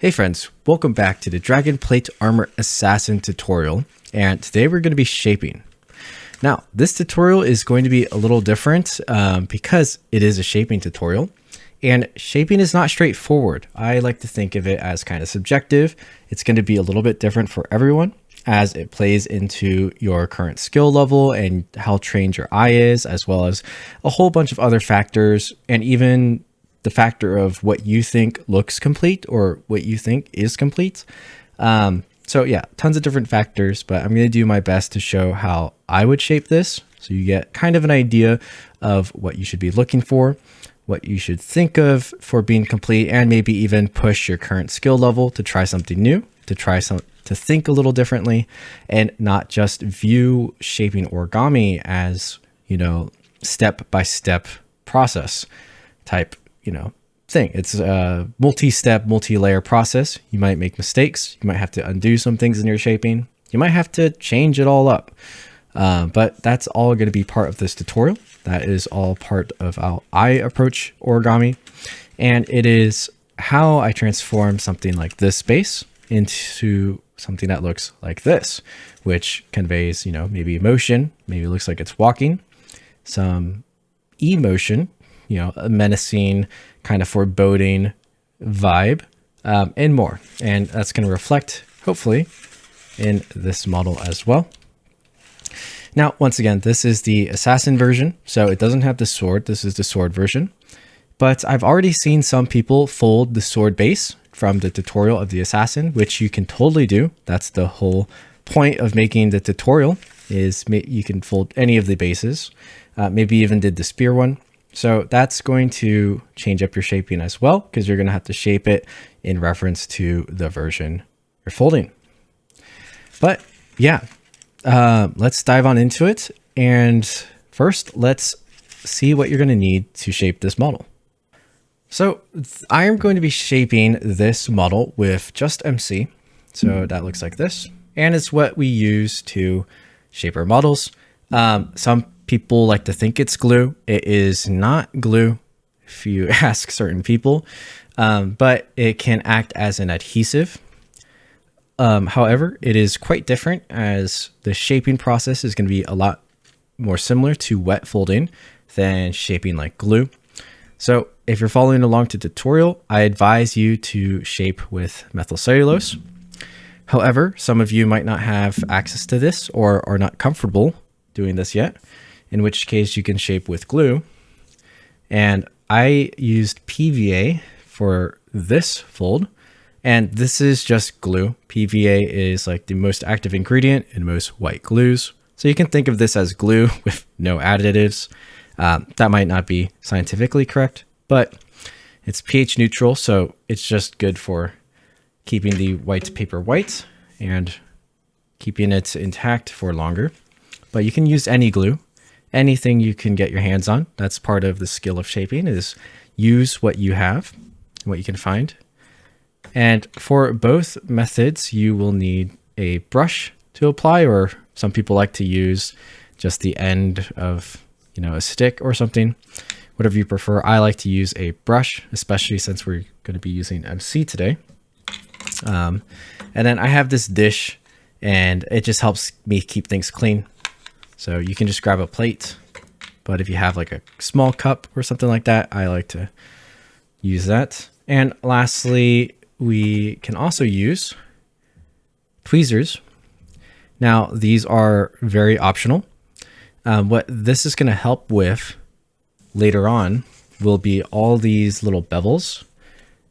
Hey friends, welcome back to the Dragon Plate Armor Assassin tutorial, and today we're going to be shaping. Now, this tutorial is going to be a little different because it is a shaping tutorial, and shaping is not straightforward. I like to think of it as kind of subjective. It's going to be a little bit different for everyone as it plays into your current skill level and how trained your eye is, as well as a whole bunch of other factors, and even the factor of what you think looks complete or what you think is complete. So yeah, tons of different factors, but I'm going to do my best to show how I would shape this. So you get kind of an idea of what you should be looking for, what you should think of for being complete, and maybe even push your current skill level to try something new, to think a little differently, and not just view shaping origami as, step-by-step process type thing. It's a multi-step, multi-layer process. You might make mistakes. You might have to undo some things in your shaping. You might have to change it all up. But that's all going to be part of this tutorial. That is all part of how I approach origami. And it is how I transform something like this space into something that looks like this, which conveys, maybe motion, maybe it looks like it's walking, some emotion, a menacing kind of foreboding vibe, and more. And that's going to reflect, hopefully, in this model as well. Now, once again, this is the assassin version, so it doesn't have the sword. This is the sword version. But I've already seen some people fold the sword base from the tutorial of the assassin, which you can totally do. That's the whole point of making the tutorial, is you can fold any of the bases. Maybe even did the spear one. So that's going to change up your shaping as well, because you're going to have to shape it in reference to the version you're folding. But yeah, let's dive on into it. And first, let's see what you're going to need to shape this model. So I am going to be shaping this model with just MC. So that looks like this. And it's what we use to shape our models. Some people like to think it's glue. It is not glue if you ask certain people, but it can act as an adhesive. However, it is quite different, as the shaping process is going to be a lot more similar to wet folding than shaping like glue. So if you're following along to tutorial, I advise you to shape with methyl cellulose. However, some of you might not have access to this or are not comfortable doing this yet, in which case you can shape with glue. And I used PVA for this fold, and this is just glue. PVA is like the most active ingredient in most white glues. So you can think of this as glue with no additives. That might not be scientifically correct, but it's pH neutral, so it's just good for keeping the white paper white and keeping it intact for longer. But you can use any glue, anything you can get your hands on. That's part of the skill of shaping, is use what you have, what you can find. And for both methods, you will need a brush to apply, or some people like to use just the end of, a stick or something, whatever you prefer. I like to use a brush, especially since we're going to be using MC today. And then I have this dish, and it just helps me keep things clean. So you can just grab a plate, but if you have like a small cup or something like that, I like to use that. And lastly, we can also use tweezers. Now, these are very optional. What this is going to help with later on will be all these little bevels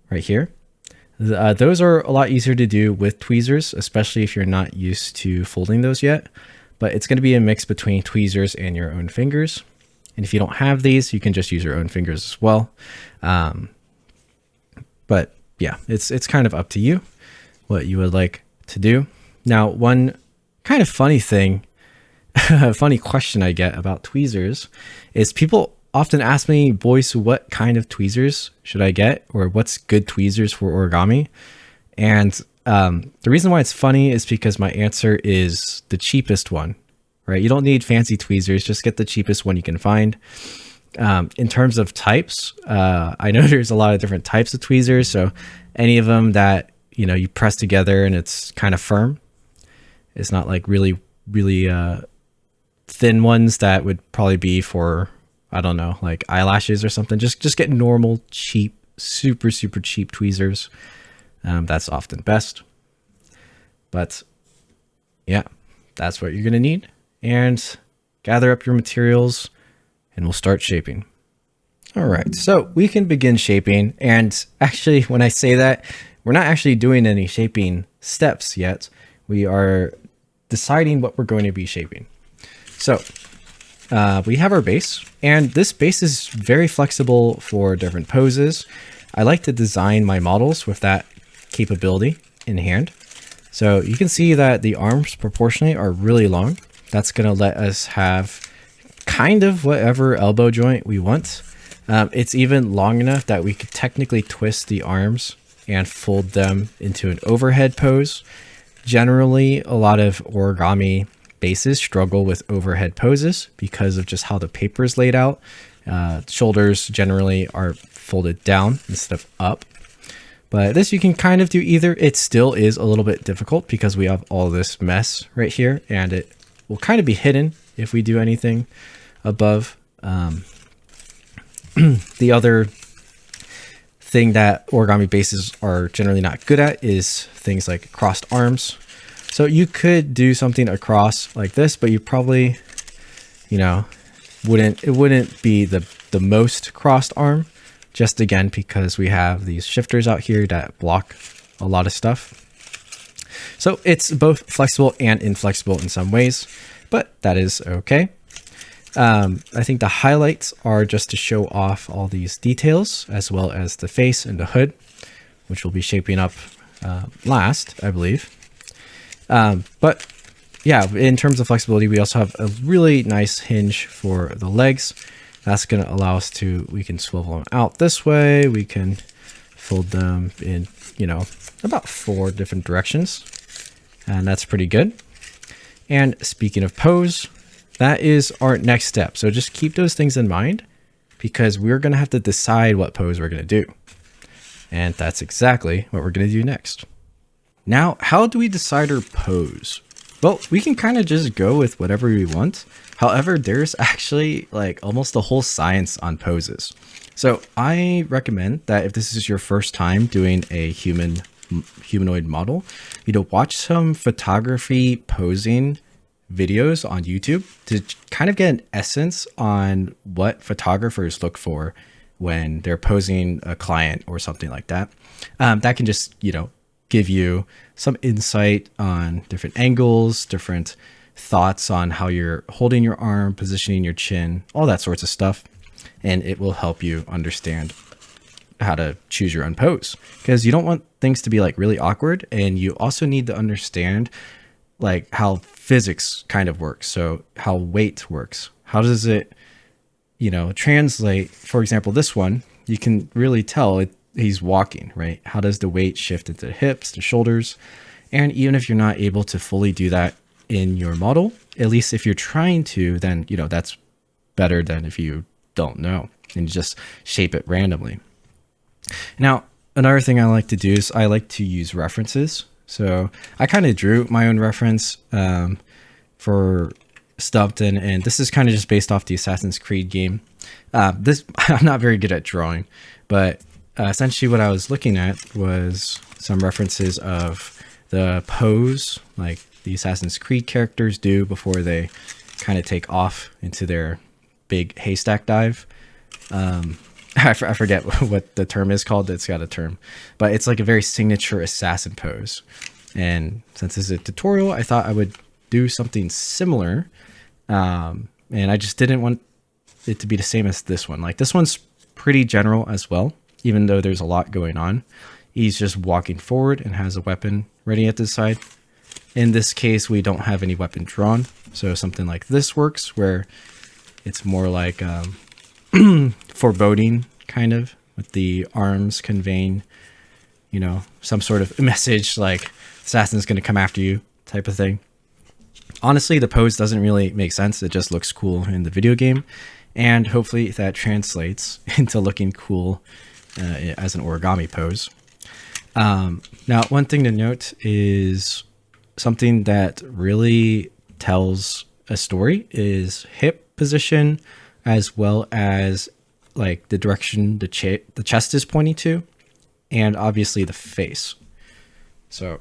right here. Those are a lot easier to do with tweezers, especially if you're not used to folding those yet. But it's going to be a mix between tweezers and your own fingers. And if you don't have these, you can just use your own fingers as well. But yeah, it's kind of up to you what you would like to do. Now, one kind of funny thing, a funny question I get about tweezers is people often ask me, Boyce, what kind of tweezers should I get? Or what's good tweezers for origami? And the reason why it's funny is because my answer is the cheapest one, right? You don't need fancy tweezers, just get the cheapest one you can find. In terms of types, I know there's a lot of different types of tweezers, so any of them that you know, you press together and it's kind of firm. It's not like really thin ones that would probably be for, I don't know, like eyelashes or something. Just get normal, cheap, super cheap tweezers. That's often best. But yeah, that's what you're gonna need. And gather up your materials and we'll start shaping. All right, so we can begin shaping. And actually, when I say that, we're not actually doing any shaping steps yet. We are deciding what we're going to be shaping. So we have our base, and this base is very flexible for different poses. I like to design my models with that capability in hand. So you can see that the arms proportionally are really long. That's going to let us have kind of whatever elbow joint we want. It's even long enough that we could technically twist the arms and fold them into an overhead pose. Generally, a lot of origami bases struggle with overhead poses because of just how the paper is laid out. Shoulders generally are folded down instead of up. But this you can kind of do either. It still is a little bit difficult because we have all this mess right here, and it will kind of be hidden if we do anything above. The other thing that origami bases are generally not good at is things like crossed arms. So you could do something across like this, but you probably, you know, it wouldn't be the most crossed arm, just again, because we have these shifters out here that block a lot of stuff. So it's both flexible and inflexible in some ways, but that is okay. I think the highlights are just to show off all these details, as well as the face and the hood, which we'll be shaping up last, I believe. But yeah, in terms of flexibility, we also have a really nice hinge for the legs. That's going to allow us to, we can swivel them out this way. We can fold them in, you know, about 4 different directions. And that's pretty good. And speaking of pose, that is our next step. So just keep those things in mind, because we're going to have to decide what pose we're going to do. And that's exactly what we're going to do next. Now, how do we decide our pose? Well, we can kind of just go with whatever we want. However, there's actually like almost a whole science on poses. So I recommend that if this is your first time doing a humanoid model, you know, watch some photography posing videos on YouTube to kind of get an essence on what photographers look for when they're posing a client or something like that. That can just, you know, give you some insight on different angles, different thoughts on how you're holding your arm, positioning your chin, all that sorts of stuff. And it will help you understand how to choose your own pose, because you don't want things to be like really awkward. And you also need to understand like how physics kind of works. So how weight works. How does it, you know, translate? For example, this one, you can really tell he's walking, right? How does the weight shift into the hips, the shoulders? And even if you're not able to fully do that in your model, at least if you're trying to, then, you know, that's better than if you don't know and you just shape it randomly. Now, another thing I like to do is I like to use references. So I kind of drew my own reference for Stumped, and this is kind of just based off the Assassin's Creed game. I'm not very good at drawing, but essentially what I was looking at was some references of the pose like the Assassin's Creed characters do before they kind of take off into their big haystack dive. I forget what the term is called. It's got a term, but it's like a very signature assassin pose. And since this is a tutorial, I thought I would do something similar. And I just didn't want it to be the same as this one. Like this one's pretty general as well, even though there's a lot going on. He's just walking forward and has a weapon ready at the side. In this case, we don't have any weapon drawn. So something like this works, where it's more like foreboding, kind of, with the arms conveying, you know, some sort of message like assassin's going to come after you type of thing. Honestly, the pose doesn't really make sense. It just looks cool in the video game. And hopefully that translates into looking cool as an origami pose. Now, one thing to note is something that really tells a story is hip position, as well as like the direction the chest is pointing to, and obviously the face. So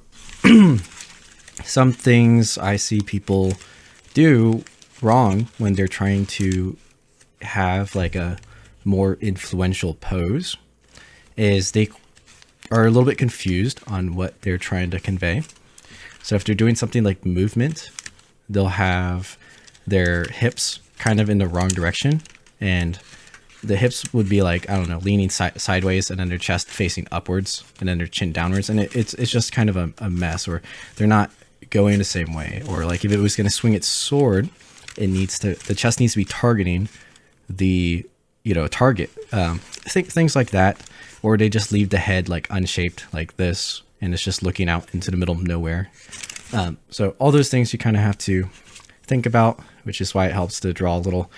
some things I see people do wrong when they're trying to have like a more influential pose is they are a little bit confused on what they're trying to convey. So if they're doing something like movement, they'll have their hips kind of in the wrong direction, and the hips would be like, I don't know, leaning sideways, and then their chest facing upwards, and then their chin downwards, and it's just kind of a mess, or they're not going the same way. Or like if it was going to swing its sword, the chest needs to be targeting the target. Things like that, or they just leave the head like unshaped like this, and it's just looking out into the middle of nowhere. So all those things you kind of have to think about, which is why it helps to draw a little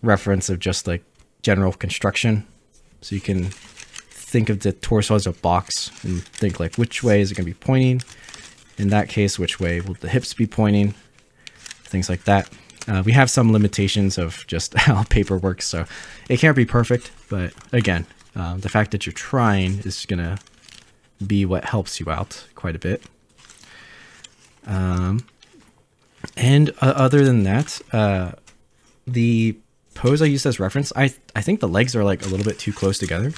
reference of just like general construction. So you can think of the torso as a box and think like, which way is it going to be pointing? In that case, which way will the hips be pointing? Things like that. We have some limitations of just how paper works, so it can't be perfect. But again, the fact that you're trying is going to be what helps you out quite a bit. And other than that, the pose I used as reference, I think the legs are like a little bit too close together,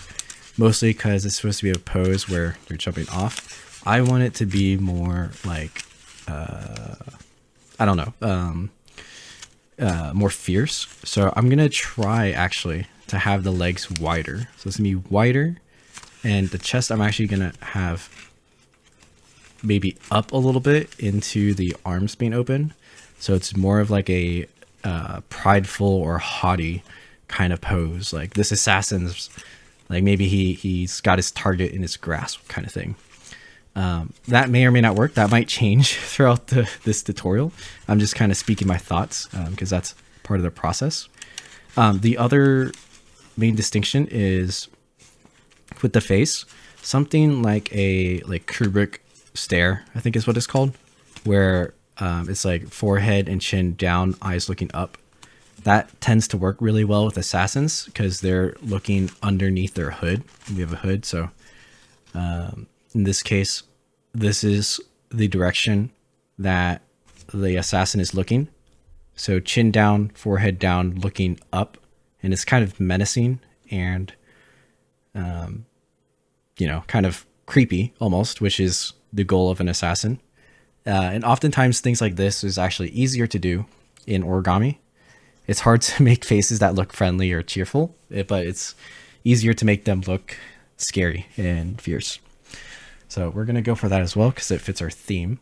mostly because it's supposed to be a pose where you're jumping off. I want it to be more like, I don't know, more fierce. So I'm going to try actually to have the legs wider. So it's going to be wider, and the chest I'm actually going to have maybe up a little bit into the arms being open. So it's more of like a prideful or haughty kind of pose. Like this assassin's like maybe he's got his target in his grasp kind of thing. That may or may not work. That might change throughout this tutorial. I'm just kind of speaking my thoughts because that's part of the process. The other main distinction is with the face, something like a Kubrick stare, I think is what it's called, where it's like forehead and chin down, eyes looking up. That tends to work really well with assassins because they're looking underneath their hood. We have a hood, so in this case, this is the direction that the assassin is looking. So chin down, forehead down, looking up, and it's kind of menacing and kind of creepy almost, which is the goal of an assassin. And oftentimes things like this is actually easier to do in origami. It's hard to make faces that look friendly or cheerful, but it's easier to make them look scary and fierce. So we're going to go for that as well because it fits our theme.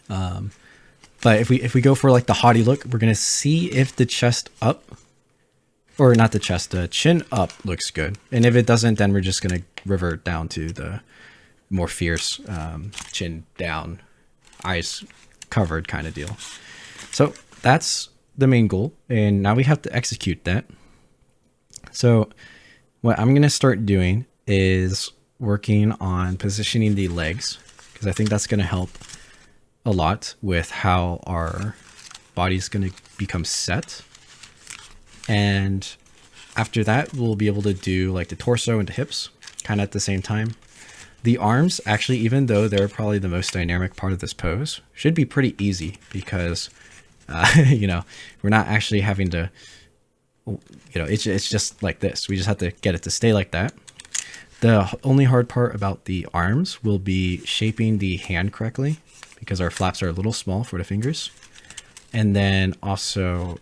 But if we go for like the haughty look, we're going to see if the chest up, or not the chest, the chin up looks good. And if it doesn't, then we're just going to revert down to the more fierce chin down, eyes covered kind of deal. So that's the main goal, and now we have to execute that. So what I'm going to start doing is working on positioning the legs, because I think that's going to help a lot with how our body's going to become set. And after that, we'll be able to do like the torso and the hips kind of at the same time. The arms, actually, even though they're probably the most dynamic part of this pose, should be pretty easy because, we're not actually having to, it's just like this. We just have to get it to stay like that. The only hard part about the arms will be shaping the hand correctly because our flaps are a little small for the fingers. And then also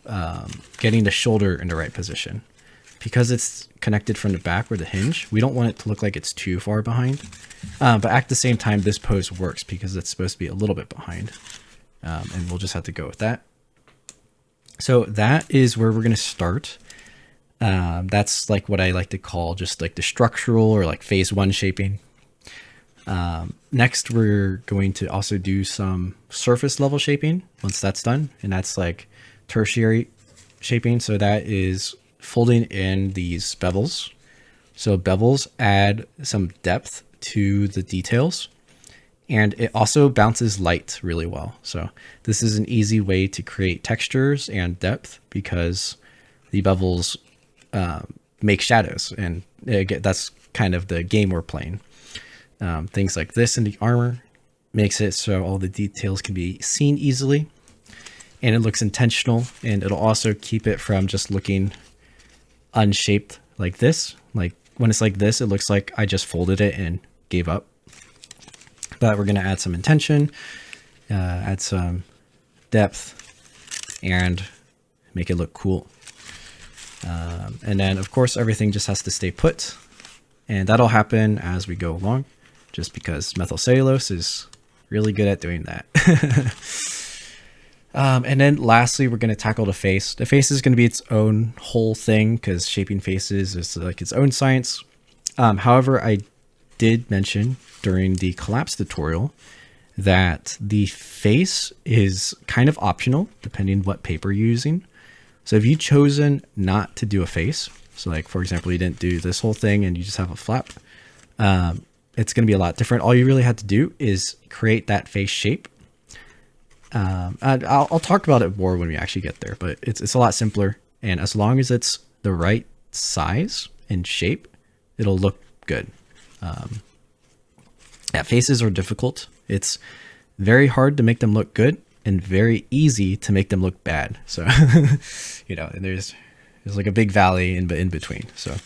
getting the shoulder in the right position. Because it's connected from the back with the hinge, we don't want it to look like it's too far behind. But at the same time, this pose works because it's supposed to be a little bit behind. And we'll just have to go with that. So that is where we're going to start. That's like what I like to call just like the structural or like phase 1 shaping. Next, we're going to also do some surface level shaping once that's done. And that's like tertiary shaping. So that is folding in these bevels. So bevels add some depth to the details, and it also bounces light really well. So this is an easy way to create textures and depth because the bevels make shadows, and that's kind of the game we're playing. Things like this in the armor makes it so all the details can be seen easily, and it looks intentional, and it'll also keep it from just looking unshaped like this. Like when it's like this, it looks like I just folded it and gave up. But we're going to add some intention, add some depth, and make it look cool. And then of course everything just has to stay put, and that'll happen as we go along, just because methylcellulose is really good at doing that. And then lastly, we're going to tackle the face. The face is going to be its own whole thing because shaping faces is like its own science. However, I did mention during the collapse tutorial that the face is kind of optional depending what paper you're using. So if you've chosen not to do a face, so like for example, you didn't do this whole thing and you just have a flap, it's going to be a lot different. All you really have to do is create that face shape. I'll talk about it more when we actually get there, but it's a lot simpler. And as long as it's the right size and shape, it'll look good. Yeah, faces are difficult. It's very hard to make them look good and very easy to make them look bad. So, you know, and there's like a big valley in between. So,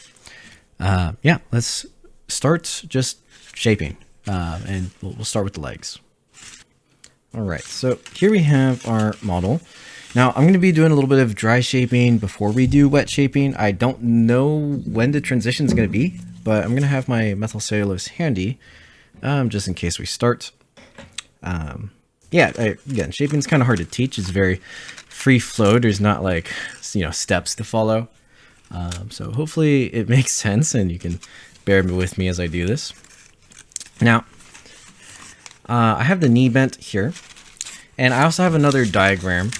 yeah, let's start just shaping, and we'll start with the legs. All right, so here we have our model. Now I'm going to be doing a little bit of dry shaping before we do wet shaping. I don't know when the transition is going to be, but I'm going to have my methylcellulose handy, just in case we start. Yeah, again, shaping is kind of hard to teach. It's very free flow. There's not like, you know, steps to follow. So hopefully it makes sense and you can bear with me as I do this. Now, I have the knee bent here, and I also have another diagram.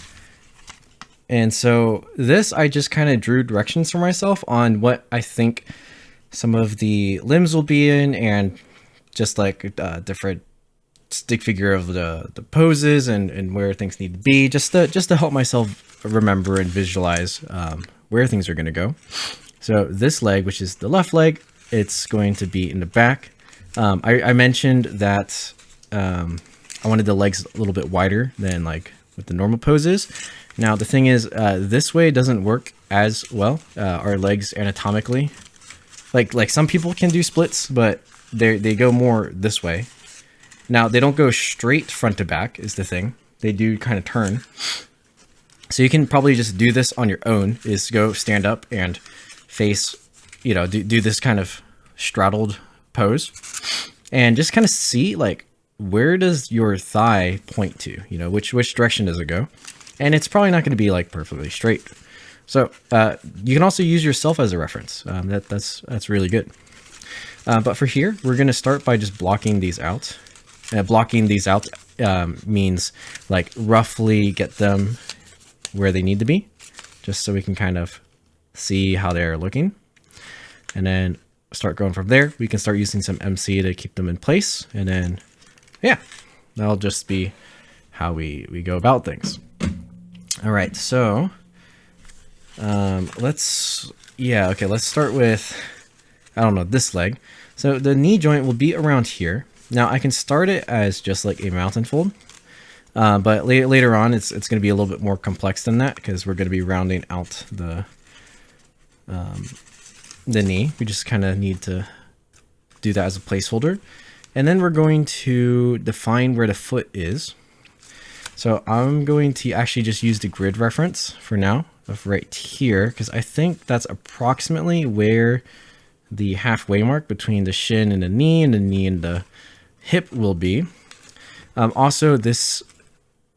And so this, I just kind of drew directions for myself on what I think some of the limbs will be in, and just like different stick figure of the poses and where things need to be, just to help myself remember and visualize where things are going to go. So this leg, which is the left leg, it's going to be in the back. I mentioned that I wanted the legs a little bit wider than like with the normal poses. Now the thing is, this way doesn't work as well. Our legs anatomically, like some people can do splits, but they go more this way. Now they don't go straight front to back is the thing. They do kind of turn. So you can probably just do this on your own, is go stand up and face, you know, do this kind of straddled pose and just kind of see like, where does your thigh point to, you know, which direction does it go? And it's probably not going to be like perfectly straight. So you can also use yourself as a reference. That's really good. But for here, we're going to start by just blocking these out. Blocking these out means like roughly get them where they need to be, just so we can kind of see how they're looking. And then start going from there. We can start using some MC to keep them in place. And then, yeah, that'll just be how we go about things. All right, so let's start with, I don't know, this leg. So the knee joint will be around here. Now I can start it as just like a mountain fold, but later on it's going to be a little bit more complex than that, because we're going to be rounding out the knee. We just kind of need to do that as a placeholder. And then we're going to define where the foot is. So I'm going to actually just use the grid reference for now of right here, because I think that's approximately where the halfway mark between the shin and the knee and the hip will be. Also, this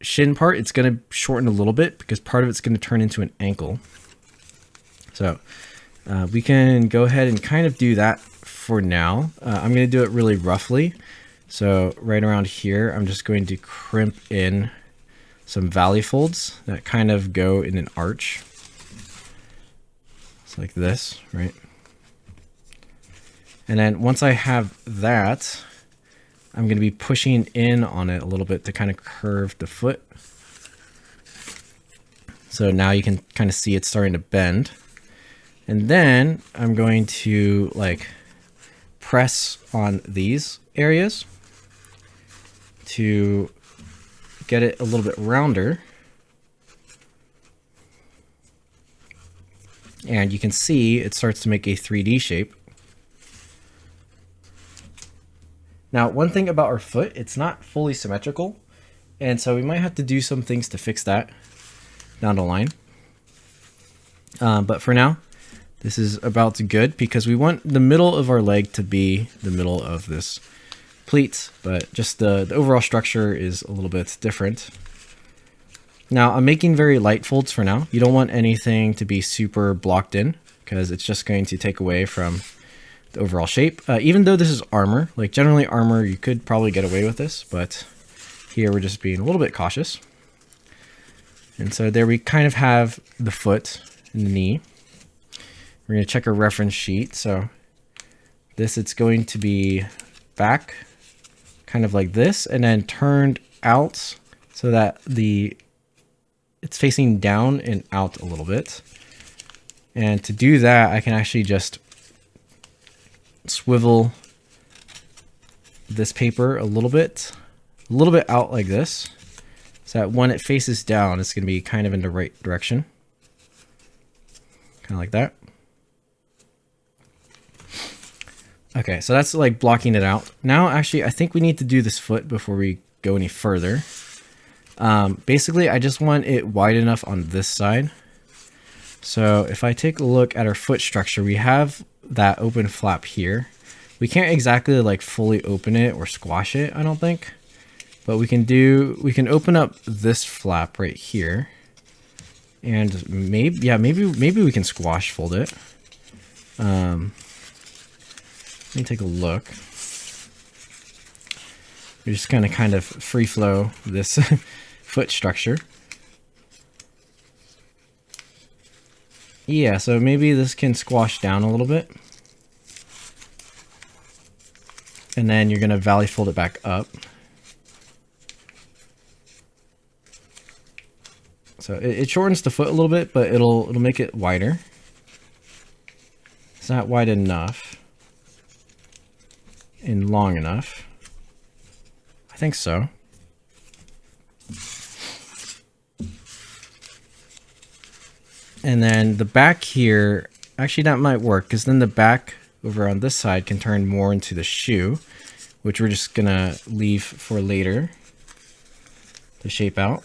shin part, it's going to shorten a little bit because part of it's going to turn into an ankle. So we can go ahead and kind of do that for now. I'm going to do it really roughly. So right around here, I'm just going to crimp in some valley folds that kind of go in an arch. It's like this, right? And then once I have that, I'm going to be pushing in on it a little bit to kind of curve the foot. So now you can kind of see it's starting to bend. And then I'm going to like press on these areas to get it a little bit rounder. And you can see it starts to make a 3D shape. Now, one thing about our foot, it's not fully symmetrical. And so we might have to do some things to fix that down the line. But for now, this is about good because we want the middle of our leg to be the middle of this pleat, but just the overall structure is a little bit different. Now, I'm making very light folds for now. You don't want anything to be super blocked in because it's just going to take away from the overall shape. Even though this is armor, like generally armor, you could probably get away with this, but here we're just being a little bit cautious. And so there we kind of have the foot and the knee. We're going to check a reference sheet. So this, it's going to be back kind of like this and then turned out so that it's facing down and out a little bit. And to do that, I can actually just swivel this paper a little bit out like this, so that when it faces down, it's going to be kind of in the right direction. Kind of like that. Okay, so that's like blocking it out. Now, actually, I think we need to do this foot before we go any further. Basically, I just want it wide enough on this side. So if I take a look at our foot structure, we have that open flap here. We can't exactly like fully open it or squash it, I don't think. But we can open up this flap right here. And maybe we can squash fold it. Let me take a look. We're just gonna kind of free flow this foot structure. Yeah, so maybe this can squash down a little bit. And then you're gonna valley fold it back up. So it shortens the foot a little bit, but it'll make it wider. It's not wide enough and long enough. I think so. And then the back here, actually that might work because then the back over on this side can turn more into the shoe, which we're just gonna leave for later to shape out.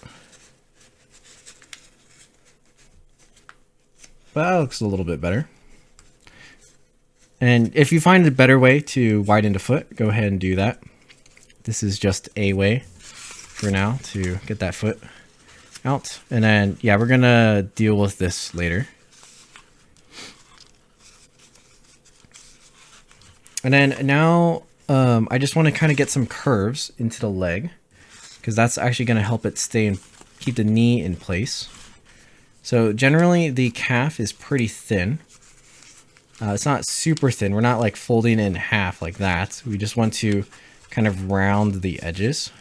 But that looks a little bit better. And if you find a better way to widen the foot, go ahead and do that. This is just a way for now to get that foot out. And then, yeah, we're gonna deal with this later. And then now, I just want to kind of get some curves into the leg because that's actually going to help it stay and keep the knee in place. So generally the calf is pretty thin. It's not super thin. We're not like folding in half like that. We just want to kind of round the edges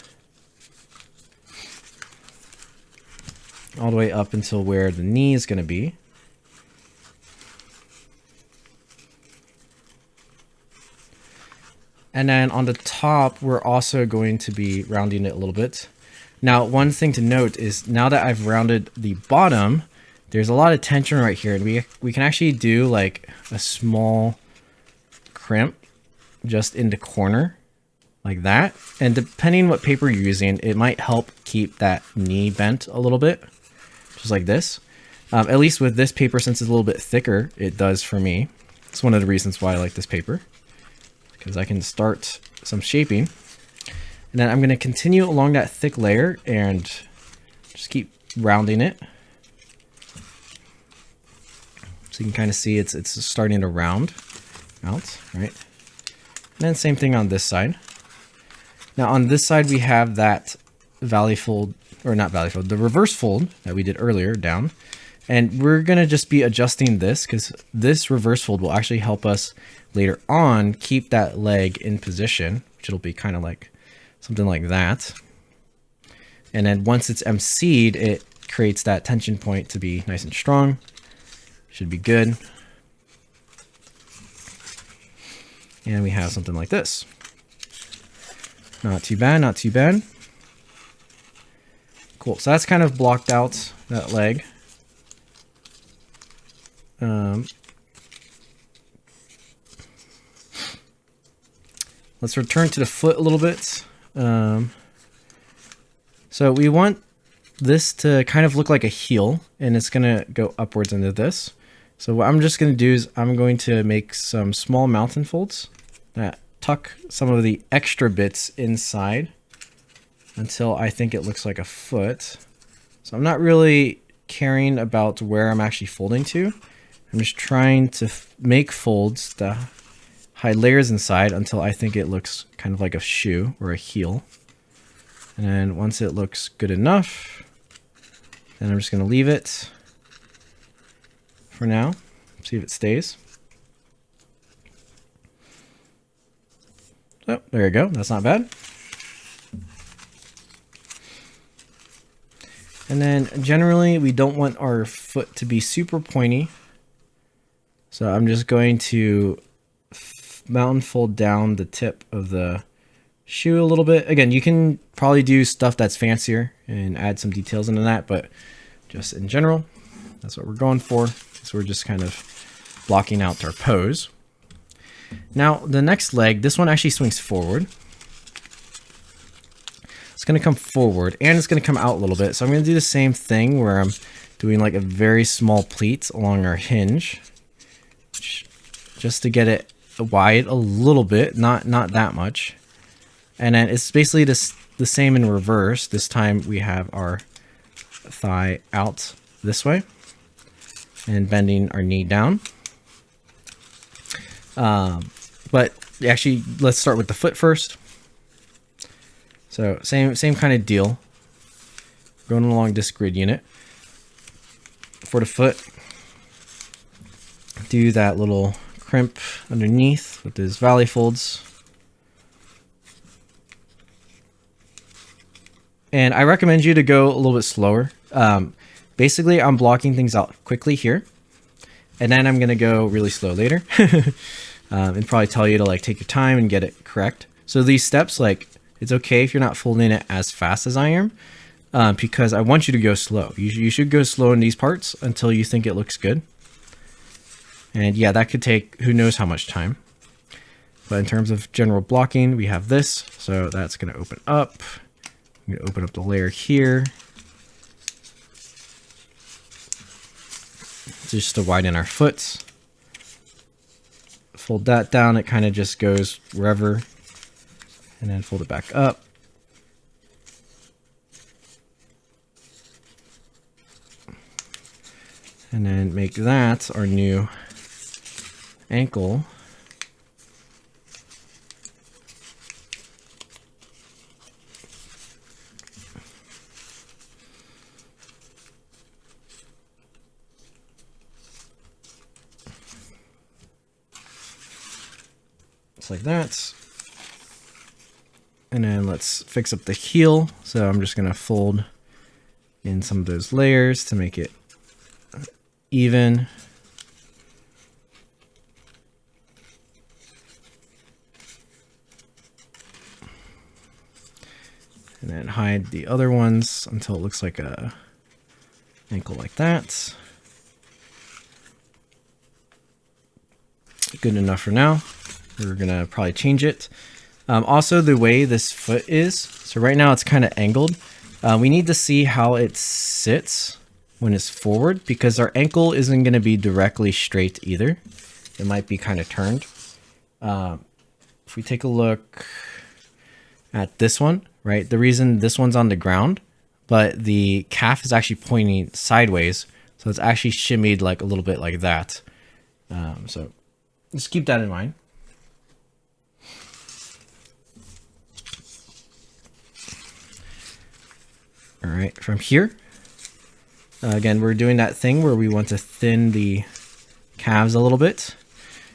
all the way up until where the knee is going to be. And then on the top, we're also going to be rounding it a little bit. Now, one thing to note is now that I've rounded the bottom, there's a lot of tension right here. And we can actually do like a small crimp just in the corner like that. And depending what paper you're using, it might help keep that knee bent a little bit, just like this. At least with this paper, since it's a little bit thicker, it does for me. It's one of the reasons why I like this paper, because I can start some shaping. And then I'm going to continue along that thick layer and just keep rounding it. So you can kind of see it's starting to round out, right? And then same thing on this side. Now on this side, we have that valley fold, or not valley fold, the reverse fold that we did earlier down. And we're going to just be adjusting this because this reverse fold will actually help us later on keep that leg in position, which it'll be kind of like something like that. And then once it's MC'd, it creates that tension point to be nice and strong. Should be good. And we have something like this. Not too bad, not too bad. Cool, so that's kind of blocked out that leg. Let's return to the foot a little bit. So we want this to kind of look like a heel, and it's gonna go upwards into this. So what I'm just gonna do is I'm going to make some small mountain folds that tuck some of the extra bits inside until I think it looks like a foot. So I'm not really caring about where I'm actually folding to. I'm just trying to make folds to hide layers inside until I think it looks kind of like a shoe or a heel. And then once it looks good enough, then I'm just going to leave it for now. See if it stays. Oh, there you go. That's not bad. And then generally we don't want our foot to be super pointy. So I'm just going to mountain fold down the tip of the shoe a little bit. Again, you can probably do stuff that's fancier and add some details into that, but just in general, that's what we're going for. So we're just kind of blocking out our pose. Now the next leg, this one actually swings forward. It's going to come forward and it's going to come out a little bit. So I'm going to do the same thing where I'm doing like a very small pleat along our hinge, just to get it wide a little bit, not that much. And then it's basically the same in reverse. This time we have our thigh out this way and bending our knee down. But actually, let's start with the foot first. So same kind of deal. Going along this grid unit. For the foot, do that little crimp underneath with those valley folds. And I recommend you to go a little bit slower. Basically, I'm blocking things out quickly here, and then I'm gonna go really slow later, and probably tell you to like take your time and get it correct. So these steps, like, it's okay if you're not folding it as fast as I am, because I want you to go slow. You should go slow in these parts until you think it looks good. And yeah, that could take who knows how much time. But in terms of general blocking, we have this. So that's going to open up. I'm going to open up the layer here, just to widen our foot. Fold that down. It kind of just goes wherever. And then fold it back up. And then make that our new ankle. Just like that. And then let's fix up the heel. So I'm just going to fold in some of those layers to make it even. And then hide the other ones until it looks like a ankle like that. Good enough for now. We're gonna probably change it. Also, the way this foot is, so right now it's kind of angled. We need to see how it sits when it's forward, because our ankle isn't going to be directly straight either. It might be kind of turned. If we take a look at this one, right? The reason this one's on the ground, but the calf is actually pointing sideways. So it's actually shimmied like a little bit like that. So just keep that in mind. All right, from here, Again, we're doing that thing where we want to thin the calves a little bit.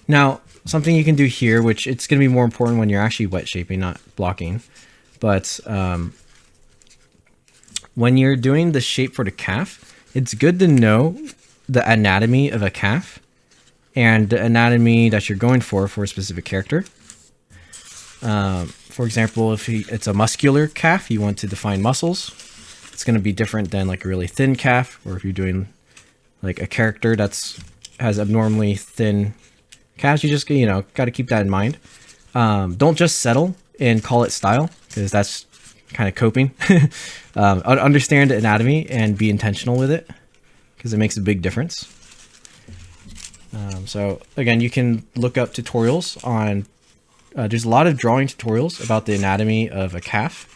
Now, something you can do here, which it's going to be more important when you're actually wet shaping, not blocking. But when you're doing the shape for the calf, it's good to know the anatomy of a calf and the anatomy that you're going for a specific character. For example, if it's a muscular calf, you want to define muscles. It's going to be different than like a really thin calf, or if you're doing like a character has abnormally thin calves, you just got to keep that in mind. Don't just settle and call it style, because that's kind of coping. Understand anatomy and be intentional with it, because it makes a big difference. So again, you can look up tutorials on, there's a lot of drawing tutorials about the anatomy of a calf,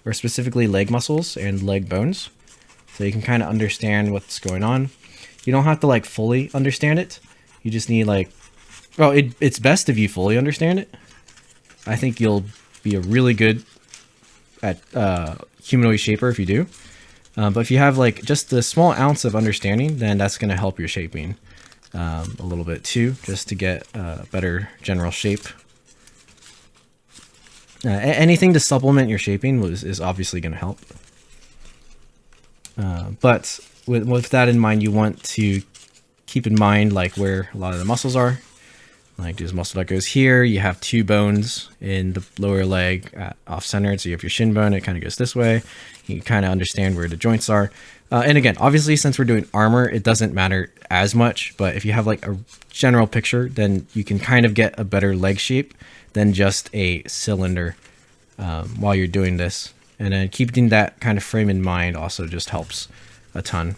or specifically leg muscles and leg bones. So you can kind of understand what's going on. You don't have to like fully understand it. You just need like, well, it's best if you fully understand it. I think you'll be a really good at humanoid shaper if you do. But if you have like just a small ounce of understanding, then that's going to help your shaping a little bit too, just to get a better general shape. Anything to supplement your shaping is obviously going to help. But with that in mind, you want to keep in mind like where a lot of the muscles are. Like this muscle that goes here, you have two bones in the lower leg off-centered. So you have your shin bone, it kind of goes this way. You kind of understand where the joints are. And again, obviously, since we're doing armor, it doesn't matter as much. But if you have like a general picture, then you can kind of get a better leg shape than just a cylinder while you're doing this. And then keeping that kind of frame in mind also just helps a ton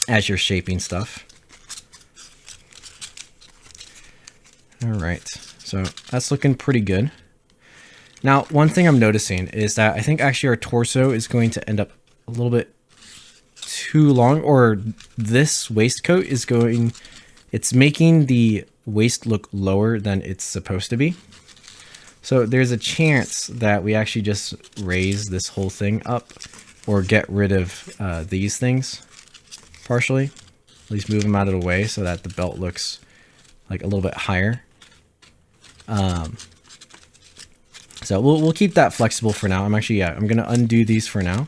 as you're shaping stuff. All right, so that's looking pretty good. Now, one thing I'm noticing is that I think actually our torso is going to end up a little bit too long, or this waistcoat is it's making the waist look lower than it's supposed to be. So there's a chance that we actually just raise this whole thing up, or get rid of these things partially, at least move them out of the way so that the belt looks like a little bit higher. So we'll keep that flexible for now. I'm going to undo these for now.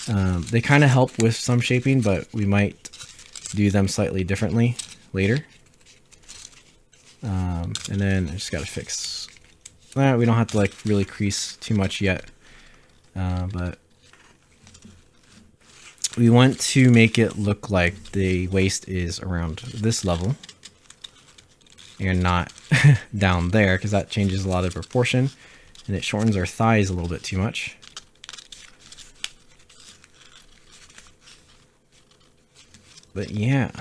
They kind of help with some shaping, but we might do them slightly differently later. And then I just got to fix that. We don't have to like really crease too much yet. But we want to make it look like the waist is around this level and not down there, because that changes a lot of proportion and it shortens our thighs a little bit too much. But yeah,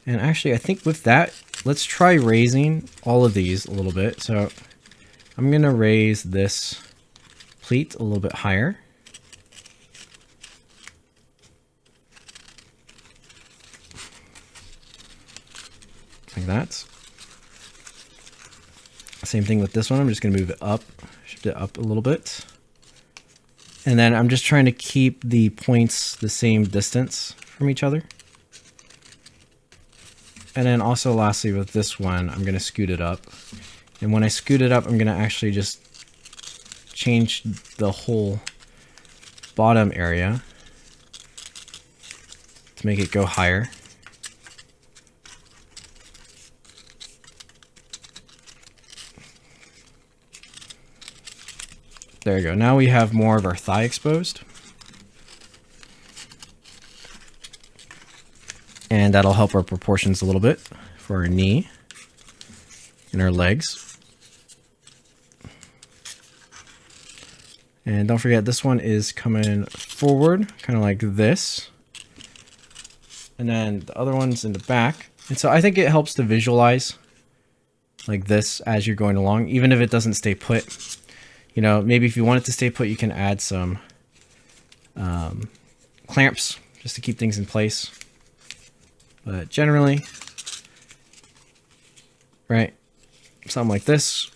and actually I think with that, let's try raising all of these a little bit. So I'm gonna raise this pleat a little bit higher. Like that. Same thing with this one. I'm just going to move it up, shift it up a little bit. And then I'm just trying to keep the points the same distance from each other. And then also lastly with this one, I'm going to scoot it up. And when I scoot it up, I'm going to actually just change the whole bottom area to make it go higher. There we go. Now we have more of our thigh exposed. And that'll help our proportions a little bit for our knee and our legs. And don't forget, this one is coming forward, kind of like this. And then the other one's in the back. And so I think it helps to visualize like this as you're going along, even if it doesn't stay put. You know, maybe if you want it to stay put, you can add some clamps just to keep things in place. But generally, right, something like this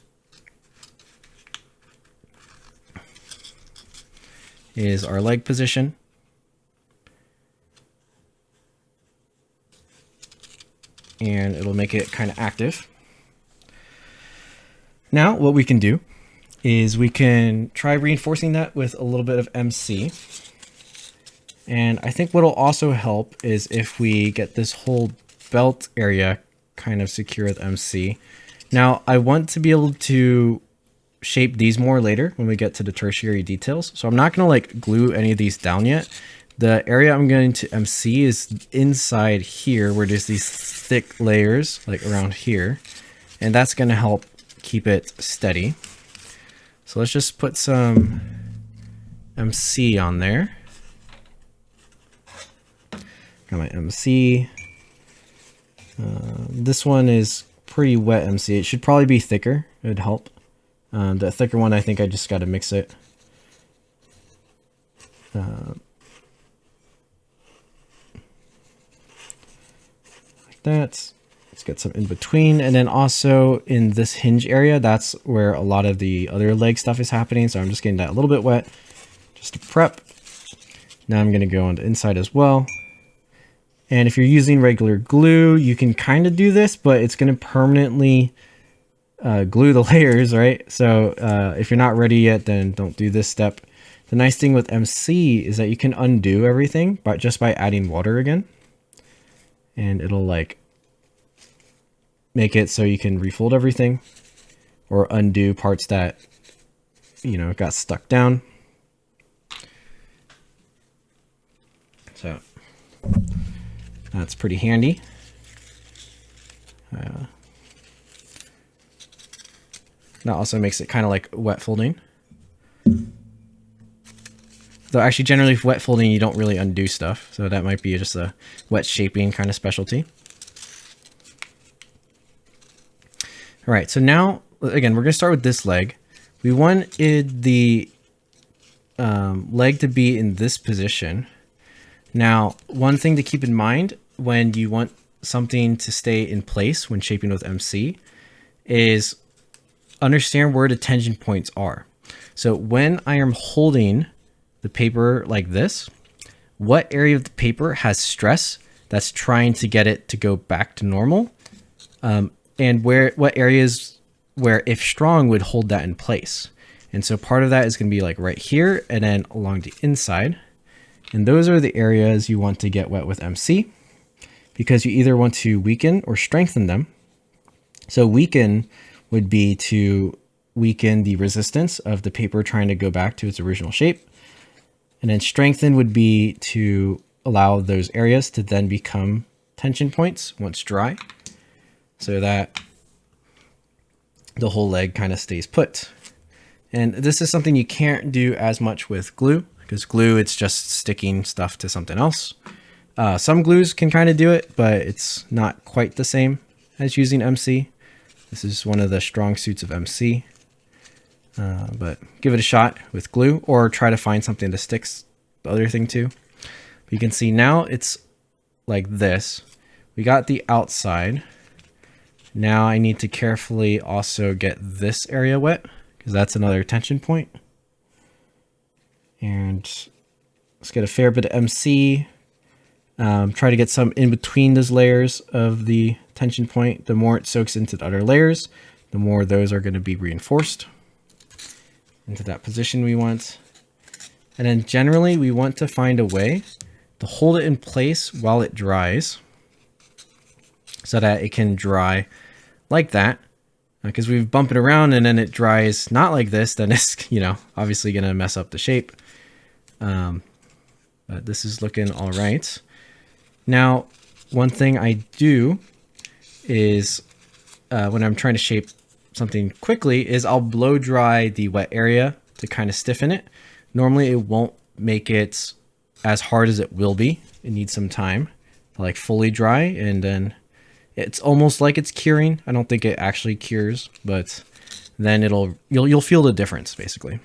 is our leg position. and it'll make it kind of active. Now what we can do is we can try reinforcing that with a little bit of MC. And I think what'll also help is if we get this whole belt area kind of secure with MC. Now I want to be able to shape these more later when we get to the tertiary details. So I'm not going to like glue any of these down yet. The area I'm going to MC is inside here where there's these thick layers like around here. And that's going to help keep it steady. So let's just put some MC on there. Got my MC. This one is pretty wet MC. It should probably be thicker. It would help. The thicker one, I think I just got to mix it. Like that. Let's get some in between. And then also in this hinge area, that's where a lot of the other leg stuff is happening. So I'm just getting that a little bit wet just to prep. Now I'm going to go on the inside as well. And if you're using regular glue, you can kind of do this, but it's going to permanently glue the layers, right? So if you're not ready yet, then don't do this step. The nice thing with MC is that you can undo everything but just by adding water again. And it'll like make it so you can refold everything or undo parts that, you know, got stuck down. So that's pretty handy. That also makes it kind of like wet folding. Though actually generally with wet folding, you don't really undo stuff. So that might be just a wet shaping kind of specialty. All right, so now, again, we're gonna start with this leg. We wanted the leg to be in this position. Now, one thing to keep in mind when you want something to stay in place when shaping with MC is understand where the tension points are. So when I am holding the paper like this, what area of the paper has stress that's trying to get it to go back to normal, and what areas where if strong would hold that in place. And so part of that is going to be like right here and then along the inside. And those are the areas you want to get wet with MC because you either want to weaken or strengthen them. So weaken would be to weaken the resistance of the paper trying to go back to its original shape. And then strengthen would be to allow those areas to then become tension points once dry, so that the whole leg kind of stays put. And this is something you can't do as much with glue, because glue, it's just sticking stuff to something else. Some glues can kind of do it, but it's not quite the same as using MC. This is one of the strong suits of MC. But give it a shot with glue or try to find something to stick the other thing to. But you can see now it's like this. We got the outside. Now I need to carefully also get this area wet because that's another tension point. And let's get a fair bit of MC. Try to get some in between those layers of the tension point. The more it soaks into the other layers, the more those are going to be reinforced into that position we want. And then generally we want to find a way to hold it in place while it dries so that it can dry like that. Because we bump it around and then it dries not like this, then it's, you know, obviously going to mess up the shape. But this is looking all right. Now, one thing I do is when I'm trying to shape something quickly is I'll blow dry the wet area to kind of stiffen it. Normally it won't make it as hard as it will be. It needs some time to like fully dry, and then it's almost like it's curing. I don't think it actually cures, but then you'll feel the difference basically.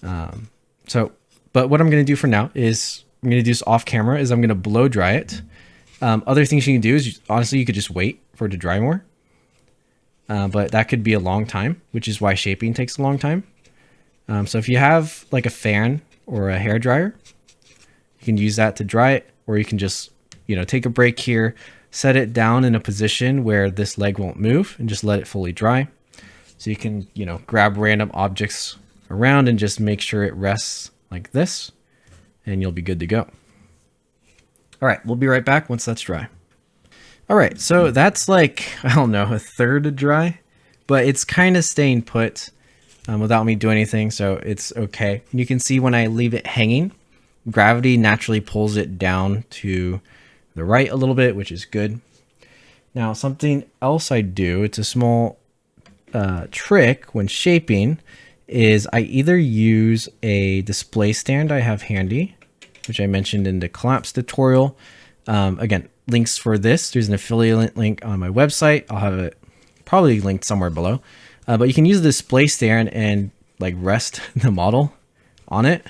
But what I'm going to do for now is I'm going to do this off camera is I'm going to blow dry it. Other things you can do is honestly, you could just wait for it to dry more. But that could be a long time, which is why shaping takes a long time. So if you have like a fan or a hair dryer, you can use that to dry it, or you can just, you know, take a break here, set it down in a position where this leg won't move and just let it fully dry. So you can, grab random objects around and just make sure it rests like this, and you'll be good to go. All right, we'll be right back once that's dry. All right, so that's like, I don't know, a third dry, but it's kind of staying put without me doing anything, so it's okay. You can see when I leave it hanging, gravity naturally pulls it down to the right a little bit, which is good. Now, something else I do, it's a small trick when shaping, is I either use a display stand I have handy, which I mentioned in the collapse tutorial. Again, links for this, there's an affiliate link on my website. I'll have it probably linked somewhere below. But you can use the display stand and like rest the model on it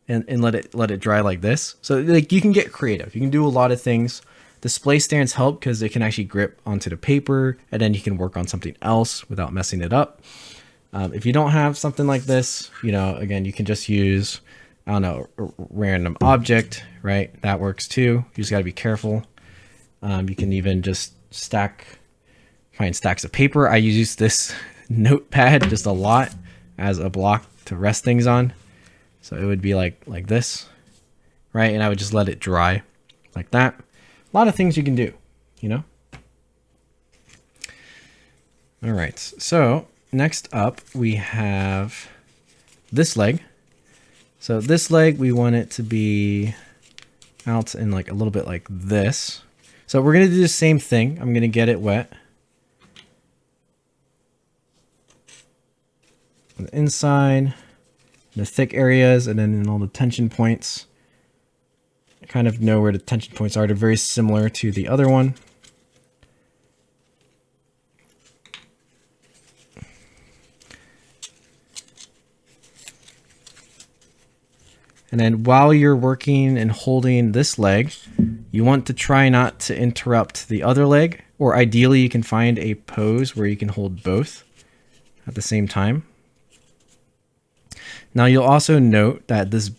and let it dry like this. So like you can get creative. You can do a lot of things. Display stands help because it can actually grip onto the paper, and then you can work on something else without messing it up. If you don't have something like this, again, you can just use, I don't know, a random object, right? That works too. You just got to be careful. You can even just find stacks of paper. I use this notepad just a lot as a block to rest things on. So it would be like this, right? And I would just let it dry like that. A lot of things you can do, All right, so next up we have this leg. So this leg, we want it to be out in like a little bit like this. So we're gonna do the same thing. I'm gonna get it wet on the inside, the thick areas, and then in all the tension points. I kind of know where the tension points are. They're very similar to the other one. And then while you're working and holding this leg, you want to try not to interrupt the other leg, or ideally you can find a pose where you can hold both at the same time. Now you'll also note that this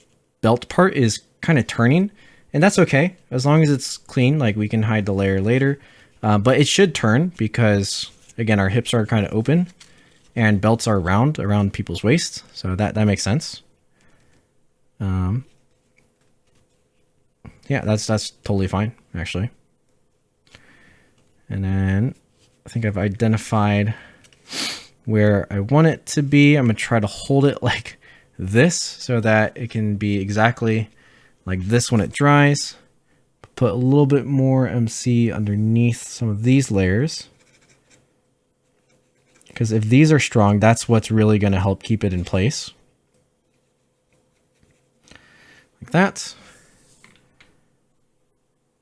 belt part is kind of turning, and that's okay. As long as it's clean, like we can hide the layer later, but it should turn because again, our hips are kind of open and belts are round around people's waists. So that makes sense. Yeah, that's totally fine, actually. And then I think I've identified where I want it to be. I'm gonna try to hold it like this so that it can be exactly like this when it dries. Put a little bit more MC underneath some of these layers, because if these are strong, that's what's really going to help keep it in place. Like that.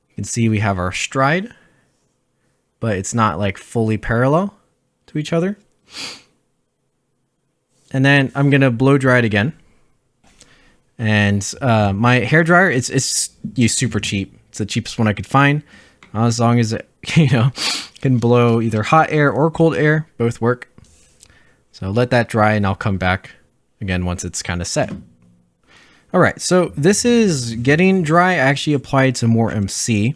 You can see we have our stride, but it's not like fully parallel to each other. And then I'm going to blow dry it again. And my hair dryer, it's super cheap. It's the cheapest one I could find. As long as it, can blow either hot air or cold air, both work. So let that dry and I'll come back again once it's kind of set. All right, so this is getting dry. I actually applied some more MC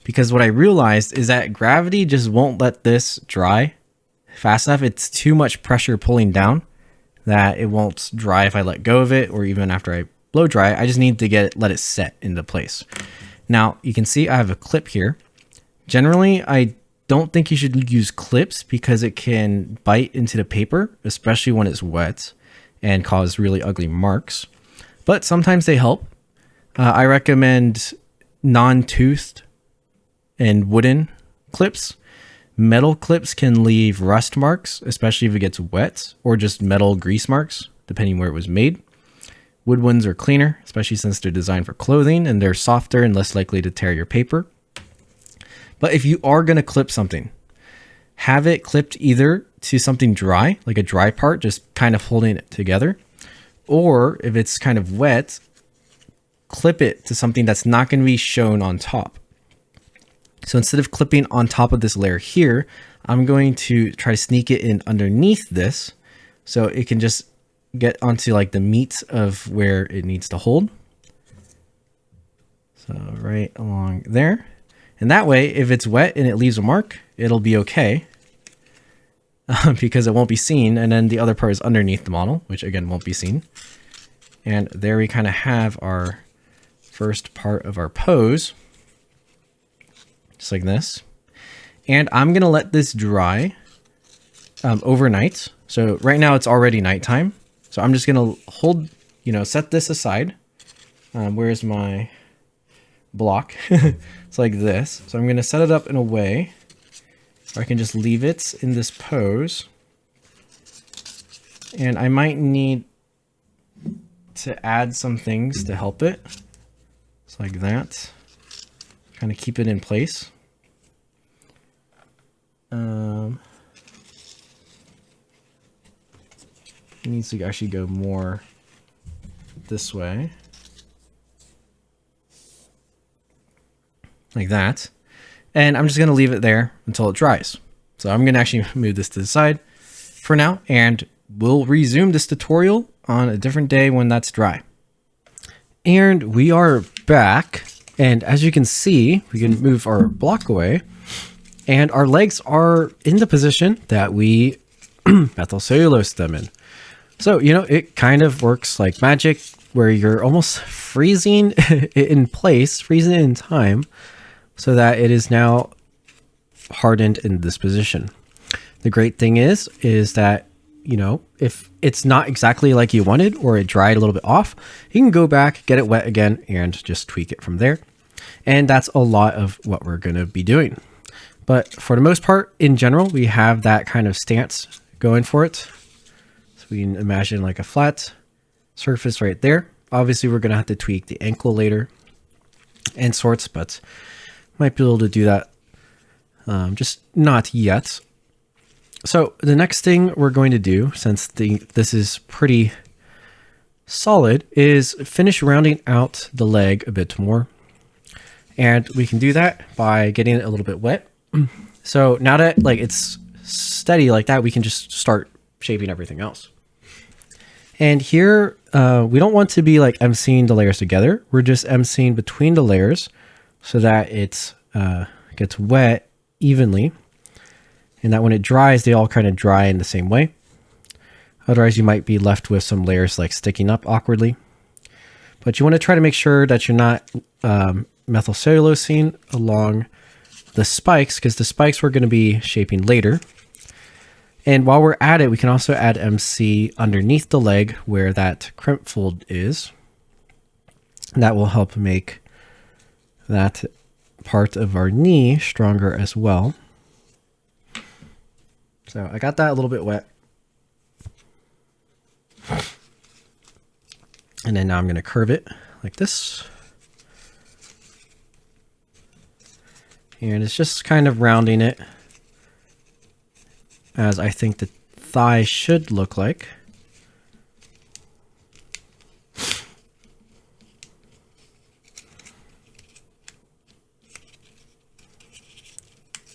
because what I realized is that gravity just won't let this dry fast enough. It's too much pressure pulling down that it won't dry if I let go of it, or even after I blow dry. I just need to let it set into place. Now you can see I have a clip here. Generally, I don't think you should use clips because it can bite into the paper, especially when it's wet, and cause really ugly marks. But sometimes they help. I recommend non-toothed and wooden clips. Metal clips can leave rust marks, especially if it gets wet, or just metal grease marks, depending where it was made. Wood ones are cleaner, especially since they're designed for clothing and they're softer and less likely to tear your paper. But if you are going to clip something, have it clipped either to something dry, like a dry part, just kind of holding it together, or if it's kind of wet, clip it to something that's not going to be shown on top. So instead of clipping on top of this layer here, I'm going to try to sneak it in underneath this so it can just get onto like the meat of where it needs to hold. So right along there. And that way, if it's wet and it leaves a mark, it'll be okay because it won't be seen. And then the other part is underneath the model, which again won't be seen. And there we kind of have our first part of our pose, just like this. And I'm going to let this dry overnight. So right now it's already nighttime. So I'm just going to hold, set this aside. Where's my block? It's like this. So I'm going to set it up in a way where I can just leave it in this pose. And I might need to add some things to help it. It's like that. Kind of keep it in place. It needs to actually go more this way. Like that. And I'm just going to leave it there until it dries. So I'm going to actually move this to the side for now, and we'll resume this tutorial on a different day when that's dry. And we are back. And as you can see, we can move our block away, and our legs are in the position that we methylcellulose them in. So, it kind of works like magic, where you're almost freezing it in place, freezing it in time, so that it is now hardened in this position. The great thing is that, if it's not exactly like you wanted, or it dried a little bit off, you can go back, get it wet again, and just tweak it from there. And that's a lot of what we're going to be doing. But for the most part, in general, we have that kind of stance going for it. So we can imagine like a flat surface right there. Obviously, we're going to have to tweak the ankle later and sorts, but might be able to do that, just not yet. So the next thing we're going to do, since this is pretty solid, is finish rounding out the leg a bit more. And we can do that by getting it a little bit wet. So now that it's steady like that, we can just start shaping everything else. And here, we don't want to be emceeing the layers together. We're just emceeing between the layers so that it gets wet evenly. And that when it dries, they all kind of dry in the same way. Otherwise, you might be left with some layers sticking up awkwardly. But you want to try to make sure that you're not methylcellulosing along the spikes, because the spikes we're going to be shaping later. And while we're at it, we can also add MC underneath the leg where that crimp fold is. And that will help make that part of our knee stronger as well. So I got that a little bit wet. And then now I'm going to curve it like this. And it's just kind of rounding it as I think the thigh should look like.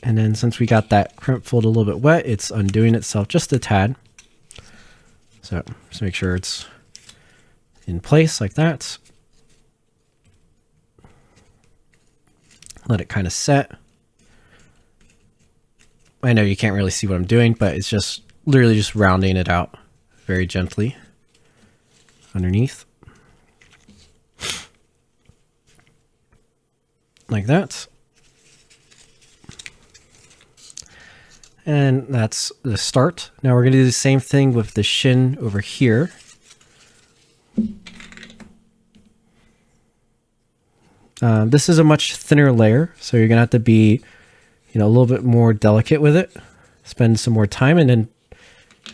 And then since we got that crimp fold a little bit wet, it's undoing itself just a tad. So just make sure it's in place like that. Let it kind of set. I know you can't really see what I'm doing, but it's just literally just rounding it out very gently underneath. Like that. And that's the start. Now we're going to do the same thing with the shin over here. This is a much thinner layer, so you're going to have to be, a little bit more delicate with it. Spend some more time, and then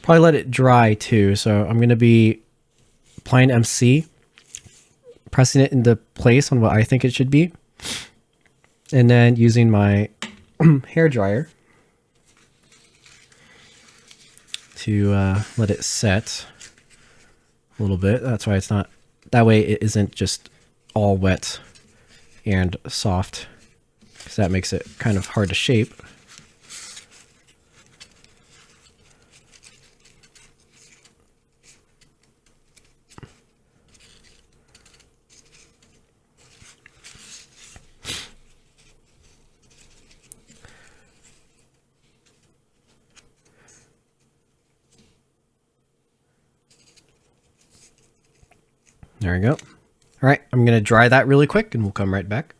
probably let it dry too. So I'm going to be applying MC, pressing it into place on what I think it should be, and then using my hair dryer to let it set a little bit. That's why it's not, that way it isn't just all wet and soft, because that makes it kind of hard to shape. There we go. All right, I'm gonna dry that really quick and we'll come right back.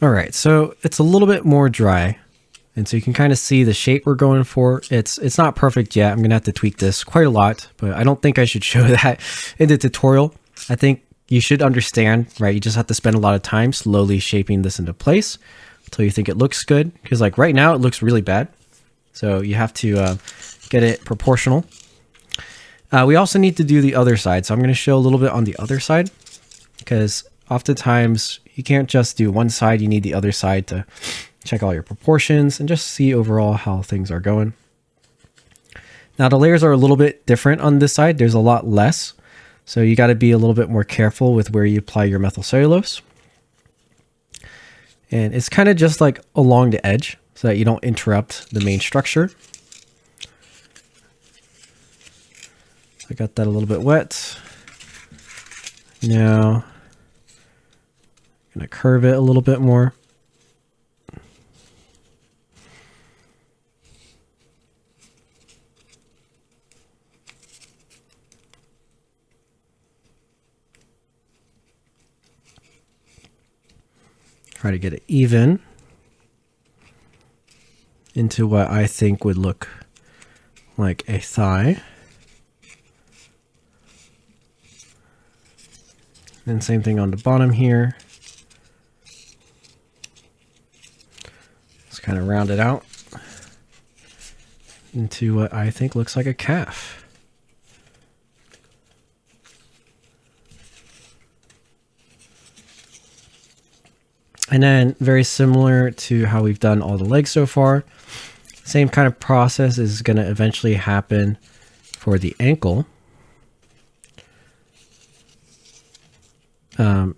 All right, so it's a little bit more dry. And so you can kind of see the shape we're going for. It's not perfect yet. I'm gonna have to tweak this quite a lot, but I don't think I should show that in the tutorial. I think you should understand, right? You just have to spend a lot of time slowly shaping this into place until you think it looks good. Because like right now it looks really bad. So you have to get it proportional. We also need to do the other side. So I'm gonna show a little bit on the other side because oftentimes you can't just do one side, you need the other side to check all your proportions and just see overall how things are going. Now the layers are a little bit different on this side. There's a lot less. So you got to be a little bit more careful with where you apply your methyl cellulose. And it's kind of just like along the edge so that you don't interrupt the main structure. I got that a little bit wet. Now I'm going to curve it a little bit more. Try to get it even into what I think would look like a thigh. And same thing on the bottom here. Just kind of round it out into what I think looks like a calf. And then very similar to how we've done all the legs so far, same kind of process is going to eventually happen for the ankle.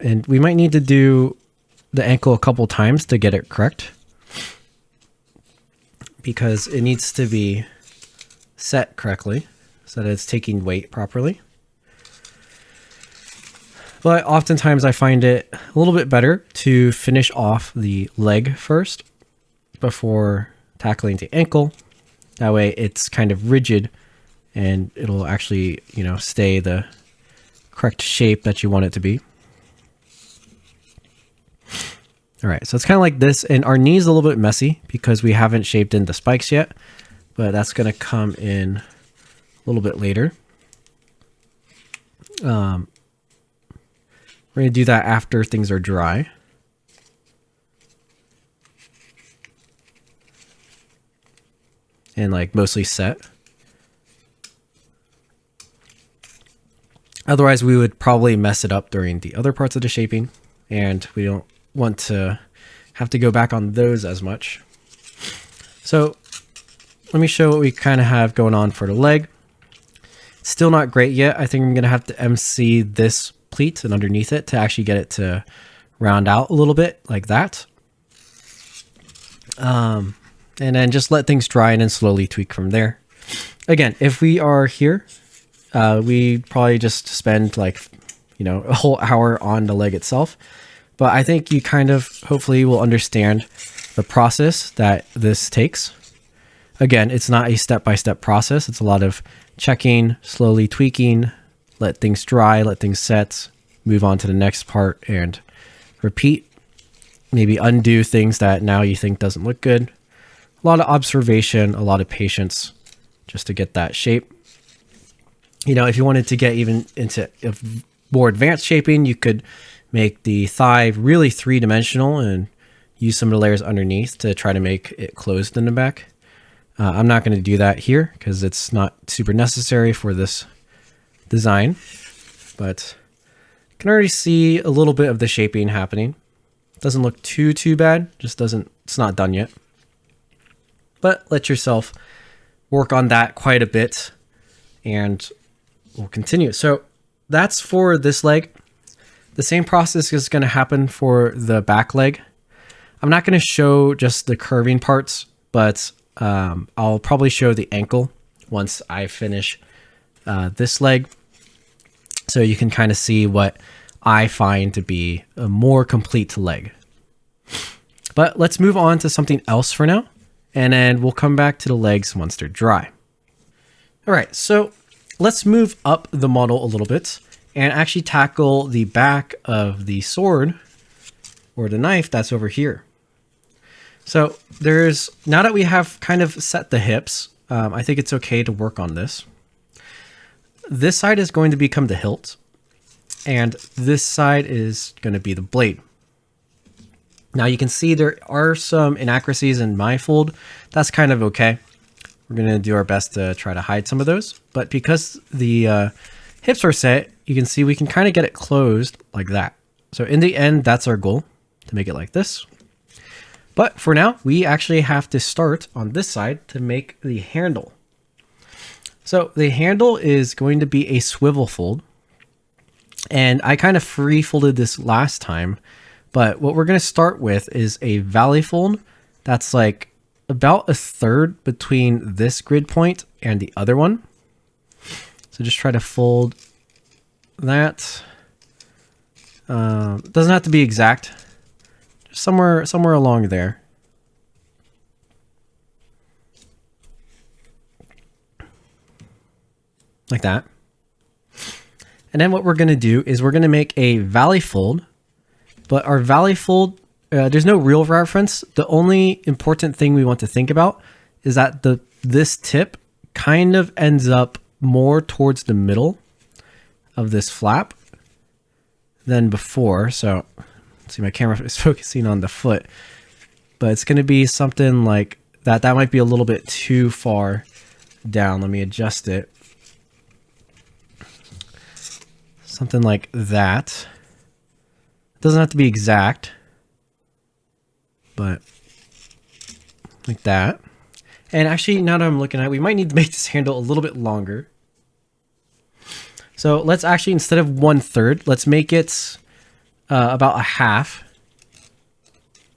And we might need to do the ankle a couple times to get it correct because it needs to be set correctly so that it's taking weight properly. But oftentimes I find it a little bit better to finish off the leg first before tackling the ankle. That way it's kind of rigid and it'll actually, you know, stay the correct shape that you want it to be. All right, so it's kind of like this, and our knee is a little bit messy because we haven't shaped in the spikes yet, but that's going to come in a little bit later. We're going to do that after things are dry. And like mostly set. Otherwise we would probably mess it up during the other parts of the shaping, and we don't want to have to go back on those as much. So let me show what we kind of have going on for the leg. Still not great yet. I think I'm going to have to MC this pleat and underneath it to actually get it to round out a little bit like that. And then just let things dry and then slowly tweak from there. Again, if we are here, we probably just spend like, you know, a whole hour on the leg itself. But I think you kind of hopefully will understand the process that this takes. Again, it's not a step-by-step process. It's a lot of checking, slowly tweaking, let things dry, let things set, move on to the next part and repeat. Maybe undo things that now you think doesn't look good. A lot of observation, a lot of patience just to get that shape. You know, if you wanted to get even into more advanced shaping, you could make the thigh really three-dimensional and use some of the layers underneath to try to make it closed in the back. I'm not going to do that here because it's not super necessary for this design, but you can already see a little bit of the shaping happening. Doesn't look too bad, just doesn't, it's not done yet. But let yourself work on that quite a bit and we'll continue. So that's for this leg. The same process is going to happen for the back leg. I'm not going to show just the curving parts, but I'll probably show the ankle once I finish this leg. So you can kind of see what I find to be a more complete leg. But let's move on to something else for now. And then we'll come back to the legs once they're dry. All right, so let's move up the model a little bit. and actually tackle the back of the sword or the knife that's over here. So now that we have kind of set the hips, I think it's okay to work on this. This side is going to become the hilt, and this side is going to be the blade. Now you can see there are some inaccuracies in my fold. That's kind of okay. We're going to do our best to try to hide some of those. But because the hips are set, you can see we can kind of get it closed like that. So in the end, that's our goal, to make it like this. But for now, we actually have to start on this side to make the handle. So the handle is going to be a swivel fold. And I kind of free folded this last time. But what we're going to start with is a valley fold that's like about a third between this grid point and the other one. So just try to fold that. Doesn't have to be exact. Just somewhere along there. Like that. And then what we're going to do is we're going to make a valley fold. But our valley fold, there's no real reference. The only important thing we want to think about is that this tip kind of ends up more towards the middle of this flap than before. So let's see, my camera is focusing on the foot, but it's going to be something like that. That might be a little bit too far down. Let me adjust it. Something like that. Doesn't have to be exact, but like that. And actually, now that I'm looking at it, we might need to make this handle a little bit longer. So let's actually, instead of 1/3, let's make it about a half.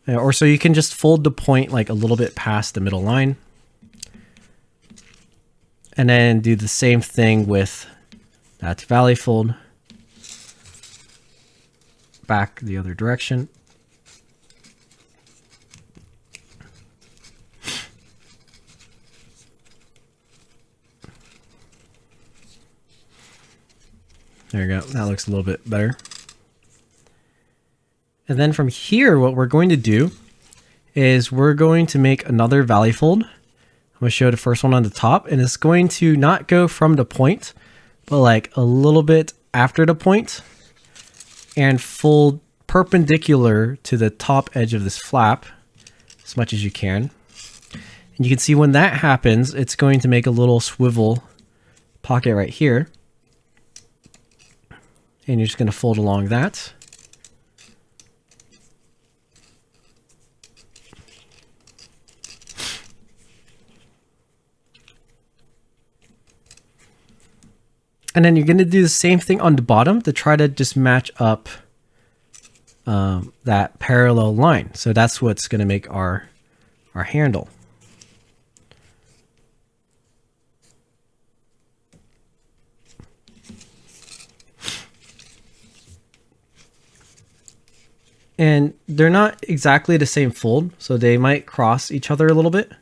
Or so you can just fold the point like a little bit past the middle line. And then do the same thing with that valley fold. Back the other direction. There you go. That looks a little bit better. And then from here, what we're going to do is we're going to make another valley fold. I'm going to show the first one on the top, and it's going to not go from the point, but like a little bit after the point, and fold perpendicular to the top edge of this flap as much as you can. And you can see when that happens, it's going to make a little swivel pocket right here. And you're just going to fold along that. And then you're going to do the same thing on the bottom to try to just match up that parallel line. So that's what's going to make our handle. And they're not exactly the same fold, so they might cross each other a little bit.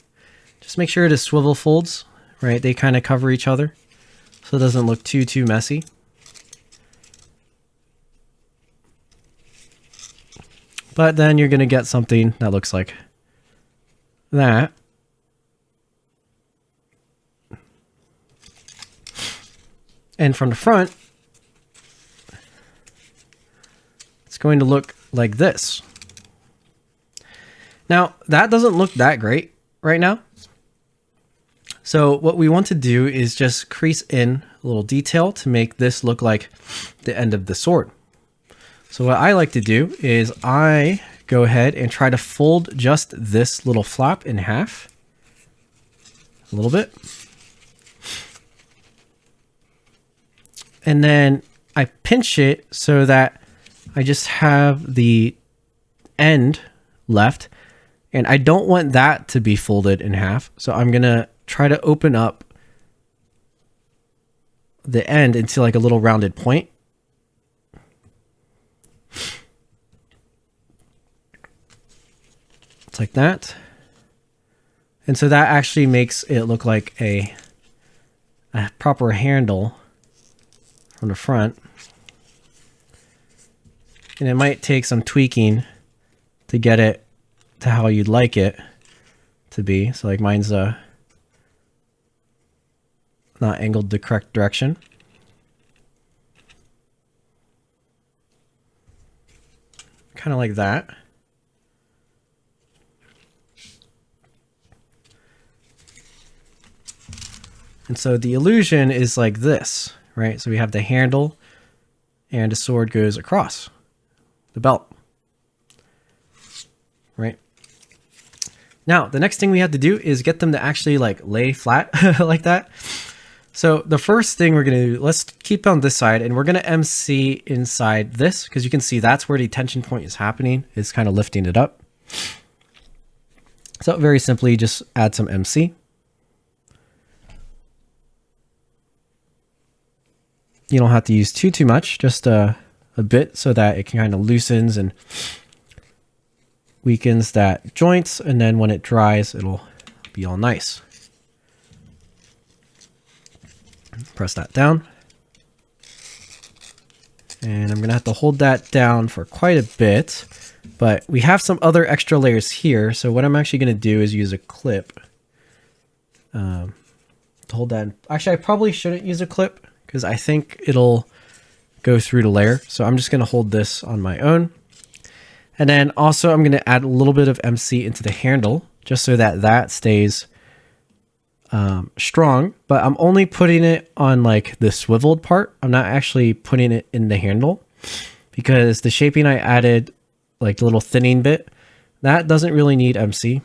Just make sure the swivel folds, right? They kind of cover each other, so it doesn't look too messy. But then you're going to get something that looks like that. And from the front, it's going to look like this. Now, that doesn't look that great right now. So what we want to do is just crease in a little detail to make this look like the end of the sword. So what I like to do is I go ahead and try to fold just this little flap in half a little bit. And then I pinch it so that I just have the end left, and I don't want that to be folded in half. So I'm going to try to open up the end into like a little rounded point. It's like that. And so that actually makes it look like a proper handle from the front. and it might take some tweaking to get it to how you'd like it to be. So like mine's not angled the correct direction. Kind of like that. And so the illusion is like this, right? So we have the handle and the sword goes across the belt, right? Now, the next thing we have to do is get them to actually like lay flat like that. So the first thing we're going to do, let's keep on this side and we're going to MC inside this because you can see that's where the tension point is happening. It's kind of lifting it up. So very simply, just add some MC. You don't have to use too much, just a bit so that it can kind of loosens and weakens that joints. And then when it dries, it'll be all nice. Press that down. And I'm going to have to hold that down for quite a bit, but we have some other extra layers here. So what I'm actually going to do is use a clip to hold that. Actually, I probably shouldn't use a clip because I think it'll go through the layer. So I'm just going to hold this on my own. And then also I'm going to add a little bit of MC into the handle just so that that stays strong, but I'm only putting it on like the swiveled part. I'm not actually putting it in the handle because the shaping I added, like the little thinning bit, that doesn't really need MC.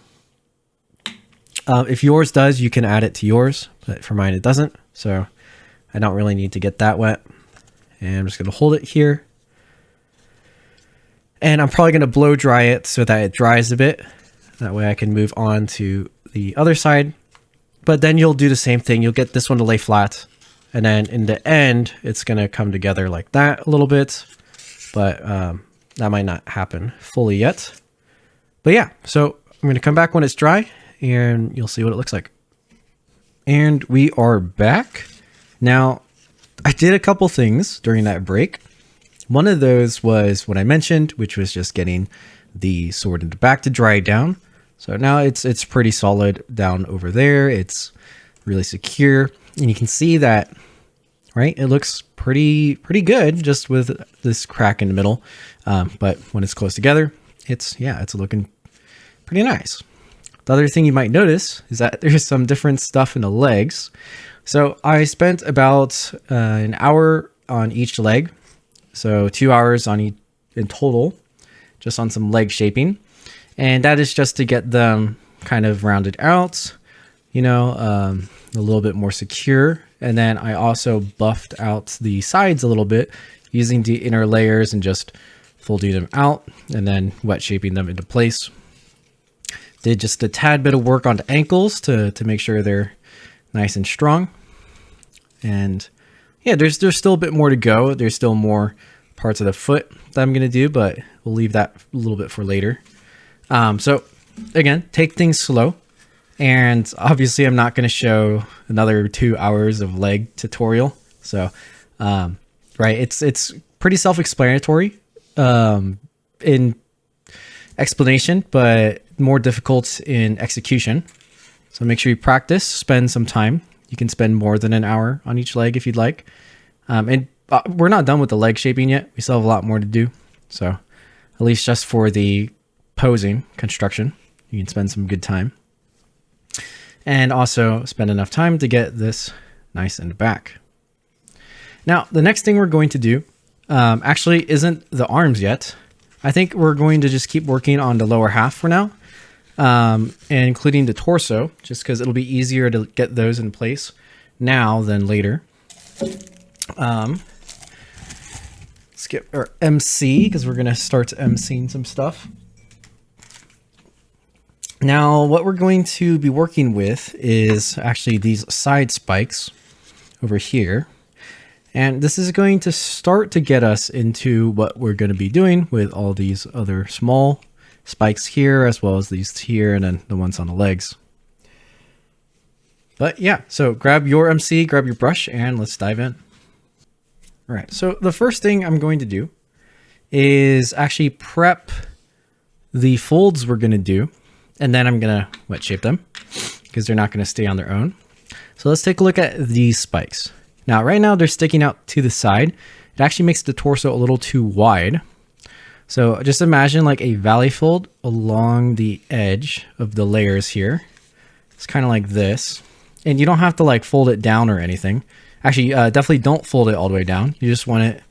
If yours does, you can add it to yours, but for mine it doesn't. So I don't really need to get that wet. And I'm just going to hold it here. And I'm probably going to blow dry it so that it dries a bit. That way I can move on to the other side. But then you'll do the same thing. You'll get this one to lay flat. And then in the end, it's going to come together like that a little bit. But that might not happen fully yet. But yeah, so I'm going to come back when it's dry and you'll see what it looks like. And we are back. Now, I did a couple things during that break. One of those was what I mentioned, which was just getting the sword in the back to dry down. So now it's pretty solid down over there. It's really secure. And you can see that, right? It looks pretty good just with this crack in the middle. But when it's close together, it's looking pretty nice. The other thing you might notice is that there's some different stuff in the legs. So I spent about an hour on each leg. So 2 hours on each in total, just on some leg shaping. And that is just to get them kind of rounded out, you know, a little bit more secure. And then I also buffed out the sides a little bit using the inner layers and just folding them out and then wet shaping them into place. Did just a tad bit of work on the ankles to make sure they're nice and strong. And yeah, there's still a bit more to go. There's still more parts of the foot that I'm going to do, but we'll leave that a little bit for later. So again, take things slow. And obviously I'm not going to show another 2 hours of leg tutorial. So, right. It's pretty self-explanatory, in explanation, but more difficult in execution. So make sure you practice, spend some time. You can spend more than an hour on each leg if you'd like. And we're not done with the leg shaping yet. We still have a lot more to do. So at least just for the posing construction, you can spend some good time. And also spend enough time to get this nice in the back. Now, the next thing we're going to do actually isn't the arms yet. I think we're going to just keep working on the lower half for now, and including the torso, just because it'll be easier to get those in place now than later. Let's get our MC, because we're going to start MCing some stuff. Now, what we're going to be working with is actually these side spikes over here. And this is going to start to get us into what we're going to be doing with all these other small spikes here, as well as these here, and then the ones on the legs. But yeah, so grab your MC, grab your brush, and let's dive in. All right, so the first thing I'm going to do is actually prep the folds we're going to do, and then I'm going to wet shape them because they're not going to stay on their own. So let's take a look at these spikes. Now, right now they're sticking out to the side. It actually makes the torso a little too wide. So just imagine like a valley fold along the edge of the layers here. It's kind of like this. And you don't have to like fold it down or anything. Actually, definitely don't fold it all the way down. You just want it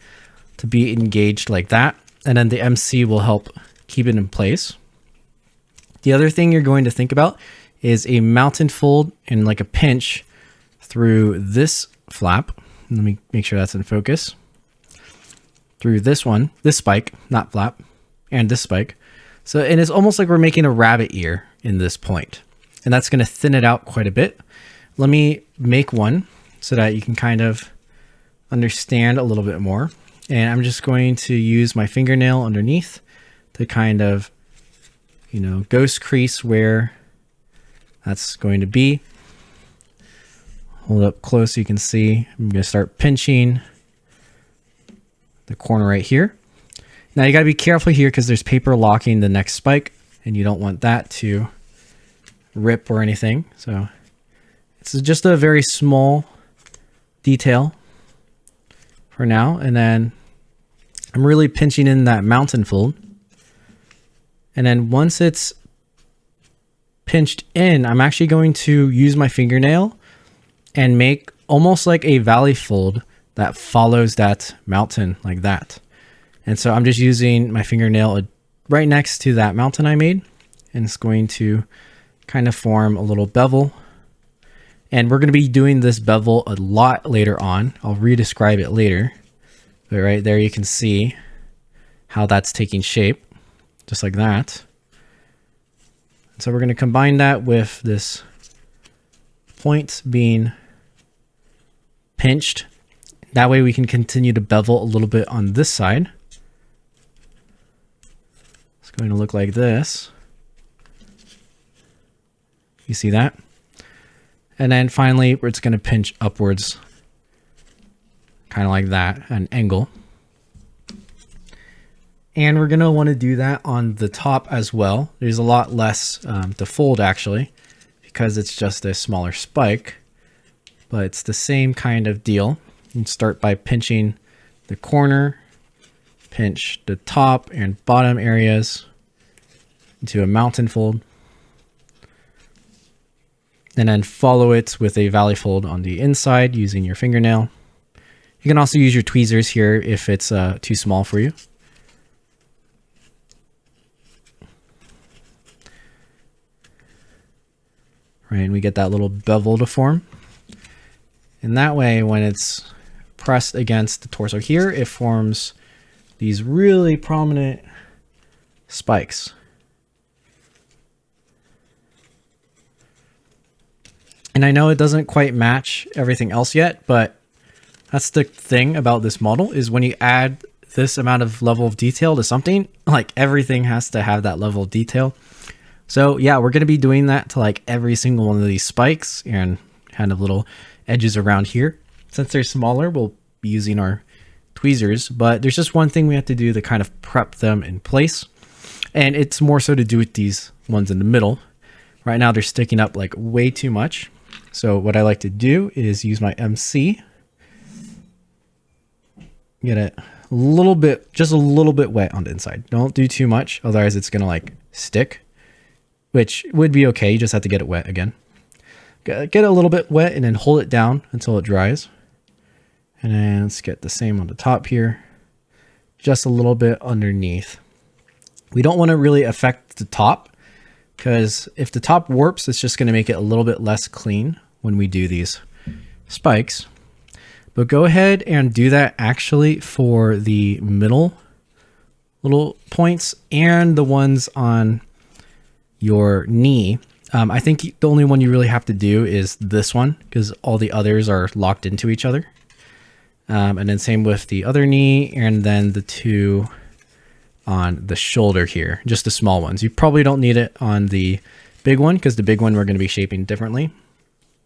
to be engaged like that. And then the MC will help keep it in place. The other thing you're going to think about is a mountain fold and like a pinch through this flap. Let me make sure that's in focus. Through this one, this spike, not flap, and this spike. So, and it's almost like we're making a rabbit ear in this point. And that's going to thin it out quite a bit. Let me make one so that you can kind of understand a little bit more. And I'm just going to use my fingernail underneath to kind of, you know, ghost crease where that's going to be. Hold up close so you can see. I'm going to start pinching the corner right here. Now you got to be careful here because there's paper locking the next spike and you don't want that to rip or anything. So it's just a very small detail for now. And then I'm really pinching in that mountain fold. And then once it's pinched in, I'm actually going to use my fingernail and make almost like a valley fold that follows that mountain like that. And so I'm just using my fingernail right next to that mountain I made, and it's going to kind of form a little bevel. And we're going to be doing this bevel a lot later on. I'll re-describe it later. But right there you can see how that's taking shape, just like that. And so we're going to combine that with this point being pinched. That way we can continue to bevel a little bit on this side. It's going to look like this. You see that? And then finally, it's going to pinch upwards, kind of like that, an angle. And we're going to want to do that on the top as well. There's a lot less to fold actually, because it's just a smaller spike, but it's the same kind of deal. You can start by pinching the corner, pinch the top and bottom areas into a mountain fold, and then follow it with a valley fold on the inside using your fingernail. You can also use your tweezers here if it's too small for you. Right, and we get that little bevel to form. And that way, when it's pressed against the torso here, it forms these really prominent spikes. And I know it doesn't quite match everything else yet, but that's the thing about this model, is when you add this amount of level of detail to something, like everything has to have that level of detail. So yeah, we're going to be doing that to like every single one of these spikes and kind of little edges around here. Since they're smaller, we'll be using our tweezers, but there's just one thing we have to do to kind of prep them in place. And it's more so to do with these ones in the middle. Right now they're sticking up like way too much. So what I like to do is use my MC, get it a little bit, just a little bit wet on the inside. Don't do too much, otherwise it's gonna like stick, which would be okay. You just have to get it wet again. Get it a little bit wet and then hold it down until it dries. And then let's get the same on the top here, just a little bit underneath. We don't want to really affect the top, because if the top warps, it's just going to make it a little bit less clean when we do these spikes. But go ahead and do that actually for the middle little points and the ones on your knee. I think the only one you really have to do is this one, because all the others are locked into each other. And then same with the other knee, and then the two on the shoulder here, just the small ones. You probably don't need it on the big one, because the big one we're going to be shaping differently,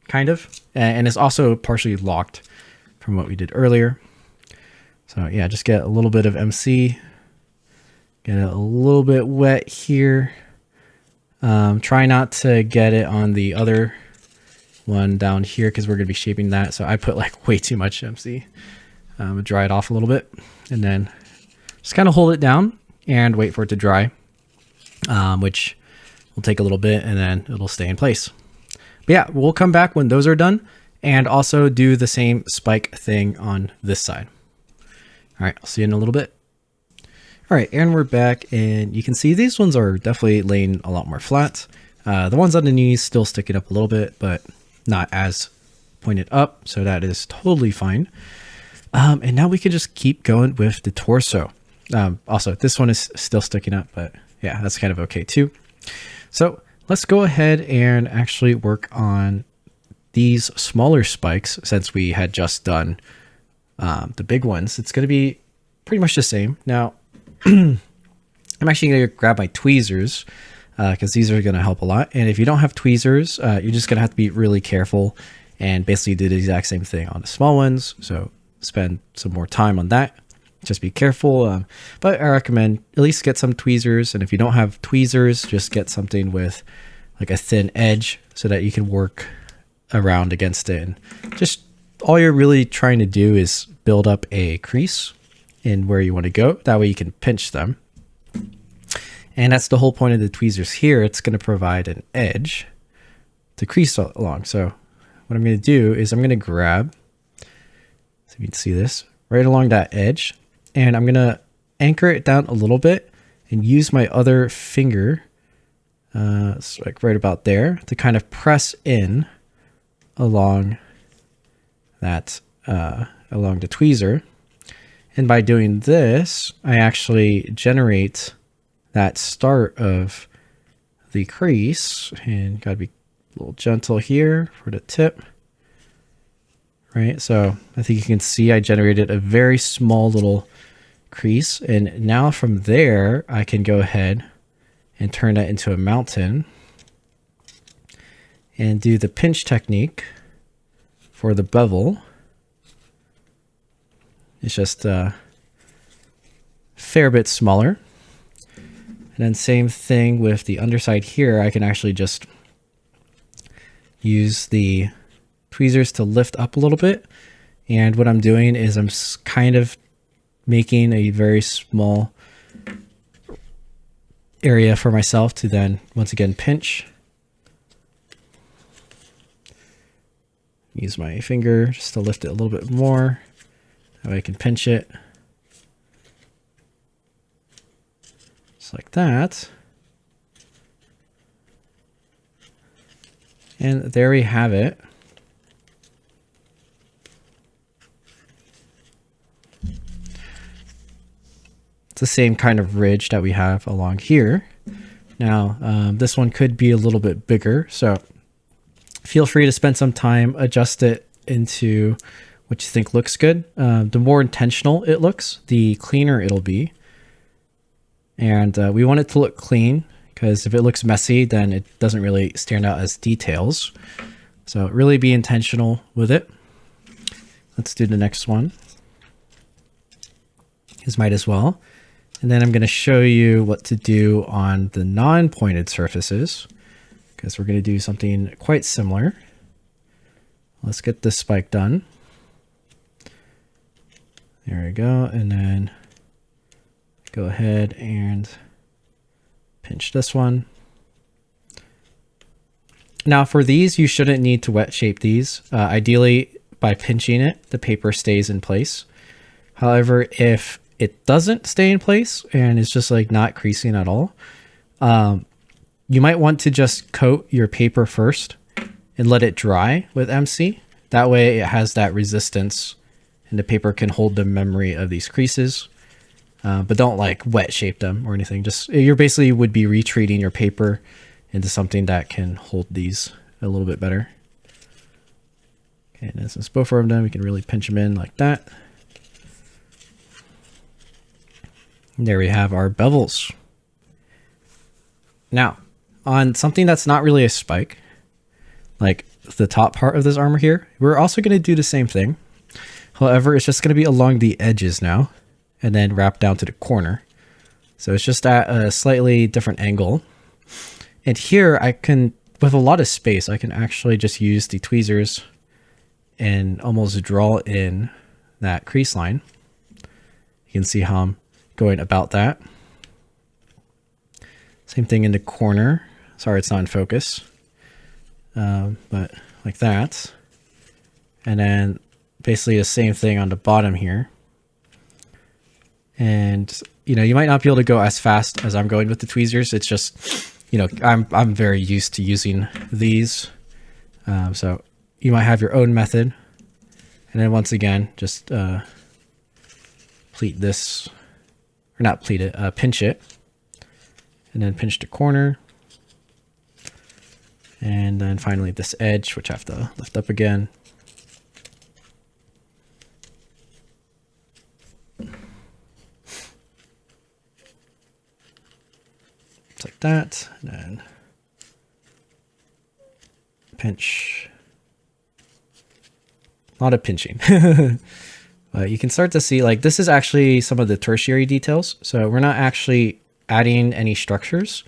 kind of. And it's also partially locked from what we did earlier. So yeah, just get a little bit of MC Get it a little bit wet here. Try not to get it on the other one down here because we're going to be shaping that. So I put like way too much MC. Dry it off a little bit and then just kind of hold it down and wait for it to dry, which will take a little bit and then it'll stay in place. But yeah, we'll come back when those are done and also do the same spike thing on this side. All right, I'll see you in a little bit. All right, and we're back, and you can see these ones are definitely laying a lot more flat. The ones on the knees still sticking up a little bit, but not as pointed up, so that is totally fine. And now we can just keep going with the torso. Also, this one is still sticking up, but yeah, that's kind of okay too. So let's go ahead and actually work on these smaller spikes since we had just done the big ones. It's going to be pretty much the same. Now, I'm actually going to grab my tweezers because these are going to help a lot. And if you don't have tweezers, you're just going to have to be really careful and basically do the exact same thing on the small ones. So spend some more time on that. Just be careful. But I recommend at least get some tweezers. And if you don't have tweezers, just get something with like a thin edge so that you can work around against it. And just all you're really trying to do is build up a crease in where you want to go. That way you can pinch them. And that's the whole point of the tweezers here. It's going to provide an edge to crease along. So what I'm going to do is I'm going to grab, so you can see this, right along that edge. And I'm going to anchor it down a little bit and use my other finger, so like right about there, to kind of press in along that, along the tweezer. And by doing this, I actually generate that start of the crease, and gotta be a little gentle here for the tip, right? So I think you can see I generated a very small little crease. And now from there, I can go ahead and turn that into a mountain and do the pinch technique for the bevel. It's just a fair bit smaller. And then same thing with the underside here. I can actually just use the tweezers to lift up a little bit. And what I'm doing is I'm kind of making a very small area for myself to then once again pinch. Use my finger just to lift it a little bit more. That way I can pinch it. Just like that. And there we have it. It's the same kind of ridge that we have along here. Now, this one could be a little bit bigger, so feel free to spend some time, adjust it into what you think looks good. The more intentional it looks, the cleaner it'll be. And we want it to look clean, because if it looks messy, then it doesn't really stand out as details. So really be intentional with it. Let's do the next one. This might as well. And then I'm going to show you what to do on the non-pointed surfaces, because we're going to do something quite similar. Let's get this spike done. There we go. And then go ahead and pinch this one. Now for these, you shouldn't need to wet shape these. Ideally, by pinching it, the paper stays in place. However, if it doesn't stay in place and it's just like not creasing at all, you might want to just coat your paper first and let it dry with MC. That way it has that resistance and the paper can hold the memory of these creases. But don't like wet shape them or anything. Just you're basically would be retreating your paper into something that can hold these a little bit better. Okay, and since both of them, we can really pinch them in like that. And there we have our bevels. Now, on something that's not really a spike, like the top part of this armor here, we're also going to do the same thing. However, it's just going to be along the edges now, and then wrap down to the corner. So it's just at a slightly different angle. And here I can, with a lot of space, I can actually just use the tweezers and almost draw in that crease line. You can see how I'm going about that. Same thing in the corner. Sorry, it's not in focus. But like that. And then basically the same thing on the bottom here. And, you know, you might not be able to go as fast as I'm going with the tweezers. It's just, you know, I'm very used to using these. So you might have your own method. And then once again, just pleat this, or not pleat it, pinch it. And then pinch the corner. And then finally this edge, which I have to lift up again. It's like that, and then pinch. A lot of pinching. But you can start to see, like, this is actually some of the tertiary details. So we're not actually adding any structures.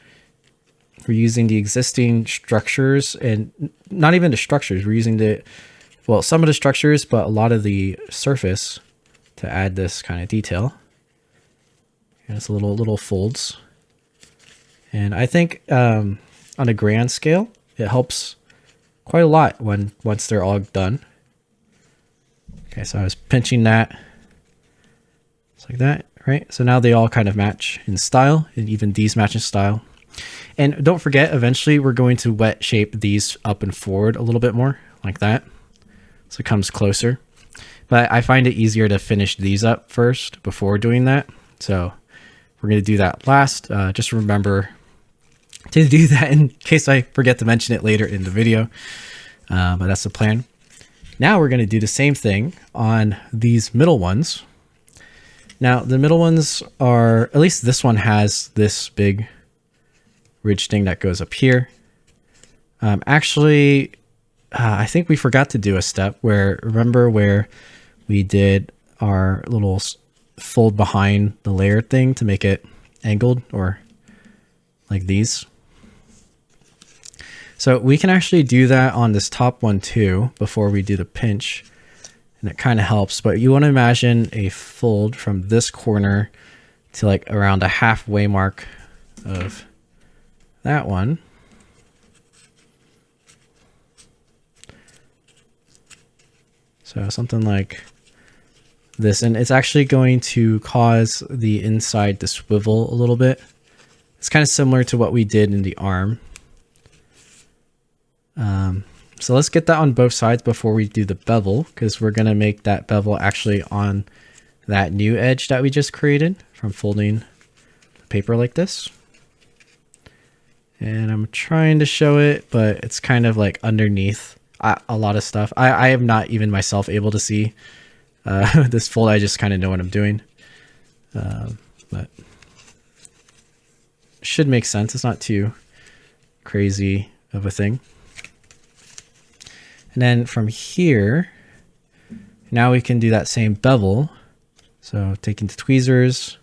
We're using the existing structures, and not even the structures. We're using the, well, some of the structures, but a lot of the surface to add this kind of detail. And it's little folds. And I think on a grand scale, it helps quite a lot once they're all done. Okay, so I was pinching that. It's like that, right? So now they all kind of match in style, and even these match in style. And don't forget, eventually we're going to wet shape these up and forward a little bit more, like that. So it comes closer. But I find it easier to finish these up first before doing that. So we're going to do that last. Just remember to do that in case I forget to mention it later in the video. But that's the plan. Now we're going to do the same thing on these middle ones. Now the middle ones are, at least this one has this big ridge thing that goes up here. Actually, I think we forgot to do a step where, remember where we did our little fold behind the layer thing to make it angled, or like these. So we can actually do that on this top one too before we do the pinch, and it kind of helps. But you want to imagine a fold from this corner to like around a halfway mark of that one. So something like this, and it's actually going to cause the inside to swivel a little bit. It's kind of similar to what we did in the arm. So let's get that on both sides before we do the bevel, because we're going to make that bevel actually on that new edge that we just created from folding the paper like this. And I'm trying to show it, but it's kind of like underneath a lot of stuff. I am not even myself able to see this fold. I just kind of know what I'm doing. But should make sense. It's not too crazy of a thing. And then from here, now we can do that same bevel. So taking the tweezers,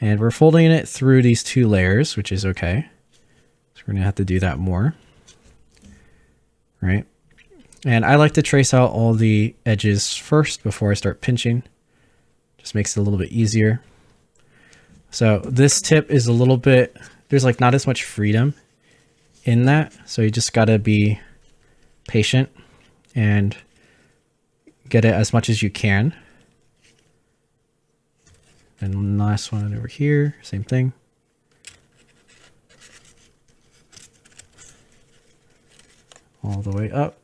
and we're folding it through these two layers, which is okay. So we're gonna have to do that more, right? And I like to trace out all the edges first before I start pinching. Just makes it a little bit easier. So this tip is a little bit, there's like not as much freedom in that. So you just gotta be patient and get it as much as you can. And last one over here, same thing. All the way up.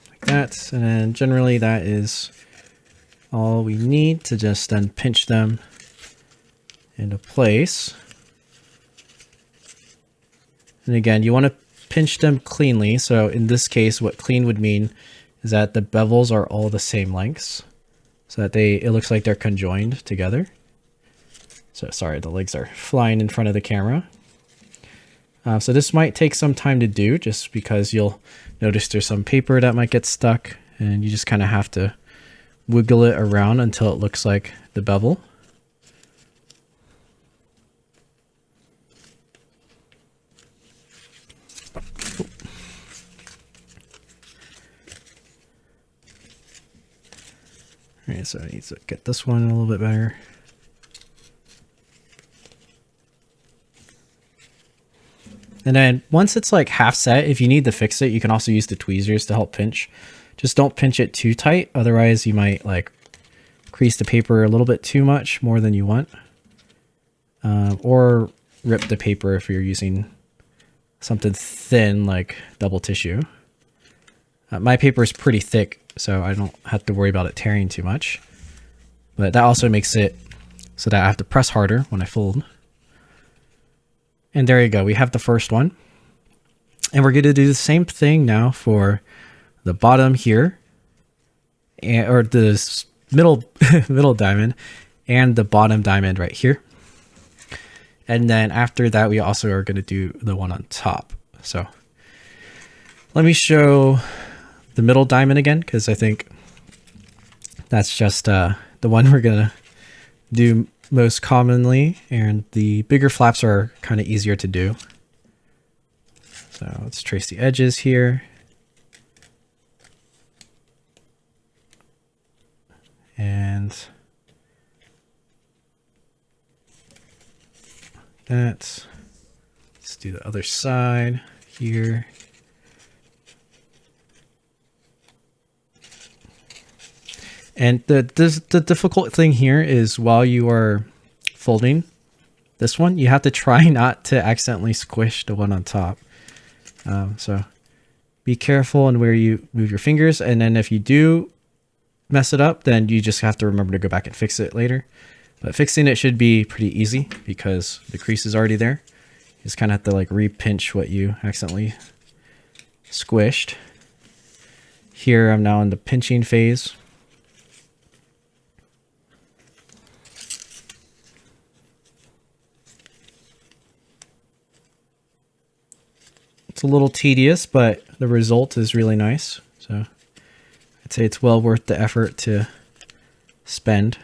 Like that. And then generally that is all we need to just then pinch them into place. And again, you want to pinch them cleanly. So in this case, what clean would mean is that the bevels are all the same lengths, so that it looks like they're conjoined together. So sorry, the legs are flying in front of the camera. So this might take some time to do just because you'll notice there's some paper that might get stuck, and you just kind of have to wiggle it around until it looks like the bevel. All right, so I need to get this one a little bit better. And then once it's like half set, if you need to fix it, you can also use the tweezers to help pinch. Just don't pinch it too tight. Otherwise you might like crease the paper a little bit too much, more than you want. Or rip the paper if you're using something thin like double tissue. My paper is pretty thick, so I don't have to worry about it tearing too much. But that also makes it so that I have to press harder when I fold. And there you go, we have the first one. And we're going to do the same thing now for the bottom here, or the middle middle diamond, and the bottom diamond right here. And then after that, we also are going to do the one on top. So let me show the middle diamond again, because I think that's just the one we're going to do most commonly, and the bigger flaps are kind of easier to do. So let's trace the edges here. And that. Let's do the other side here. And the difficult thing here is while you are folding this one, you have to try not to accidentally squish the one on top. So be careful on where you move your fingers. And then if you do mess it up, then you just have to remember to go back and fix it later. But fixing it should be pretty easy because the crease is already there. You just kind of have to like re-pinch what you accidentally squished. Here I'm now in the pinching phase. It's a little tedious, but the result is really nice. So I'd say it's well worth the effort to spend.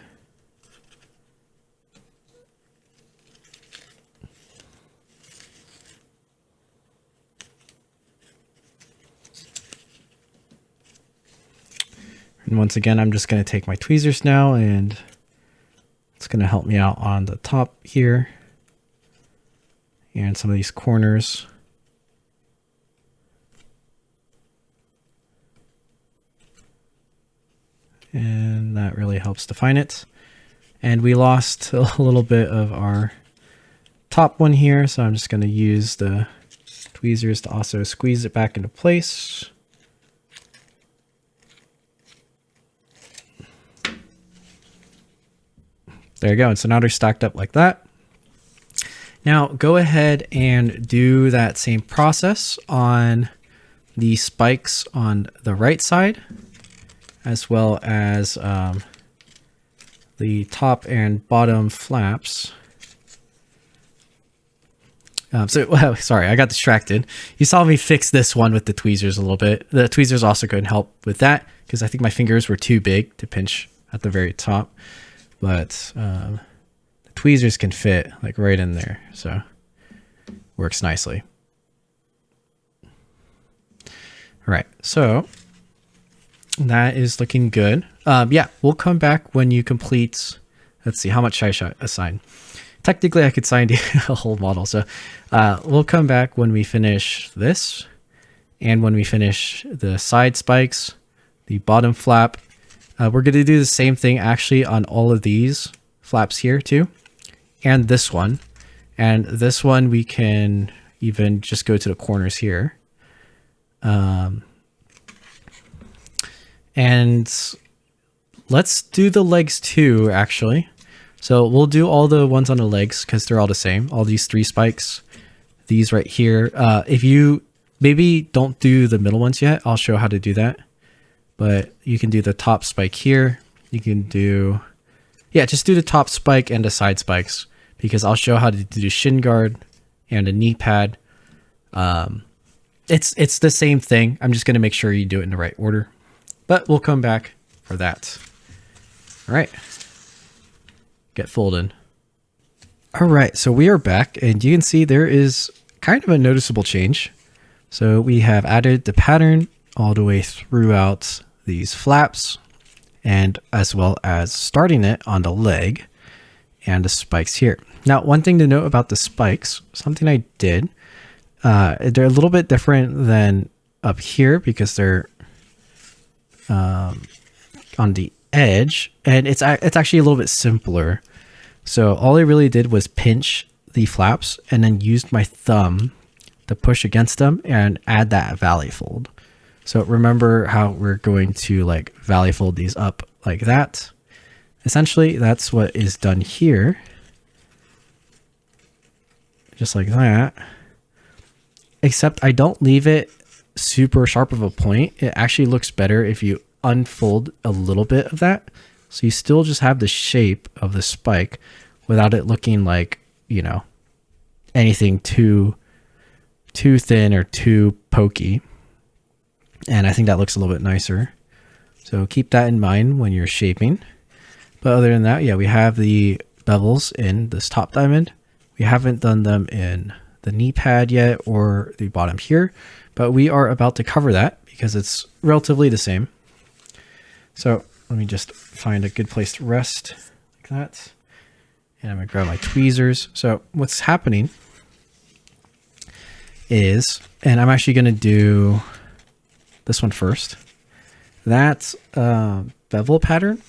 And once again, I'm just going to take my tweezers now, and it's going to help me out on the top here and some of these corners. And that really helps define it. And we lost a little bit of our top one here, so I'm just going to use the tweezers to also squeeze it back into place. There you go. And so now they're stacked up like that. Now go ahead and do that same process on the spikes on the right side, as well as the top and bottom flaps. Sorry, I got distracted. You saw me fix this one with the tweezers a little bit. The tweezers also could help with that because I think my fingers were too big to pinch at the very top. But the tweezers can fit like right in there, so works nicely. All right, so that is looking good. Yeah, we'll come back when you complete. Let's see, how much should I assign? Technically, I could assign a whole model. So we'll come back when we finish this, and when we finish the side spikes, the bottom flap. We're going to do the same thing actually on all of these flaps here too, and this one. And this one we can even just go to the corners here. And let's do the legs too, actually. So we'll do all the ones on the legs because they're all the same. All these 3 spikes, these right here. If you maybe don't do the middle ones yet, I'll show how to do that. But you can do the top spike here. You can do, yeah, just do the top spike and the side spikes, because I'll show how to do shin guard and a knee pad It's the same thing. I'm just going to make sure you do it in the right order, but we'll come back for that. All right. Get folded. All right. So we are back, and you can see there is kind of a noticeable change. So we have added the pattern all the way throughout these flaps, and as well as starting it on the leg and the spikes here. Now, one thing to note about the spikes, something I did, they're a little bit different than up here because they're on the edge, and it's actually a little bit simpler. So all I really did was pinch the flaps and then used my thumb to push against them and add that valley fold. So remember how we're going to like valley fold these up like that. Essentially, that's what is done here. Just like that. Except I don't leave it super sharp of a point. It actually looks better if you unfold a little bit of that. So you still just have the shape of the spike without it looking like, you know, anything too thin or too pokey. And I think that looks a little bit nicer. So keep that in mind when you're shaping. But other than that, yeah, we have the bevels in this top diamond. We haven't done them in the knee pad yet or the bottom here, but we are about to cover that because it's relatively the same. So let me just find a good place to rest like that. And I'm gonna grab my tweezers. So what's happening is, and I'm actually gonna do this one first. That bevel pattern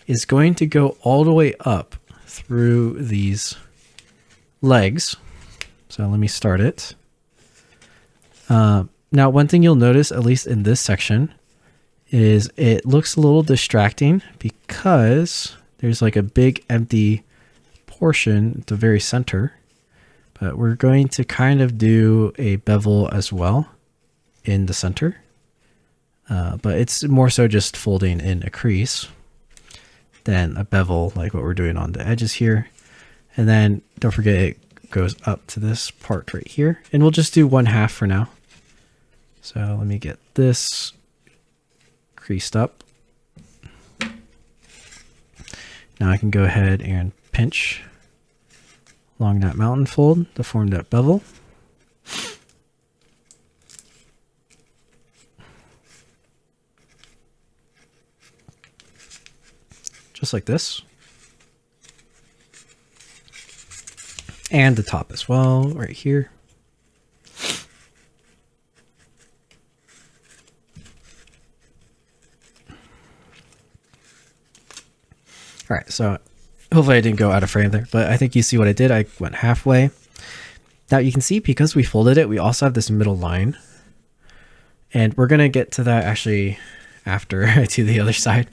is going to go all the way up through these legs. So let me start it. Now, one thing you'll notice, at least in this section, is it looks a little distracting because there's like a big empty portion at the very center. But we're going to kind of do a bevel as well in the center. But it's more so just folding in a crease than a bevel like what we're doing on the edges here. And then don't forget it goes up to this part right here. And we'll just do 1/2 for now. So let me get this creased up. Now I can go ahead and pinch along that mountain fold to form that bevel. Just like this. And the top as well, right here. All right, so hopefully I didn't go out of frame there, but I think you see what I did. I went halfway. Now you can see because we folded it, we also have this middle line. And we're going to get to that actually after I do the other side.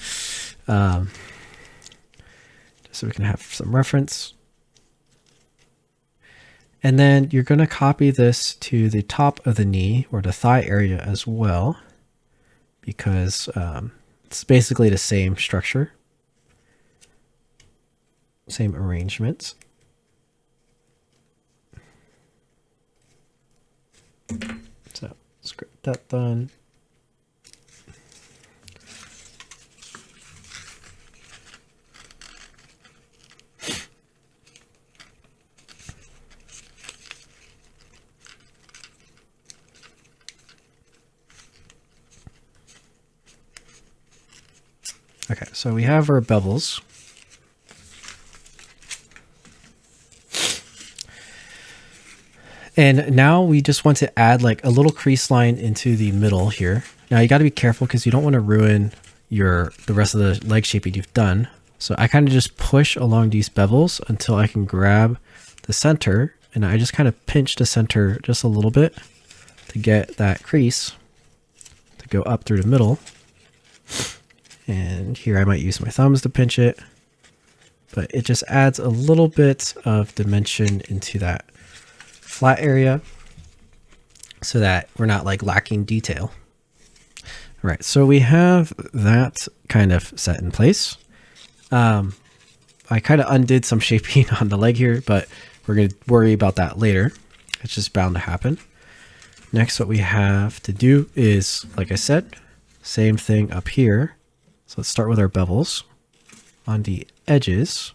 So we can have some reference. And then you're going to copy this to the top of the knee or the thigh area as well, because it's basically the same structure, same arrangement. So let's get that done. Okay, so we have our bevels. And now we just want to add like a little crease line into the middle here. Now you got to be careful because you don't want to ruin the rest of the leg shaping you've done. So I kind of just push along these bevels until I can grab the center, and I just kind of pinch the center just a little bit to get that crease to go up through the middle. And here I might use my thumbs to pinch it, but it just adds a little bit of dimension into that flat area so that we're not like lacking detail. All right, so we have that kind of set in place. I kind of undid some shaping on the leg here, but we're going to worry about that later. It's just bound to happen. Next, what we have to do is, like I said, same thing up here. So let's start with our bevels on the edges.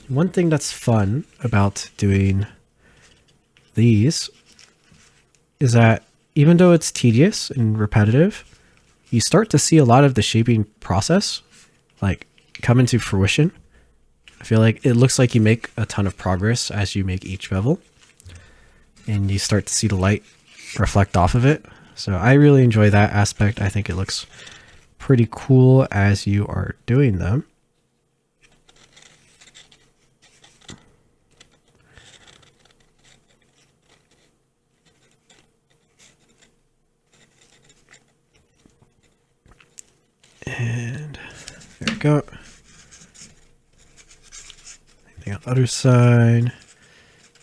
One thing that's fun about doing these is that even though it's tedious and repetitive, you start to see a lot of the shaping process like come into fruition. I feel like it looks like you make a ton of progress as you make each bevel, and you start to see the light reflect off of it. So I really enjoy that aspect. I think it looks pretty cool as you are doing them. And there we go. Anything on the other side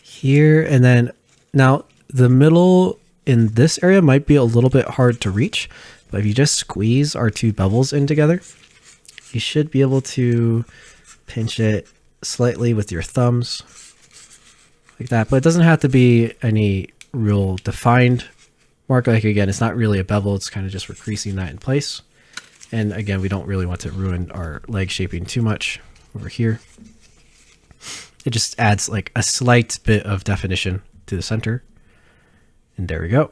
here. And then now the middle in this area might be a little bit hard to reach, but if you just squeeze our two bevels in together, you should be able to pinch it slightly with your thumbs like that. But it doesn't have to be any real defined mark. Like again, it's not really a bevel. It's kind of just recreasing that in place. And again, we don't really want to ruin our leg shaping too much over here. It just adds like a slight bit of definition to the center. And there we go.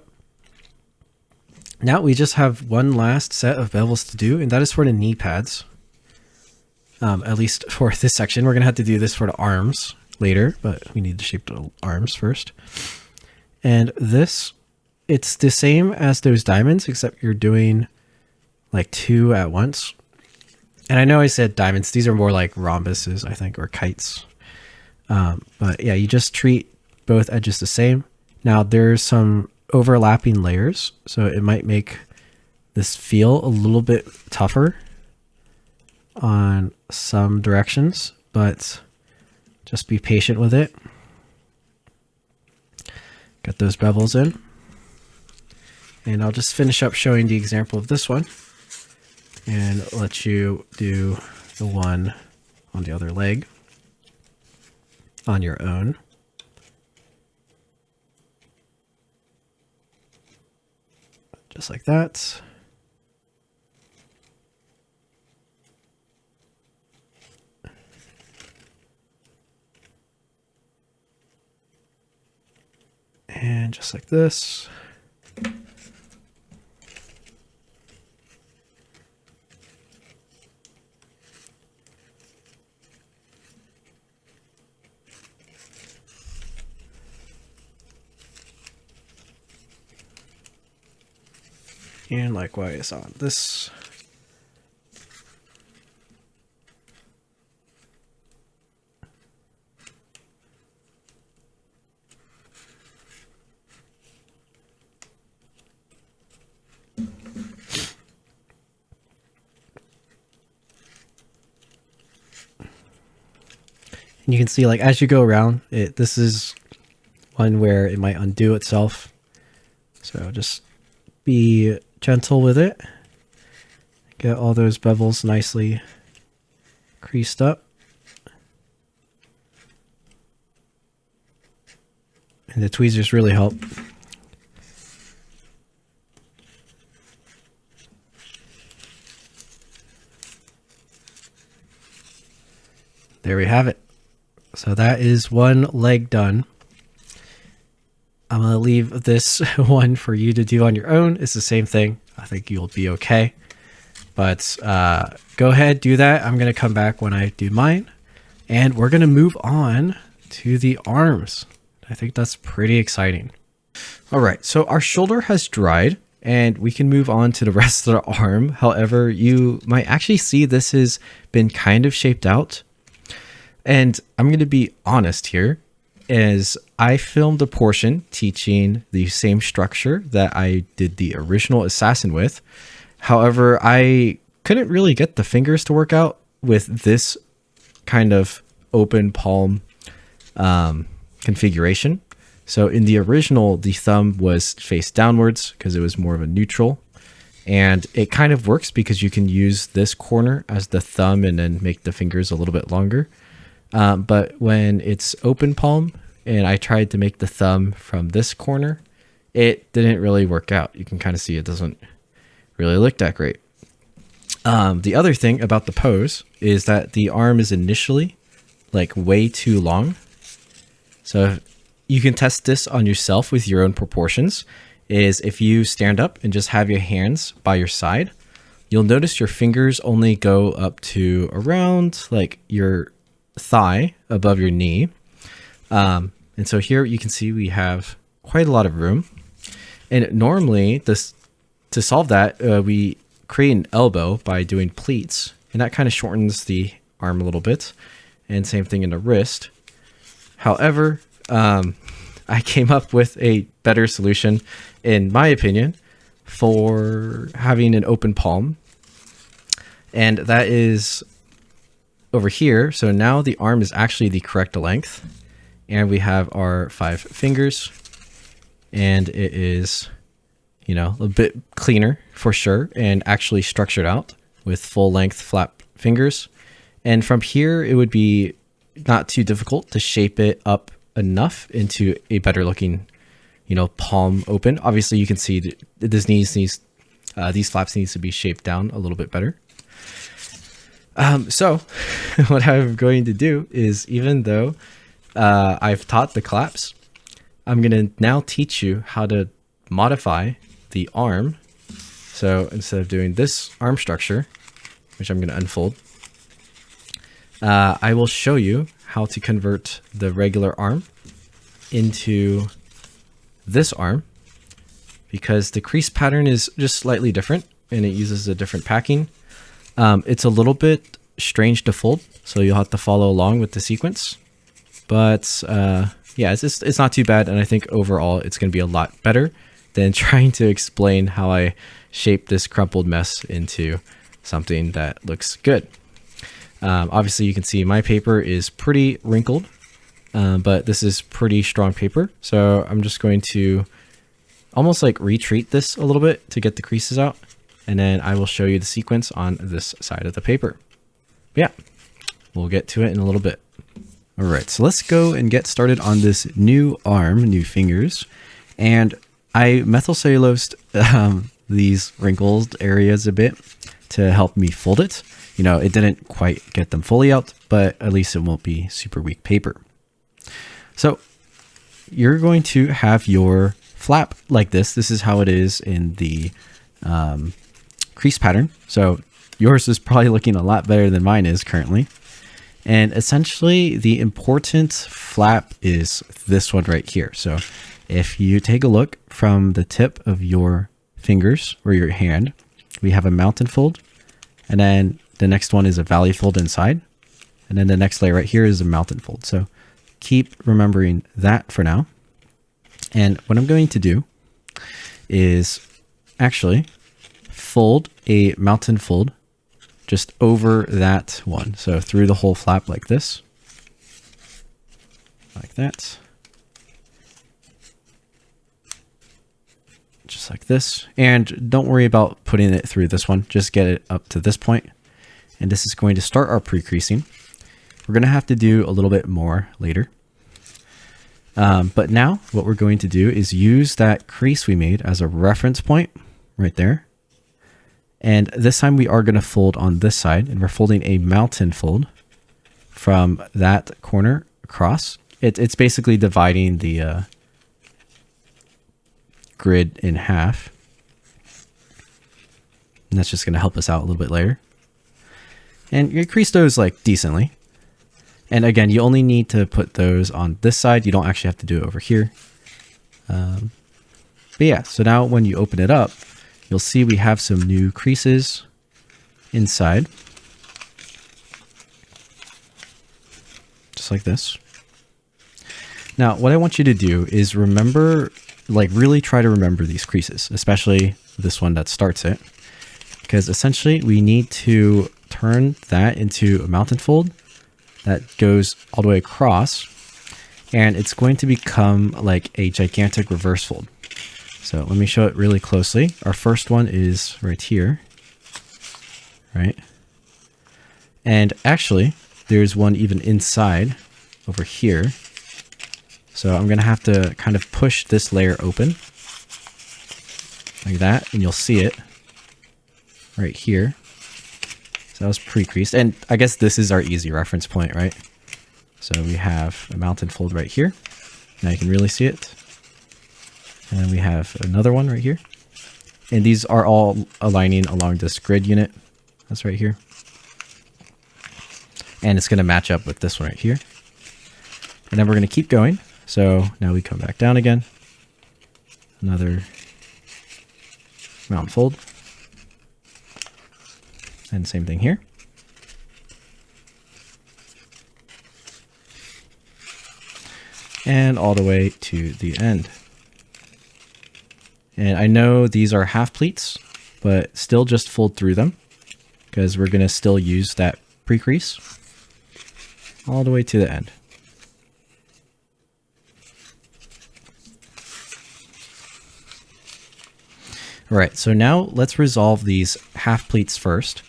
Now we just have one last set of bevels to do, and that is for the knee pads. At least for this section. We're going to have to do this for the arms later, but we need to shape the arms first. And this, it's the same as those diamonds, except you're doing like two at once. And I know I said diamonds, these are more like rhombuses, I think, or kites. But yeah, you just treat both edges the same. Now there's some overlapping layers, so it might make this feel a little bit tougher on some directions, but just be patient with it. Get those bevels in. And I'll just finish up showing the example of this one and let you do the one on the other leg on your own. Just like that. And just like this. And likewise on this. And you can see, like, as you go around it, this is one where it might undo itself. So just be gentle with it. Get all those bevels nicely creased up. And the tweezers really help. There we have it. So that is one leg done. I'm going to leave this one for you to do on your own. It's the same thing. I think you'll be okay. But go ahead, do that. I'm going to come back when I do mine. And we're going to move on to the arms. I think that's pretty exciting. All right, so our shoulder has dried and we can move on to the rest of the arm. However, you might actually see this has been kind of shaped out. And I'm going to be honest here, as I filmed a portion teaching the same structure that I did the original assassin with. However, I couldn't really get the fingers to work out with this kind of open palm configuration. So in the original, the thumb was face downwards because it was more of a neutral. And it kind of works because you can use this corner as the thumb and then make the fingers a little bit longer. But when it's open palm and I tried to make the thumb from this corner, it didn't really work out. You can kind of see it doesn't really look that great. The other thing about the pose is that the arm is initially like way too long. So you can test this on yourself with your own proportions. Is if you stand up and just have your hands by your side, you'll notice your fingers only go up to around like your thigh above your knee. And so here you can see we have quite a lot of room. And normally to solve that, we create an elbow by doing pleats, and that kind of shortens the arm a little bit. And same thing in the wrist. However, I came up with a better solution, in my opinion, for having an open palm. And that is over here. So now the arm is actually the correct length. And we have our 5 fingers. And it is, you know, a bit cleaner for sure, and actually structured out with full length flap fingers. And from here, it would be not too difficult to shape it up enough into a better looking, you know, palm open. Obviously you can see that these flaps needs to be shaped down a little bit better. So what I'm going to do is, even though I've taught the claps, I'm going to now teach you how to modify the arm. So instead of doing this arm structure, which I'm going to unfold, I will show you how to convert the regular arm into this arm, because the crease pattern is just slightly different and it uses a different packing. It's a little bit strange to fold, so you'll have to follow along with the sequence. But yeah, it's not too bad, and I think overall it's going to be a lot better than trying to explain how I shaped this crumpled mess into something that looks good. Obviously you can see my paper is pretty wrinkled, but this is pretty strong paper. So I'm just going to almost like retreat this a little bit to get the creases out. And then I will show you the sequence on this side of the paper. Yeah, we'll get to it in a little bit. All right, so let's go and get started on this new arm, new fingers. And I methylcellulosed these wrinkled areas a bit to help me fold it. You know, it didn't quite get them fully out, but at least it won't be super weak paper. So you're going to have your flap like this. This is how it is in the crease pattern. So yours is probably looking a lot better than mine is currently. And essentially the important flap is this one right here. So if you take a look from the tip of your fingers or your hand, we have a mountain fold, and then the next one is a valley fold inside. And then the next layer right here is a mountain fold. So keep remembering that for now. And what I'm going to do is actually fold a mountain fold just over that one. So through the whole flap like this, like that, just like this. And don't worry about putting it through this one, just get it up to this point. And this is going to start our pre-creasing. We're going to have to do a little bit more later. But now what we're going to do is use that crease we made as a reference point right there. And this time we are going to fold on this side, and we're folding a mountain fold from that corner across. It's basically dividing the grid in half. And that's just going to help us out a little bit later. And you crease those like decently. And again, you only need to put those on this side. You don't actually have to do it over here. But yeah, so now when you open it up, you'll see we have some new creases inside. Just like this. Now, what I want you to do is remember, like really try to remember these creases, especially this one that starts it. Because essentially we need to turn that into a mountain fold that goes all the way across, and it's going to become like a gigantic reverse fold. So let me show it really closely. Our first one is right here, right? And actually, there's one even inside over here. So I'm going to have to kind of push this layer open like that, and you'll see it right here. So that was pre-creased, and I guess this is our easy reference point, right? So we have a mountain fold right here. Now you can really see it. And then we have another one right here. And these are all aligning along this grid unit. That's right here. And it's going to match up with this one right here. And then we're going to keep going. So now we come back down again. Another mountain fold. And same thing here. And all the way to the end. And I know these are half pleats, but still just fold through them because we're going to still use that pre-crease all the way to the end. All right, so now let's resolve these half pleats first.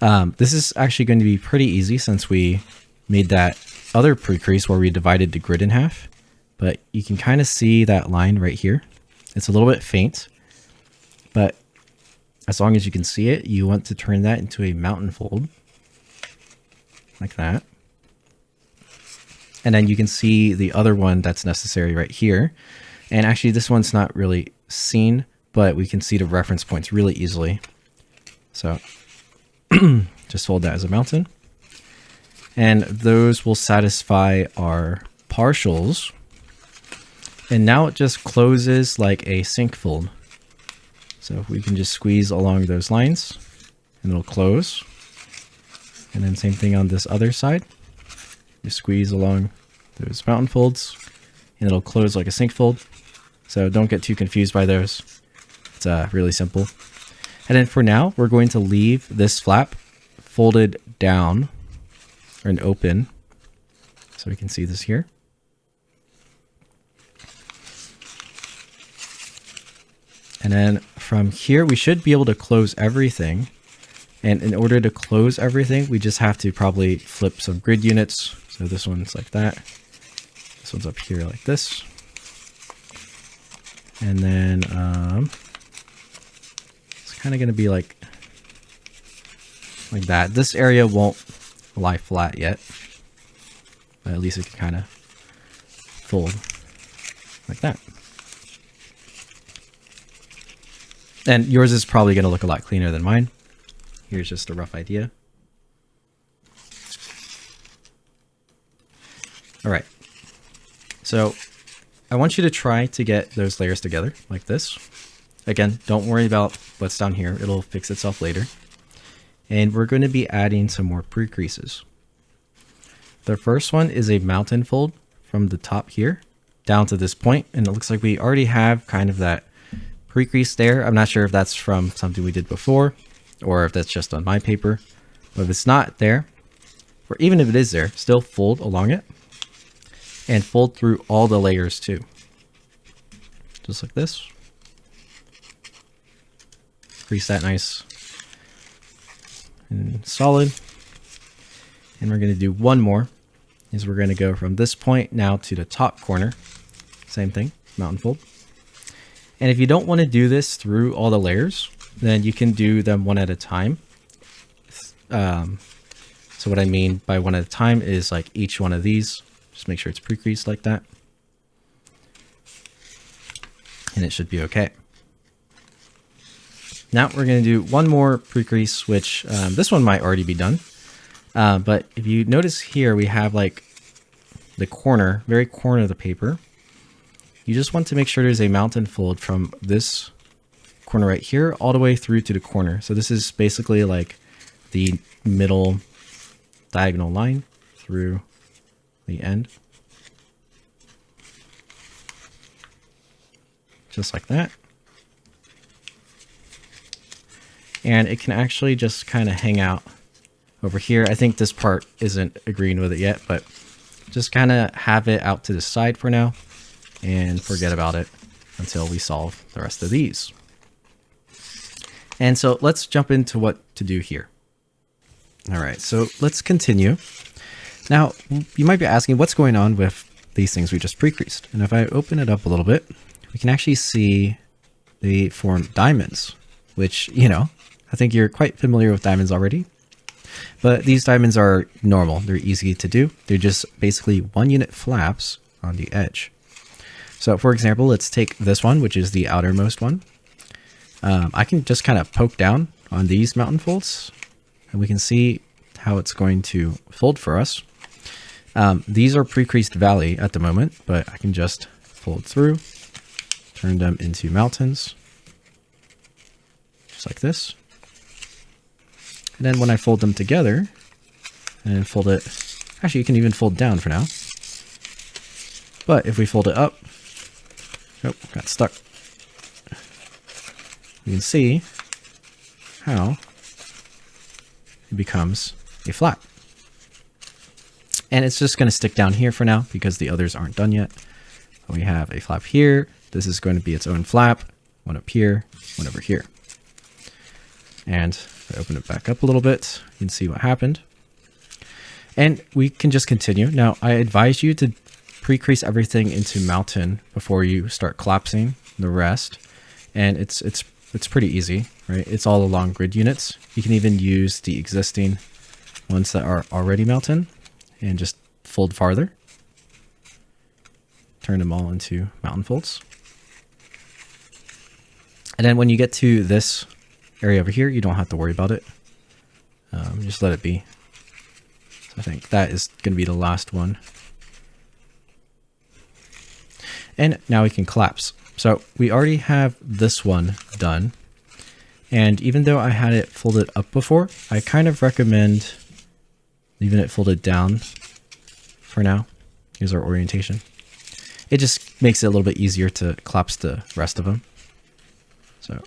This is actually going to be pretty easy since we made that other pre-crease where we divided the grid in half, but you can kind of see that line right here. It's a little bit faint, but as long as you can see it, you want to turn that into a mountain fold like that. And then you can see the other one that's necessary right here. And actually this one's not really seen, but we can see the reference points really easily. So just fold that as a mountain. And those will satisfy our partials. And now it just closes like a sink fold. So we can just squeeze along those lines and it'll close. And then same thing on this other side. You squeeze along those mountain folds and it'll close like a sink fold. So don't get too confused by those. It's really simple. And then for now, we're going to leave this flap folded down and open. So we can see this here. And then from here, we should be able to close everything. And in order to close everything, we just have to probably flip some grid units. So this one's like that. This one's up here like this. And then it's kind of going to be like that. This area won't lie flat yet, but at least it can kind of fold like that. And yours is probably going to look a lot cleaner than mine. Here's just a rough idea. All right. So I want you to try to get those layers together like this. Again, don't worry about what's down here. It'll fix itself later. And we're going to be adding some more pre-creases. The first one is a mountain fold from the top here down to this point. And it looks like we already have kind of that pre-crease there. I'm not sure if that's from something we did before or if that's just on my paper. But if it's not there, or even if it is there, still fold along it and fold through all the layers too. Just like this. Crease that nice and solid. And we're going to do one more. Is we're going to go from this point now to the top corner. Same thing, mountain fold. And if you don't want to do this through all the layers, then you can do them one at a time. So what I mean by one at a time is like each one of these, just make sure it's pre-creased like that. And it should be okay. Now we're going to do one more pre-crease, which this one might already be done. But if you notice here, we have like the corner, very corner of the paper. You just want to make sure there's a mountain fold from this corner right here all the way through to the corner. So this is basically like the middle diagonal line through the end. Just like that. And it can actually just kind of hang out over here. I think this part isn't agreeing with it yet, but just kind of have it out to the side for now and forget about it until we solve the rest of these. And so let's jump into what to do here. All right, so let's continue. Now, you might be asking what's going on with these things we just pre-creased. And if I open it up a little bit, we can actually see they form diamonds, which, you know, I think you're quite familiar with diamonds already. But these diamonds are normal. They're easy to do. They're just basically 1 unit flaps on the edge. So for example, let's take this one, which is the outermost one. I can just kind of poke down on these mountain folds and we can see how it's going to fold for us. These are pre-creased valley at the moment, but I can just fold through, turn them into mountains, just like this. And then when I fold them together and fold it, actually you can even fold down for now. But if we fold it up, oh, got stuck. You can see how it becomes a flap. And it's just going to stick down here for now because the others aren't done yet. We have a flap here. This is going to be its own flap. One up here, one over here. And if I open it back up a little bit, you can see what happened. And we can just continue. Now, I advise you to pre-crease everything into mountain before you start collapsing the rest. And it's pretty easy, right? It's all along grid units. You can even use the existing ones that are already mountain and just fold farther. Turn them all into mountain folds. And then when you get to this area over here, you don't have to worry about it. Just let it be. So I think that is going to be the last one. And now we can collapse. So we already have this one done. And even though I had it folded up before, I kind of recommend leaving it folded down for now. Here's our orientation. It just makes it a little bit easier to collapse the rest of them. So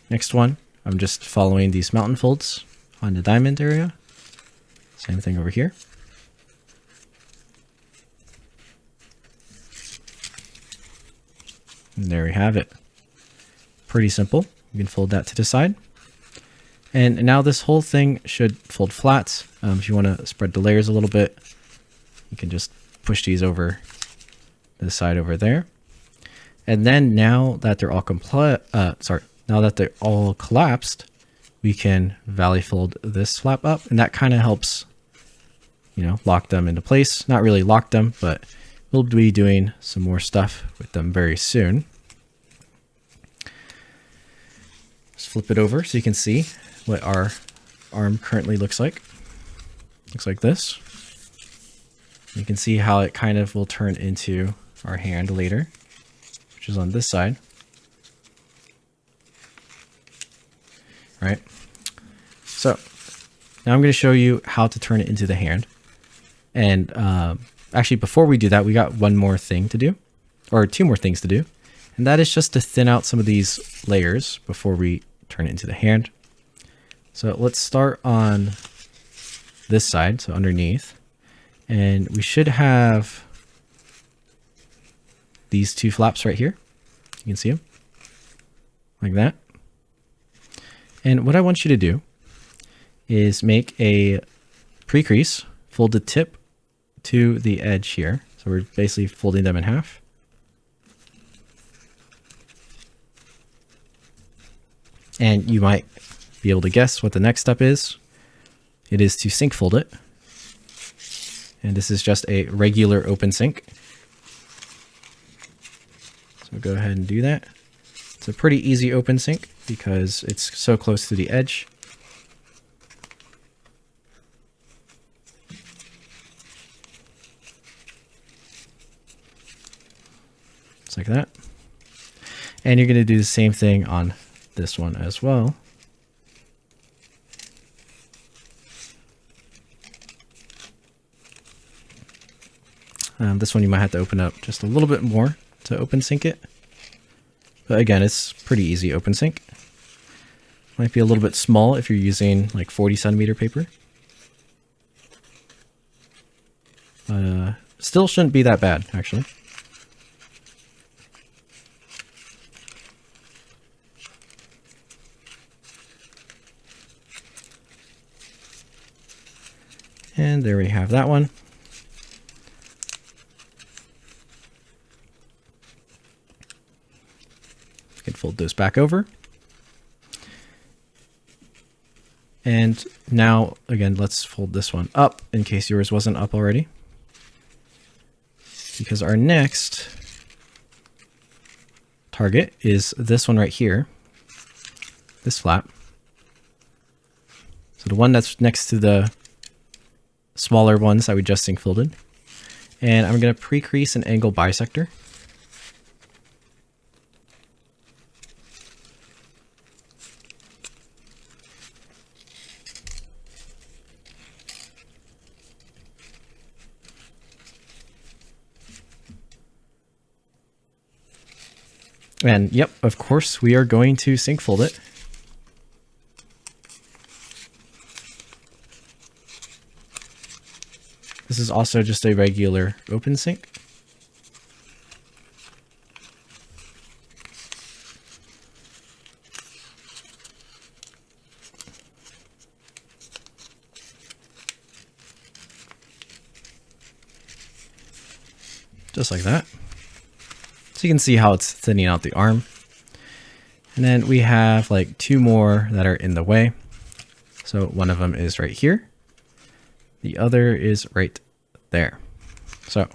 next one, I'm just following these mountain folds on the diamond area. Same thing over here. And there we have it. Pretty simple. You can fold that to the side. And now this whole thing should fold flat. If you want to spread the layers a little bit, you can just push these over the side over there. And then now that they're all now that they're all collapsed, we can valley fold this flap up, and that kind of helps, you know, lock them into place. Not really lock them, but we'll be doing some more stuff with them very soon. Let's flip it over so you can see what our arm currently looks like. Looks like this. You can see how it kind of will turn into our hand later, which is on this side. Right. So now I'm going to show you how to turn it into the hand. And actually, before we do that, we got one more thing to do, or two more things to do. And that is just to thin out some of these layers before we turn it into the hand. So let's start on this side, so underneath. And we should have these two flaps right here. You can see them like that. And what I want you to do is make a pre-crease, fold the tip to the edge here. So we're basically folding them in half. And you might be able to guess what the next step is. It is to sink fold it. And this is just a regular open sink. So go ahead and do that. It's a pretty easy open sink because it's so close to the edge. Just like that. And you're going to do the same thing on this one as well. This one you might have to open up just a little bit more to open sink it. But again, it's pretty easy open sink. Might be a little bit small if you're using like 40 centimeter paper. Still shouldn't be that bad, actually. And And there we have that one. We can fold those back over. And now, again, let's fold this one up in case yours wasn't up already. Because our next target is this one right here, this flap. So the one that's next to the smaller ones that we just sync folded. And I'm going to pre-crease an angle bisector. And yep, of course, we are going to sync fold it. This is also just a regular open sync. Just like that. So you can see how it's thinning out the arm. And then we have like two more that are in the way. So one of them is right here. The other is right there. So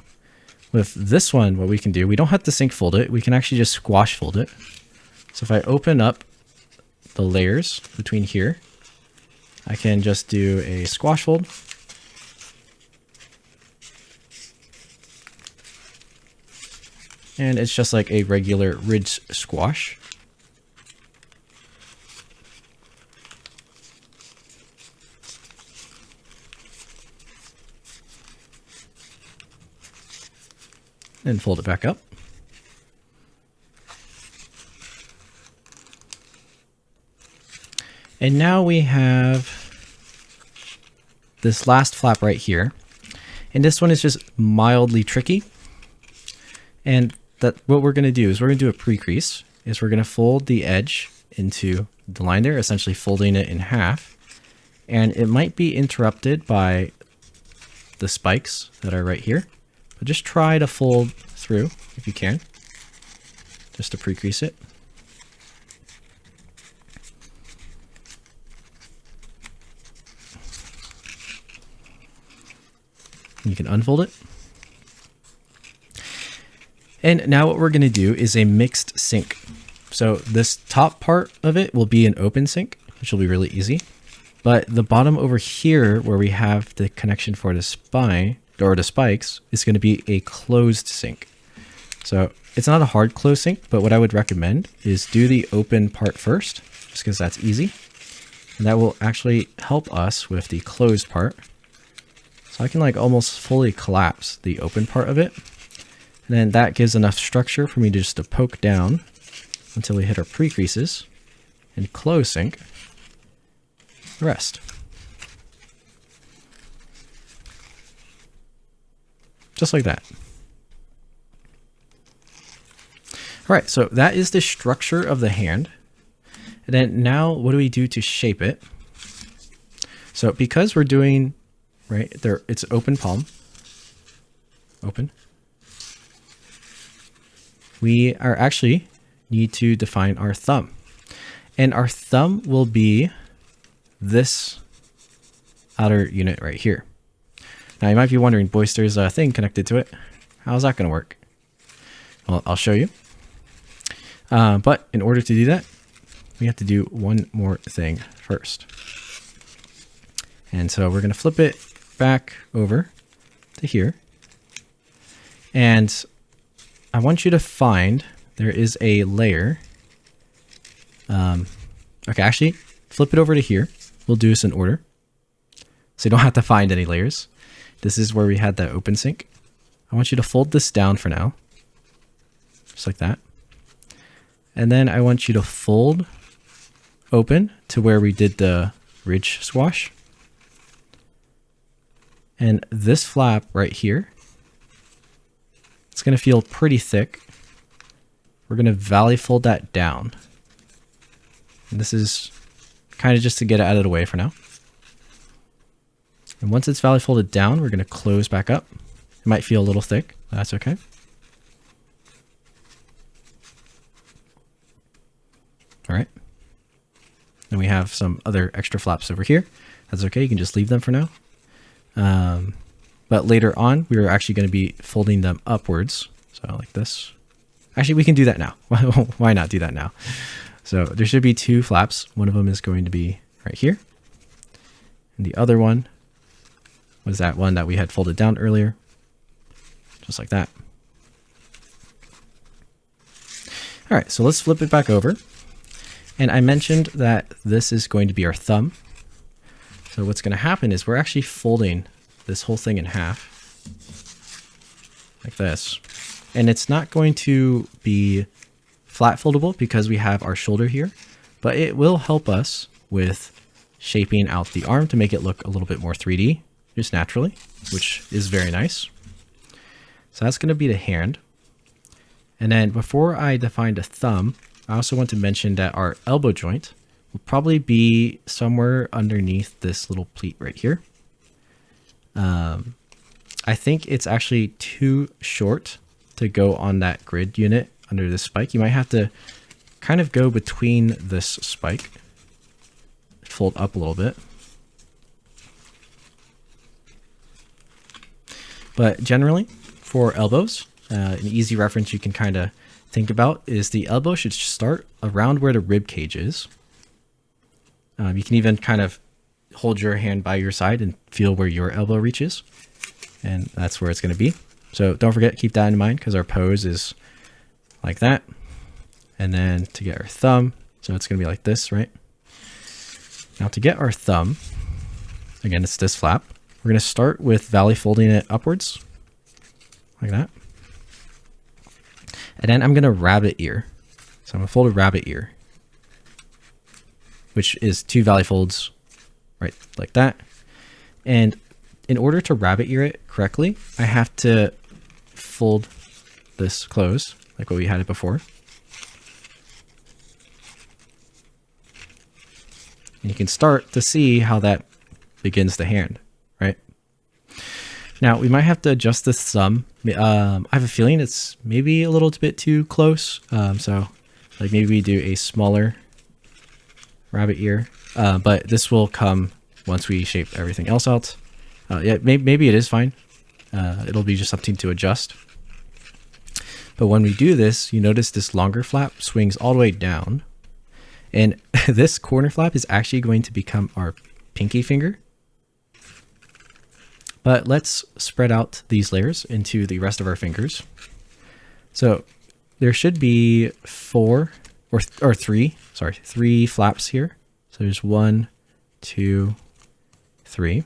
with this one, what we can do, we don't have to sync fold it. We can actually just squash fold it. So if I open up the layers between here, I can just do a squash fold. And it's just like a regular ridge squash. And fold it back up. And now we have this last flap right here. And this one is just mildly tricky. And what we're going to do is we're going to do a pre-crease. Is we're going to fold the edge into the line there, essentially folding it in half. And it might be interrupted by the spikes that are right here. But just try to fold through if you can, just to pre-crease it. You can unfold it. And now what we're going to do is a mixed sync. So this top part of it will be an open sync, which will be really easy. But the bottom over here where we have the connection for the spine or the spikes is going to be a closed sync. So it's not a hard close sync, but what I would recommend is do the open part first, just because that's easy. And that will actually help us with the closed part. So I can like almost fully collapse the open part of it. And then that gives enough structure for me to just to poke down until we hit our pre-creases and close sync the rest. Just like that. All right, so that is the structure of the hand. And then now what do we do to shape it? So because we're doing, right there, it's open palm, open. We are actually need to define our thumb. And our thumb will be this outer unit right here. Now you might be wondering, Boyce, there's a thing connected to it. How's that going to work? Well, I'll show you. But in order to do that, we have to do one more thing first. And so we're going to flip it back over to here. And I want you to find, there is a layer. Okay, actually, flip it over to here. We'll do this in order. So you don't have to find any layers. This is where we had that open sync. I want you to fold this down for now. Just like that. And then I want you to fold open to where we did the ridge squash. And this flap right here, it's going to feel pretty thick. We're going to valley fold that down. And this is kind of just to get it out of the way for now. And once it's valley folded down, we're going to close back up. It might feel a little thick, but that's okay. All right. Then we have some other extra flaps over here. That's okay. You can just leave them for now. But later on, we're actually going to be folding them upwards. So like this. Actually, we can do that now. Why not do that now? So there should be two flaps. One of them is going to be right here. And the other one was that one that we had folded down earlier. Just like that. All right, so let's flip it back over. And I mentioned that this is going to be our thumb. So what's going to happen is we're actually folding this whole thing in half. Like this. And it's not going to be flat foldable because we have our shoulder here. But it will help us with shaping out the arm to make it look a little bit more 3D, just naturally, which is very nice. So that's going to be the hand. And then before I defined a thumb, I also want to mention that our elbow joint will probably be somewhere underneath this little pleat right here. I think it's actually too short to go on that grid unit under this spike. You might have to kind of go between this spike, fold up a little bit. But generally, for elbows, an easy reference you can kind of think about is the elbow should start around where the rib cage is. You can even kind of hold your hand by your side and feel where your elbow reaches. And that's where it's going to be. So don't forget, keep that in mind because our pose is like that. And then to get our thumb, so it's going to be like this, right? Now to get our thumb, again, it's this flap. We're going to start with valley folding it upwards, like that. And then I'm going to rabbit ear. So I'm going to fold a rabbit ear, which is two valley folds, right, like that. And in order to rabbit ear it correctly, I have to fold this close, like what we had it before. And you can start to see how that begins the hand, right? Now, we might have to adjust this thumb. I have a feeling it's maybe a little bit too close. So like maybe we do a smaller rabbit ear, but this will come once we shape everything else out. Yeah, maybe it is fine. It'll be just something to adjust. But when we do this, you notice this longer flap swings all the way down. And this corner flap is actually going to become our pinky finger. But let's spread out these layers into the rest of our fingers. So there should be three flaps here. So there's 1, 2, 3.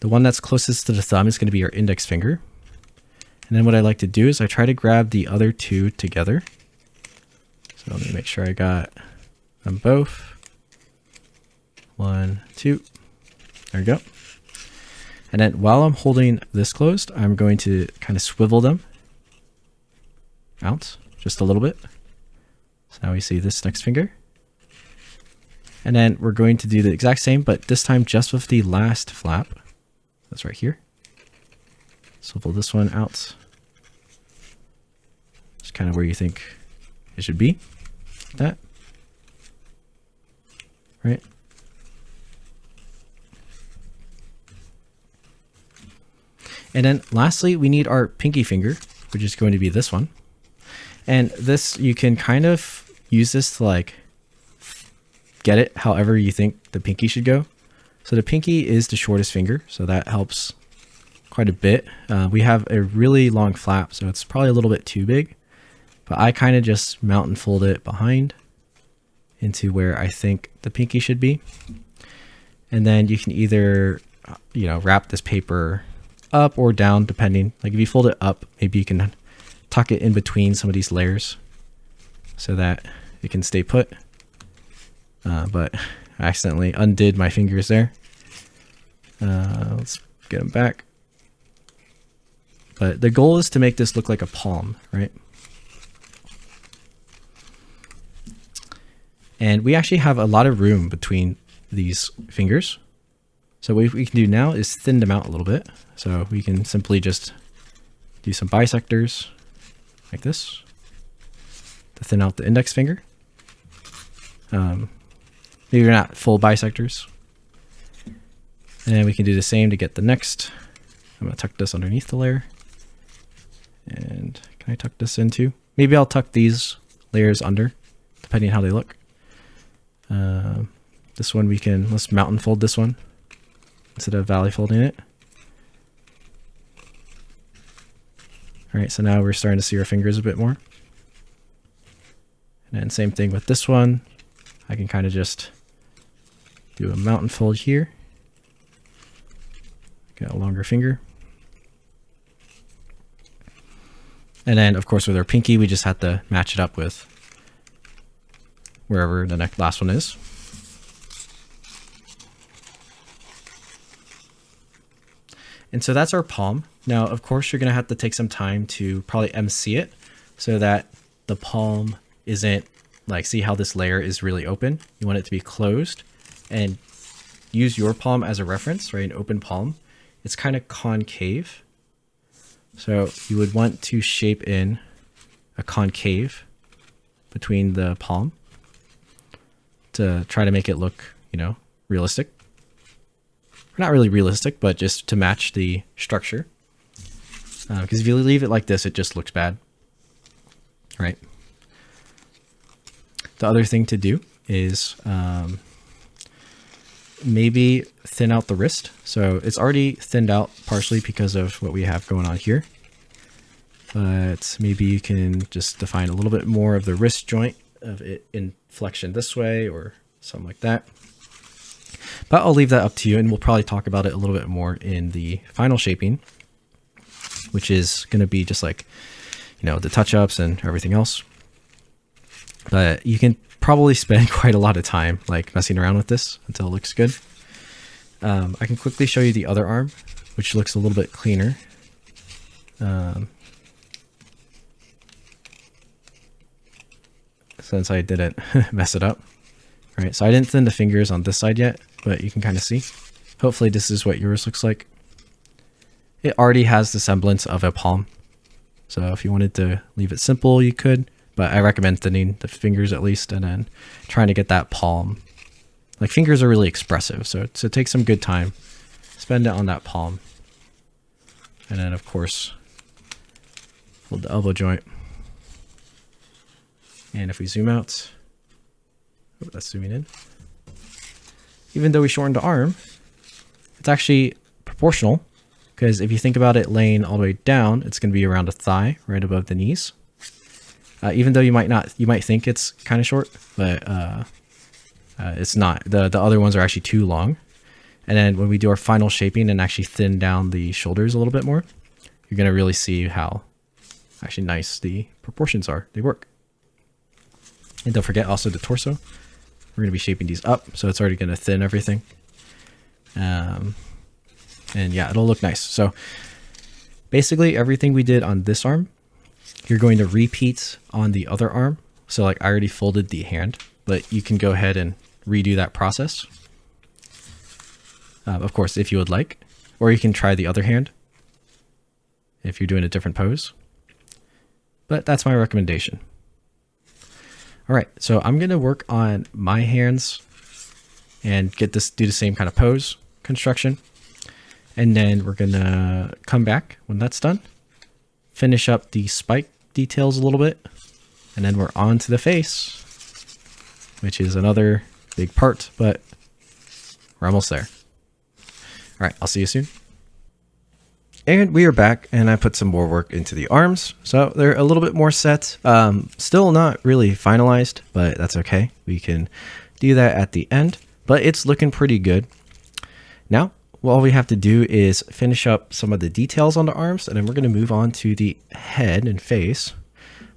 The one that's closest to the thumb is going to be our index finger. And then what I like to do is I try to grab the other two together. So let me make sure I got them both. 1, 2. There we go. And then while I'm holding this closed, I'm going to kind of swivel them out just a little bit. So now we see this next finger. And then we're going to do the exact same, but this time just with the last flap. That's right here. Swivel this one out. Just kind of where you think it should be. Like that. Right. And then lastly, we need our pinky finger, which is going to be this one. And this, you can kind of use this to like get it however you think the pinky should go. So the pinky is the shortest finger, so that helps quite a bit. We have a really long flap, so it's probably a little bit too big. But I kind of just mount and fold it behind into where I think the pinky should be. And then you can either, wrap this paper up or down, depending. Like if you fold it up, maybe you can tuck it in between some of these layers so that it can stay put. But I accidentally undid my fingers there. Let's get them back. But the goal is to make this look like a palm, right? And we actually have a lot of room between these fingers. So what we can do now is thin them out a little bit. So we can simply just do some bisectors like this to thin out the index finger. Maybe you're not full bisectors. And we can do the same to get the next. I'm going to tuck this underneath the layer. And can I tuck this in too? Maybe I'll tuck these layers under, depending on how they look. This one let's mountain fold this one instead of valley folding it. All right, so now we're starting to see our fingers a bit more. And then same thing with this one. I can kind of just do a mountain fold here. Got a longer finger. And then, of course, with our pinky, we just have to match it up with wherever the last one is. And so that's our palm. Now, of course, you're going to have to take some time to probably MC it so that the palm isn't like, see how this layer is really open? You want it to be closed, and use your palm as a reference, right? An open palm. It's kind of concave. So you would want to shape in a concave between the palm to try to make it look, you know, realistic. Not really realistic, but just to match the structure. Because if you leave it like this, it just looks bad, right? The other thing to do is maybe thin out the wrist. So it's already thinned out partially because of what we have going on here. But maybe you can just define a little bit more of the wrist joint of it in flexion this way or something like that. But I'll leave that up to you, and we'll probably talk about it a little bit more in the final shaping, which is going to be just like, you know, the touch-ups and everything else. But you can probably spend quite a lot of time like messing around with this until it looks good. I can quickly show you the other arm, which looks a little bit cleaner. Since I didn't mess it up. All right, so I didn't thin the fingers on this side yet, but you can kind of see. Hopefully this is what yours looks like. It already has the semblance of a palm. So if you wanted to leave it simple, you could, but I recommend thinning the fingers at least, and then trying to get that palm. Like, fingers are really expressive, so take some good time. Spend it on that palm. And then, of course, hold the elbow joint. And if we zoom out, oh, that's zooming in. Even though we shortened the arm, it's actually proportional, because if you think about it laying all the way down, it's going to be around the thigh, right above the knees. Even though you might think it's kind of short, but it's not. The other ones are actually too long. And then when we do our final shaping and actually thin down the shoulders a little bit more, you're going to really see how actually nice the proportions are. They work. And don't forget also the torso. We're going to be shaping these up, so it's already going to thin everything. And yeah, it'll look nice. So basically everything we did on this arm, you're going to repeat on the other arm. So like I already folded the hand, but you can go ahead and redo that process. Of course, if you would like, or you can try the other hand if you're doing a different pose. But that's my recommendation. All right, so I'm going to work on my hands and do the same kind of pose construction. And then we're going to come back when that's done, finish up the spike details a little bit, and then we're on to the face, which is another big part, but we're almost there. All right, I'll see you soon. And we are back, and I put some more work into the arms. So they're a little bit more set. Still not really finalized, but that's okay. We can do that at the end, but it's looking pretty good. Now, all we have to do is finish up some of the details on the arms, and then we're going to move on to the head and face.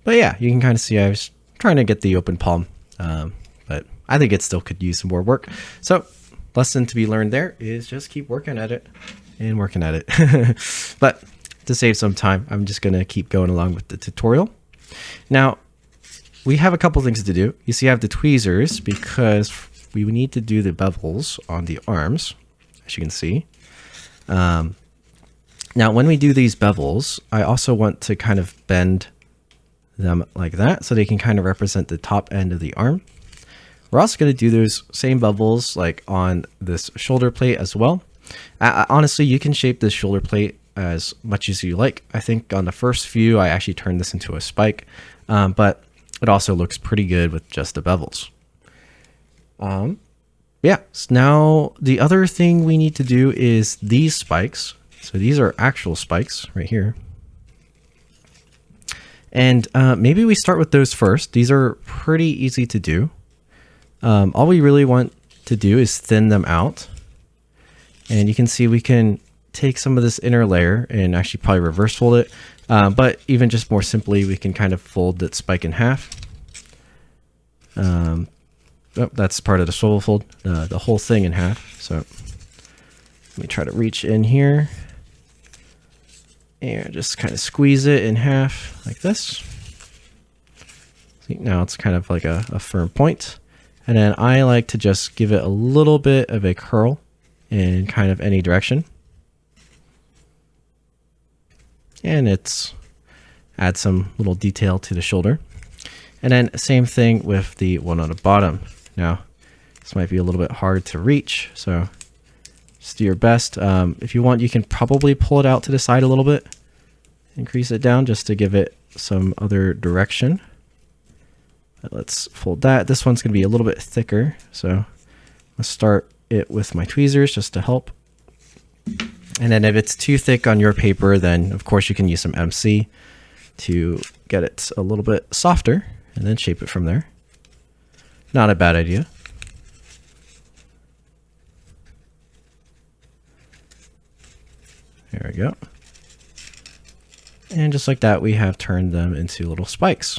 But yeah, you can kind of see I was trying to get the open palm, but I think it still could use some more work. So lesson to be learned there is just keep working at it. And working at it. But to save some time, I'm just going to keep going along with the tutorial. Now, we have a couple things to do. You see, I have the tweezers because we need to do the bevels on the arms. as you can see. Now, when we do these bevels, I also want to kind of bend them like that so they can kind of represent the top end of the arm. We're also going to do those same bevels like on this shoulder plate as well. Honestly, you can shape this shoulder plate as much as you like. I think on the first few, I actually turned this into a spike, but it also looks pretty good with just the bevels. Yeah, so now the other thing we need to do is these spikes. So these are actual spikes right here. And maybe we start with those first. These are pretty easy to do. All we really want to do is thin them out. And you can see we can take some of this inner layer and actually probably reverse fold it. But even just more simply, we can kind of fold that spike in half. Oh, that's part of the swivel fold, the whole thing in half. So let me try to reach in here and just kind of squeeze it in half like this. See, now it's kind of like a firm point. And then I like to just give it a little bit of a curl in kind of any direction. And it's add some little detail to the shoulder. And then same thing with the one on the bottom. Now, this might be a little bit hard to reach, so just do your best. If you want, you can probably pull it out to the side a little bit, increase it down just to give it some other direction. Let's fold that. This one's going to be a little bit thicker, so let's start it with my tweezers just to help. And then if it's too thick on your paper, then of course you can use some MC to get it a little bit softer and then shape it from there. Not a bad idea. There we go. And just like that, we have turned them into little spikes.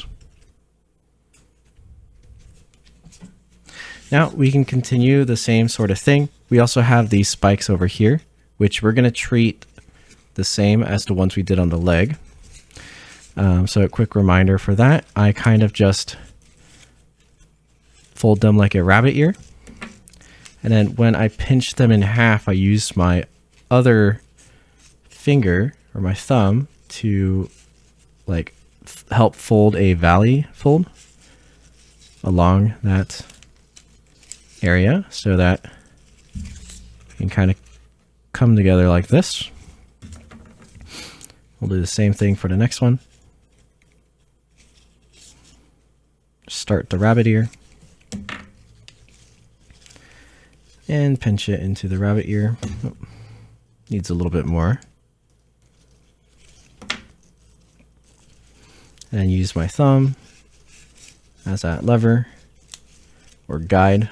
Now we can continue the same sort of thing. We also have these spikes over here, which we're going to treat the same as the ones we did on the leg. So a quick reminder for that, I kind of just fold them like a rabbit ear. And then when I pinch them in half, I use my other finger or my thumb to like help fold a valley fold along that area so that it can kind of come together like this. We'll do the same thing for the next one. Start the rabbit ear and pinch it into the rabbit ear. Oh, needs a little bit more. And use my thumb as that lever or guide.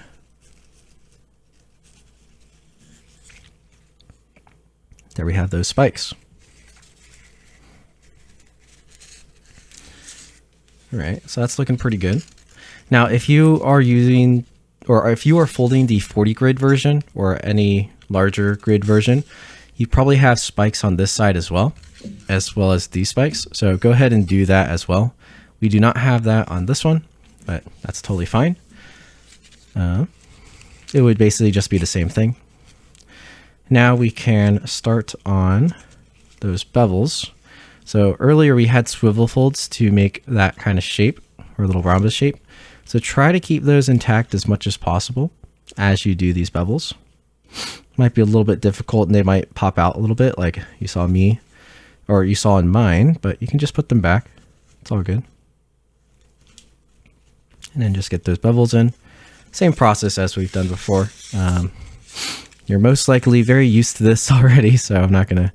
There we have those spikes. All right, so that's looking pretty good. Now, if you are using, or if you are folding the 40 grid version or any larger grid version, you probably have spikes on this side as well as these spikes. So go ahead and do that as well. We do not have that on this one, but that's totally fine. It would basically just be the same thing. Now we can start on those bevels. So earlier we had swivel folds to make that kind of shape or a little rhombus shape. So try to keep those intact as much as possible as you do these bevels. Might be a little bit difficult and they might pop out a little bit like you saw me or you saw in mine, but you can just put them back. It's all good. And then just get those bevels in. Same process as we've done before. You're most likely very used to this already, so I'm not gonna,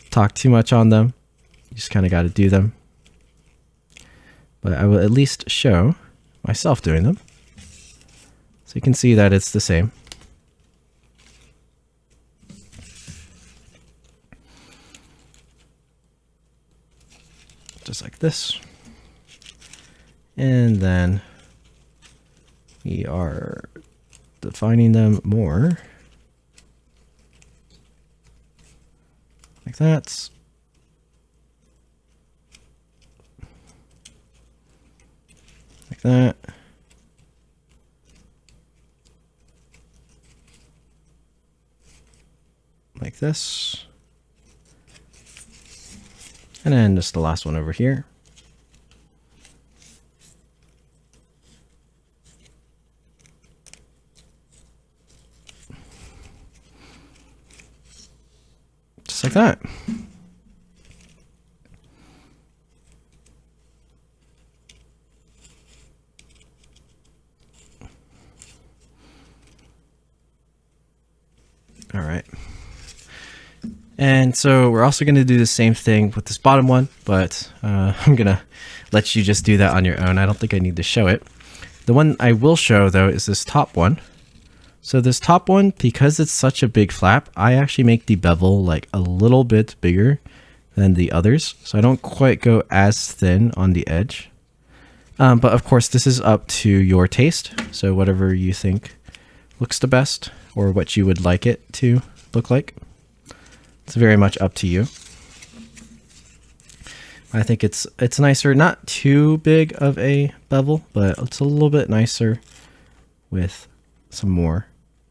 talk too much on them. You just kind of got to do them. But I will at least show myself doing them. So you can see that it's the same. Just like this. And then we are defining them more. Like that. Like that. this. And then just the last one over here. Just like that. All right. And so we're also going to do the same thing with this bottom one, but I'm going to let you just do that on your own. I don't think I need to show it. The one I will show, though, is this top one. So this top one, because it's such a big flap, I actually make the bevel like a little bit bigger than the others. So I don't quite go as thin on the edge. But of course, this is up to your taste. So whatever you think looks the best or what you would like it to look like. It's very much up to you. I think it's nicer, not too big of a bevel, but it's a little bit nicer with some more.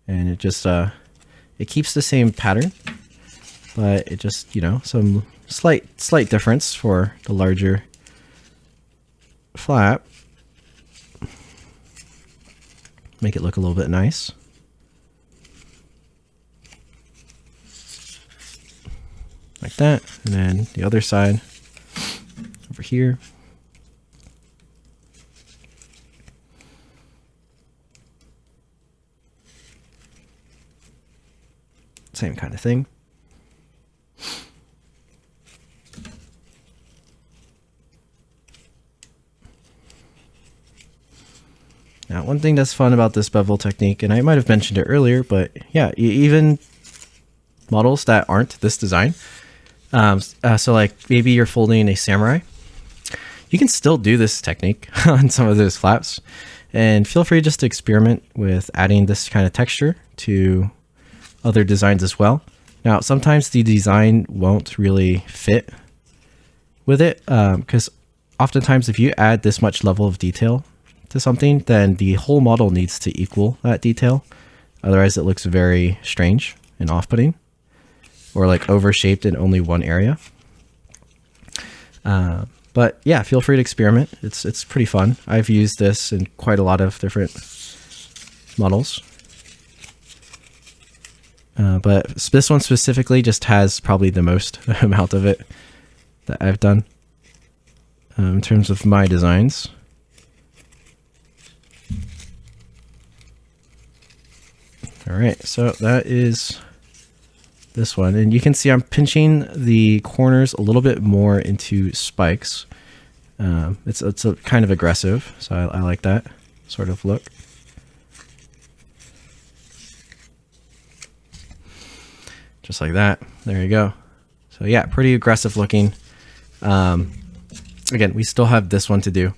And it just, it keeps the same pattern, but it just, you know, some slight difference for the larger flap. Make it look a little bit nice. Like that. And then the other side over here. Same kind of thing. Now, one thing that's fun about this bevel technique, and I might have mentioned it earlier, but yeah, even models that aren't this design, so like maybe you're folding a samurai, you can still do this technique on some of those flaps, and feel free just to experiment with adding this kind of texture to other designs as well. Now, sometimes the design won't really fit with it, because oftentimes if you add this much level of detail to something, then the whole model needs to equal that detail. Otherwise, it looks very strange and off-putting, or like overshaped in only one area. But yeah, feel free to experiment. It's pretty fun. I've used this in quite a lot of different models. But this one specifically just has probably the most amount of it that I've done in terms of my designs. All right, so that is this one. And you can see I'm pinching the corners a little bit more into spikes. It's a kind of aggressive, so I like that sort of look. Just like that. There you go. So yeah, pretty aggressive looking. Again, we still have this one to do.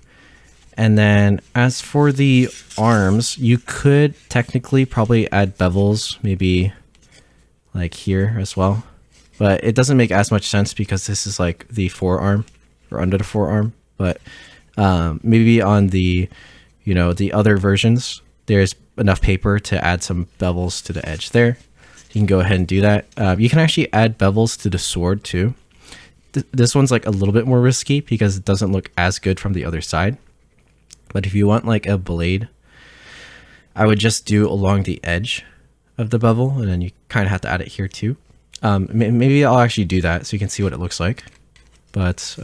And then as for the arms, you could technically probably add bevels, maybe like here as well. But it doesn't make as much sense because this is like the forearm or under the forearm. But maybe on the, you know, the other versions, there's enough paper to add some bevels to the edge there. You can go ahead and do that. You can actually add bevels to the sword too. This one's like a little bit more risky because it doesn't look as good from the other side. But if you want like a blade, I would just do along the edge of the bevel, and then you kind of have to add it here too. Maybe I'll actually do that so you can see what it looks like. But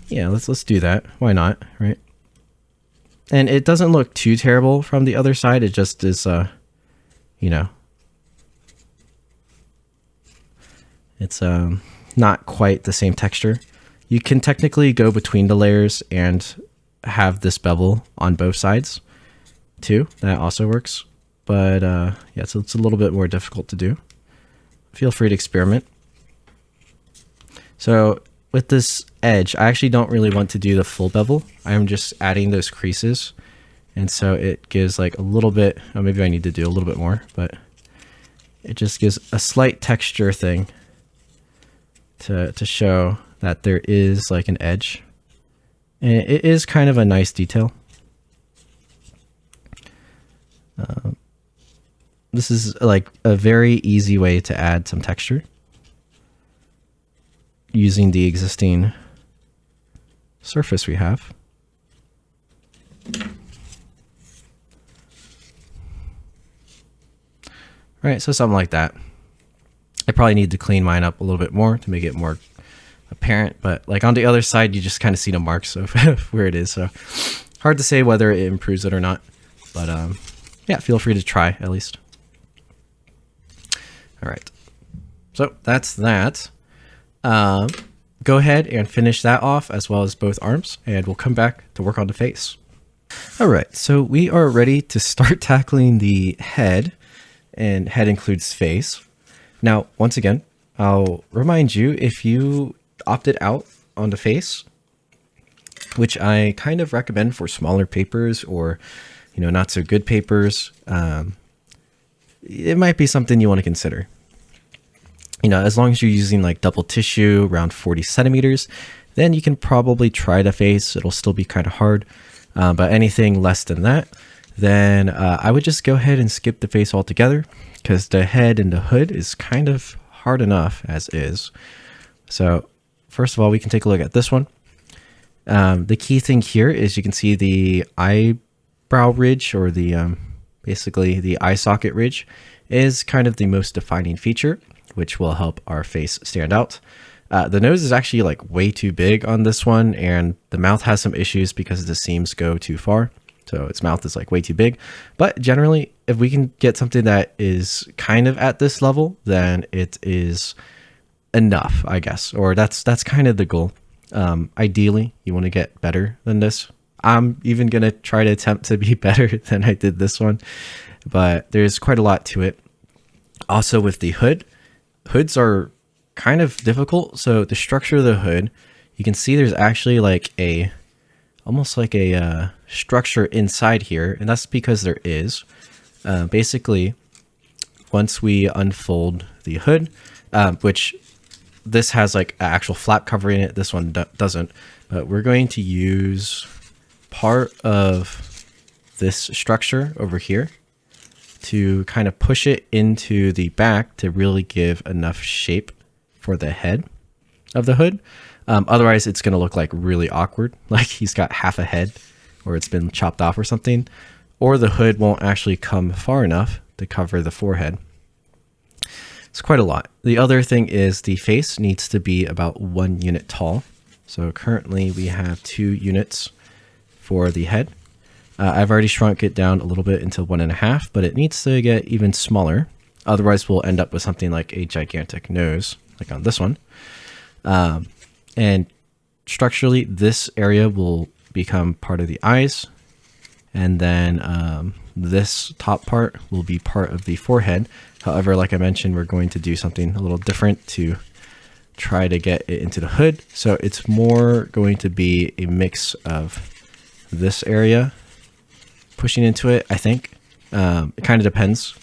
yeah, let's do that. Why not, right? And it doesn't look too terrible from the other side. It just is, you know, it's not quite the same texture. You can technically go between the layers and have this bevel on both sides too. That also works. But yeah, so it's a little bit more difficult to do. Feel free to experiment. So with this edge, I actually don't really want to do the full bevel. I'm just adding those creases. And so it gives like a little bit, oh, maybe I need to do a little bit more, but it just gives a slight texture thing to show that there is like an edge. And it is kind of a nice detail. This is like a very easy way to add some texture using the existing surface we have. All right, so something like that. I probably need to clean mine up a little bit more to make it more apparent, but like on the other side, you just kind of see the marks of where it is. So hard to say whether it improves it or not, but yeah, feel free to try at least. All right, so that's that. Go ahead and finish that off as well as both arms, and we'll come back to work on the face. All right, so we are ready to start tackling the head, and head includes face. Now, once again, I'll remind you, if you opted out on the face, which I kind of recommend for smaller papers or, you know, not so good papers, it might be something you want to consider. You know, as long as you're using like double tissue around 40 centimeters, then you can probably try the face. It'll still be kind of hard, but anything less than that, then I would just go ahead and skip the face altogether, because the head and the hood is kind of hard enough as is. So first of all, we can take a look at this one. The key thing here is you can see the eyebrow ridge, or the basically the eye socket ridge, is kind of the most defining feature, which will help our face stand out. The nose is actually like way too big on this one, and the mouth has some issues because the seams go too far. So its mouth is like way too big. But generally, if we can get something that is kind of at this level, then it is enough, I guess. Or that's kind of the goal. Ideally, you want to get better than this. I'm even going to try to attempt to be better than I did this one. But there's quite a lot to it. Also with the hood, hoods are kind of difficult. So the structure of the hood, you can see there's actually like almost like a structure inside here, and that's because there is. Basically, once we unfold the hood, which this has like an actual flap covering it, this one doesn't, but we're going to use part of this structure over here to kind of push it into the back to really give enough shape for the head of the hood. Otherwise, it's going to look like really awkward, like he's got half a head or it's been chopped off or something, or the hood won't actually come far enough to cover the forehead. It's quite a lot. The other thing is the face needs to be about 1 unit tall. So currently we have 2 units for the head. I've already shrunk it down a little bit into 1.5, but it needs to get even smaller. Otherwise, we'll end up with something like a gigantic nose, like on this one. And structurally, this area will become part of the eyes. And then this top part will be part of the forehead. However, like I mentioned, we're going to do something a little different to try to get it into the hood. So it's more going to be a mix of this area pushing into it, I think. It kind of depends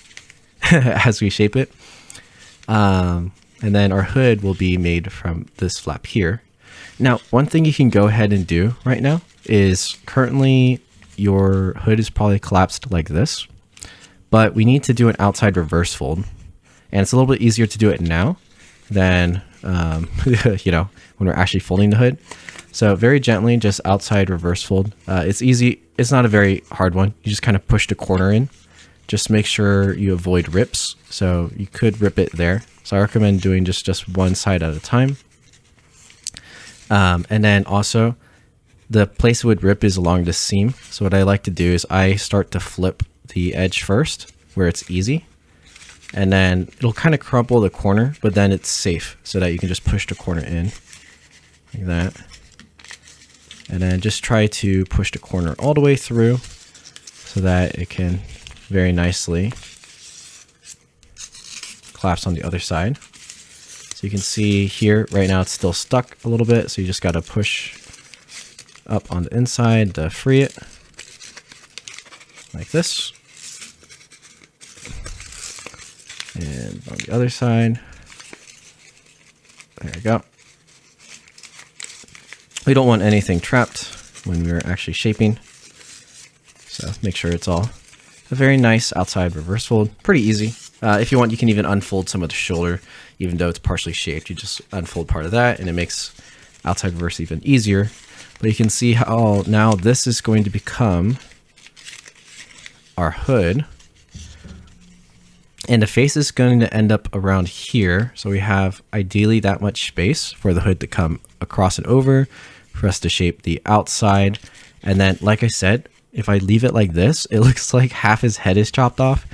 as we shape it. And then our hood will be made from this flap here. Now, one thing you can go ahead and do right now is currently your hood is probably collapsed like this, but we need to do an outside reverse fold. And it's a little bit easier to do it now than, you know, when we're actually folding the hood. So very gently, just outside reverse fold. It's easy. It's not a very hard one. You just kind of push the corner in. Just make sure you avoid rips. So you could rip it there. So I recommend doing just one side at a time. And then also the place it would rip is along the seam. So what I like to do is I start to flip the edge first where it's easy. And then it'll kind of crumple the corner, but then it's safe so that you can just push the corner in like that. And then just try to push the corner all the way through so that it can very nicely collapse on the other side. So you can see here right now it's still stuck a little bit, so you just got to push up on the inside to free it like this. And on the other side, there we go. We don't want anything trapped when we're actually shaping, so make sure it's all a very nice outside reverse fold. Pretty easy. If you want, you can even unfold some of the shoulder, even though it's partially shaped. You just unfold part of that, and it makes outside reverse even easier. But you can see how now this is going to become our hood. And the face is going to end up around here. So we have ideally that much space for the hood to come across and over, for us to shape the outside. And then, like I said, if I leave it like this, it looks like half his head is chopped off.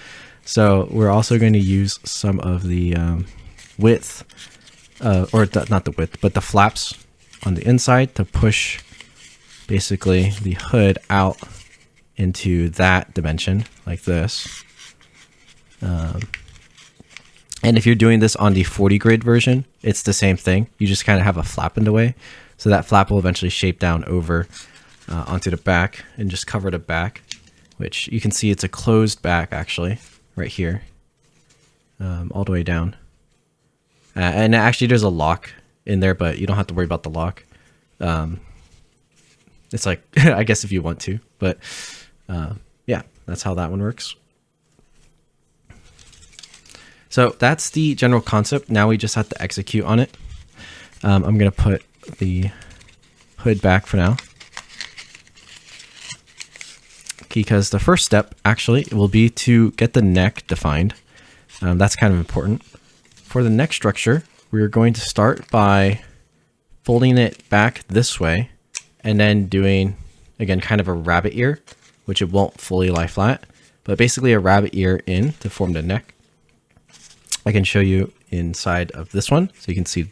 So we're also going to use some of the width, not the width, but the flaps on the inside to push basically the hood out into that dimension like this. And if you're doing this on the 40 grid version, it's the same thing. You just kind of have a flap in the way. So that flap will eventually shape down over onto the back and just cover the back, which you can see it's a closed back actually right here, all the way down. And actually there's a lock in there, but you don't have to worry about the lock. It's like, I guess if you want to, but yeah, that's how that one works. So that's the general concept. Now we just have to execute on it. I'm going to put the hood back for now, because the first step actually will be to get the neck defined. That's kind of important. For the neck structure, we're going to start by folding it back this way and then doing, again, kind of a rabbit ear, which it won't fully lie flat, but basically a rabbit ear in to form the neck. I can show you inside of this one so you can see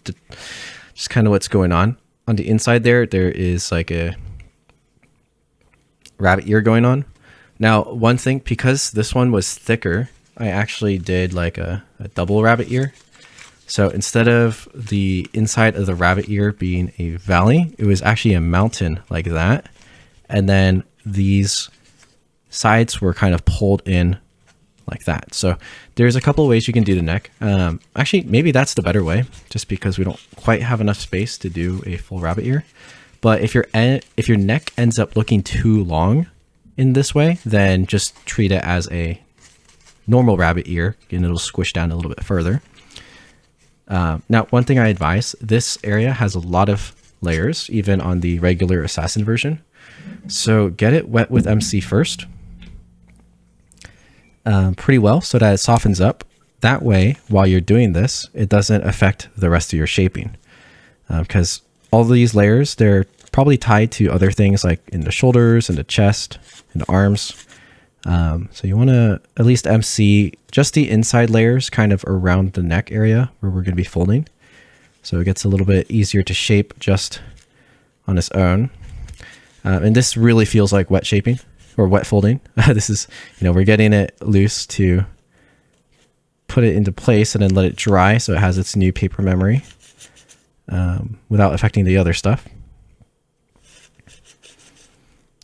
just kind of what's going on. On the inside there is like a rabbit ear going on. Now, one thing, because this one was thicker, I actually did like a double rabbit ear. So instead of the inside of the rabbit ear being a valley, it was actually a mountain like that. And then these sides were kind of pulled in like that. So there's a couple of ways you can do the neck. Actually, maybe that's the better way, just because we don't quite have enough space to do a full rabbit ear. But if your neck ends up looking too long in this way, then just treat it as a normal rabbit ear and it'll squish down a little bit further. Now, one thing I advise, this area has a lot of layers, even on the regular assassin version. So get it wet with MC first. Pretty well so that it softens up. That way, while you're doing this, it doesn't affect the rest of your shaping. Because all these layers, they're probably tied to other things like in the shoulders and the chest and the arms. So you want to at least MC just the inside layers kind of around the neck area where we're going to be folding. So it gets a little bit easier to shape just on its own. And this really feels like wet shaping. Or wet folding. This is, we're getting it loose to put it into place and then let it dry so it has its new paper memory without affecting the other stuff.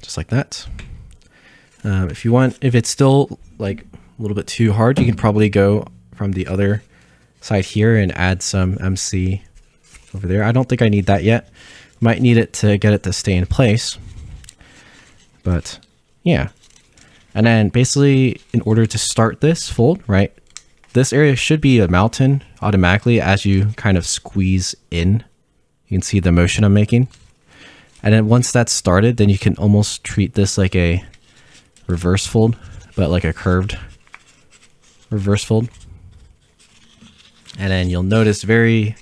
Just like that. If it's still like a little bit too hard, you can probably go from the other side here and add some MC over there. I don't think I need that yet. Might need it to get it to stay in place. But yeah. And then basically in order to start this fold, right, this area should be a mountain automatically as you kind of squeeze in. You can see the motion I'm making. And then once that's started, then you can almost treat this like a reverse fold, but like a curved reverse fold. And then you'll notice very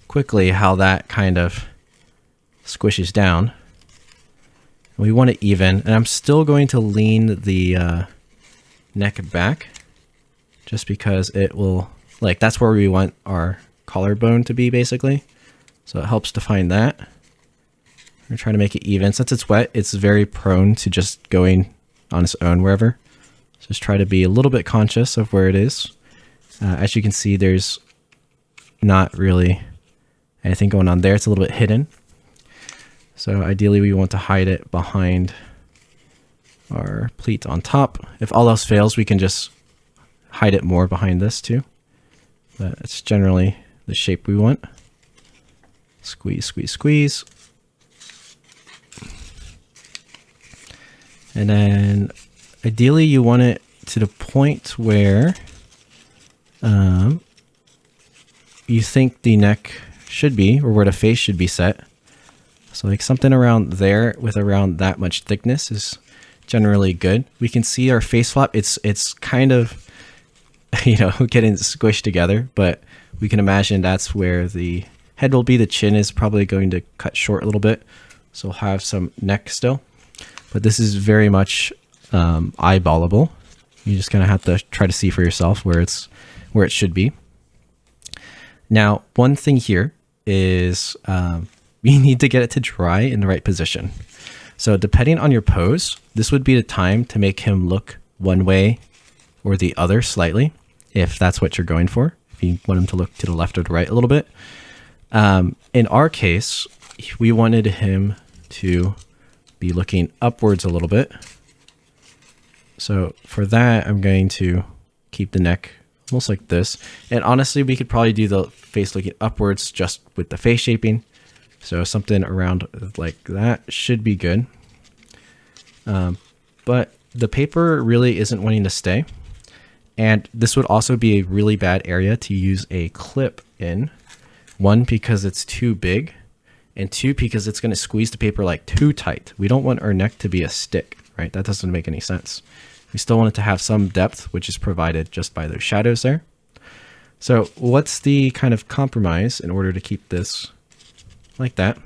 quickly how that kind of squishes down. We want it even, and I'm still going to lean the neck back just because it will, like, that's where we want our collarbone to be basically. So it helps define that. We're trying to make it even. Since it's wet, it's very prone to just going on its own wherever. So just try to be a little bit conscious of where it is. As you can see, there's not really anything going on there. It's a little bit hidden. So ideally we want to hide it behind our pleat on top. If all else fails, we can just hide it more behind this too. But it's generally the shape we want. Squeeze, squeeze, squeeze. And then ideally you want it to the point where you think the neck should be, or where the face should be set. So like something around there with around that much thickness is generally good. We can see our face flap. It's kind of, you know, getting squished together, but we can imagine that's where the head will be. The chin is probably going to cut short a little bit, so we'll have some neck still. But this is very much eyeballable. You just kind of have to try to see for yourself where it should be. Now, one thing here is you need to get it to dry in the right position. So depending on your pose, this would be the time to make him look one way or the other slightly, if that's what you're going for. If you want him to look to the left or the right a little bit. In our case, we wanted him to be looking upwards a little bit. So for that, I'm going to keep the neck almost like this. And honestly, we could probably do the face looking upwards just with the face shaping. So something around like that should be good. But the paper really isn't wanting to stay. And this would also be a really bad area to use a clip in. One, because it's too big. And two, because it's going to squeeze the paper like too tight. We don't want our neck to be a stick, right? That doesn't make any sense. We still want it to have some depth, which is provided just by those shadows there. So what's the kind of compromise in order to keep this like that?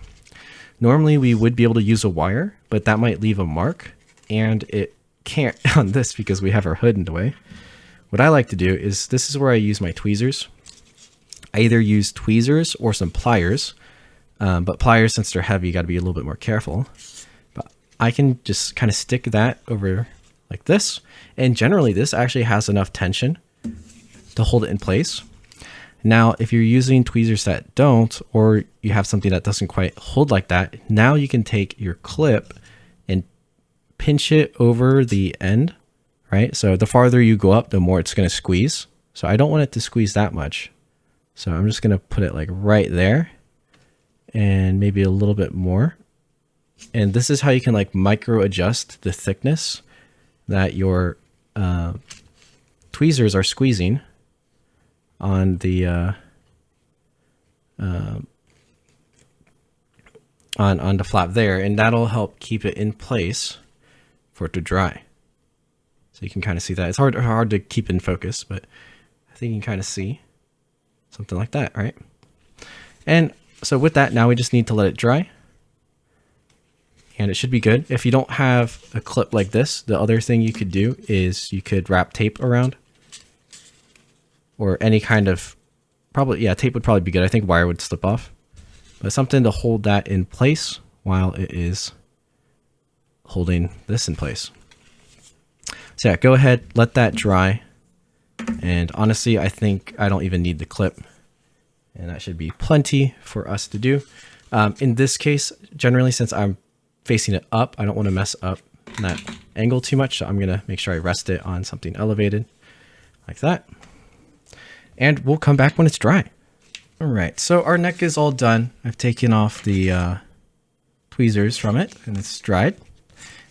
Normally we would be able to use a wire, but that might leave a mark, and it can't on this because we have our hood in the way. What I like to do is, this is where I use my tweezers. I either use tweezers or some pliers, but pliers, since they're heavy, you got to be a little bit more careful. But I can just kind of stick that over like this, and generally this actually has enough tension to hold it in place. Now, if you're using tweezers that don't, or you have something that doesn't quite hold like that, now you can take your clip and pinch it over the end, right? So the farther you go up, the more it's going to squeeze. So I don't want it to squeeze that much. So I'm just going to put it like right there, and maybe a little bit more. And this is how you can like micro adjust the thickness that your tweezers are squeezing on the on the flap there, and that'll help keep it in place for it to dry. So you can kind of see that. It's hard to keep in focus, but I think you can kind of see something like that, right? And so with that, now we just need to let it dry, and it should be good. If you don't have a clip like this, the other thing you could do is you could wrap tape around, or any kind of, tape would probably be good. I think wire would slip off, but something to hold that in place while it is holding this in place. So yeah, go ahead, let that dry. And honestly, I think I don't even need the clip, and that should be plenty for us to do. In this case, generally, since I'm facing it up, I don't want to mess up that angle too much. So I'm going to make sure I rest it on something elevated like that. And we'll come back when it's dry. All right, so our neck is all done. I've taken off the tweezers from it, and it's dried.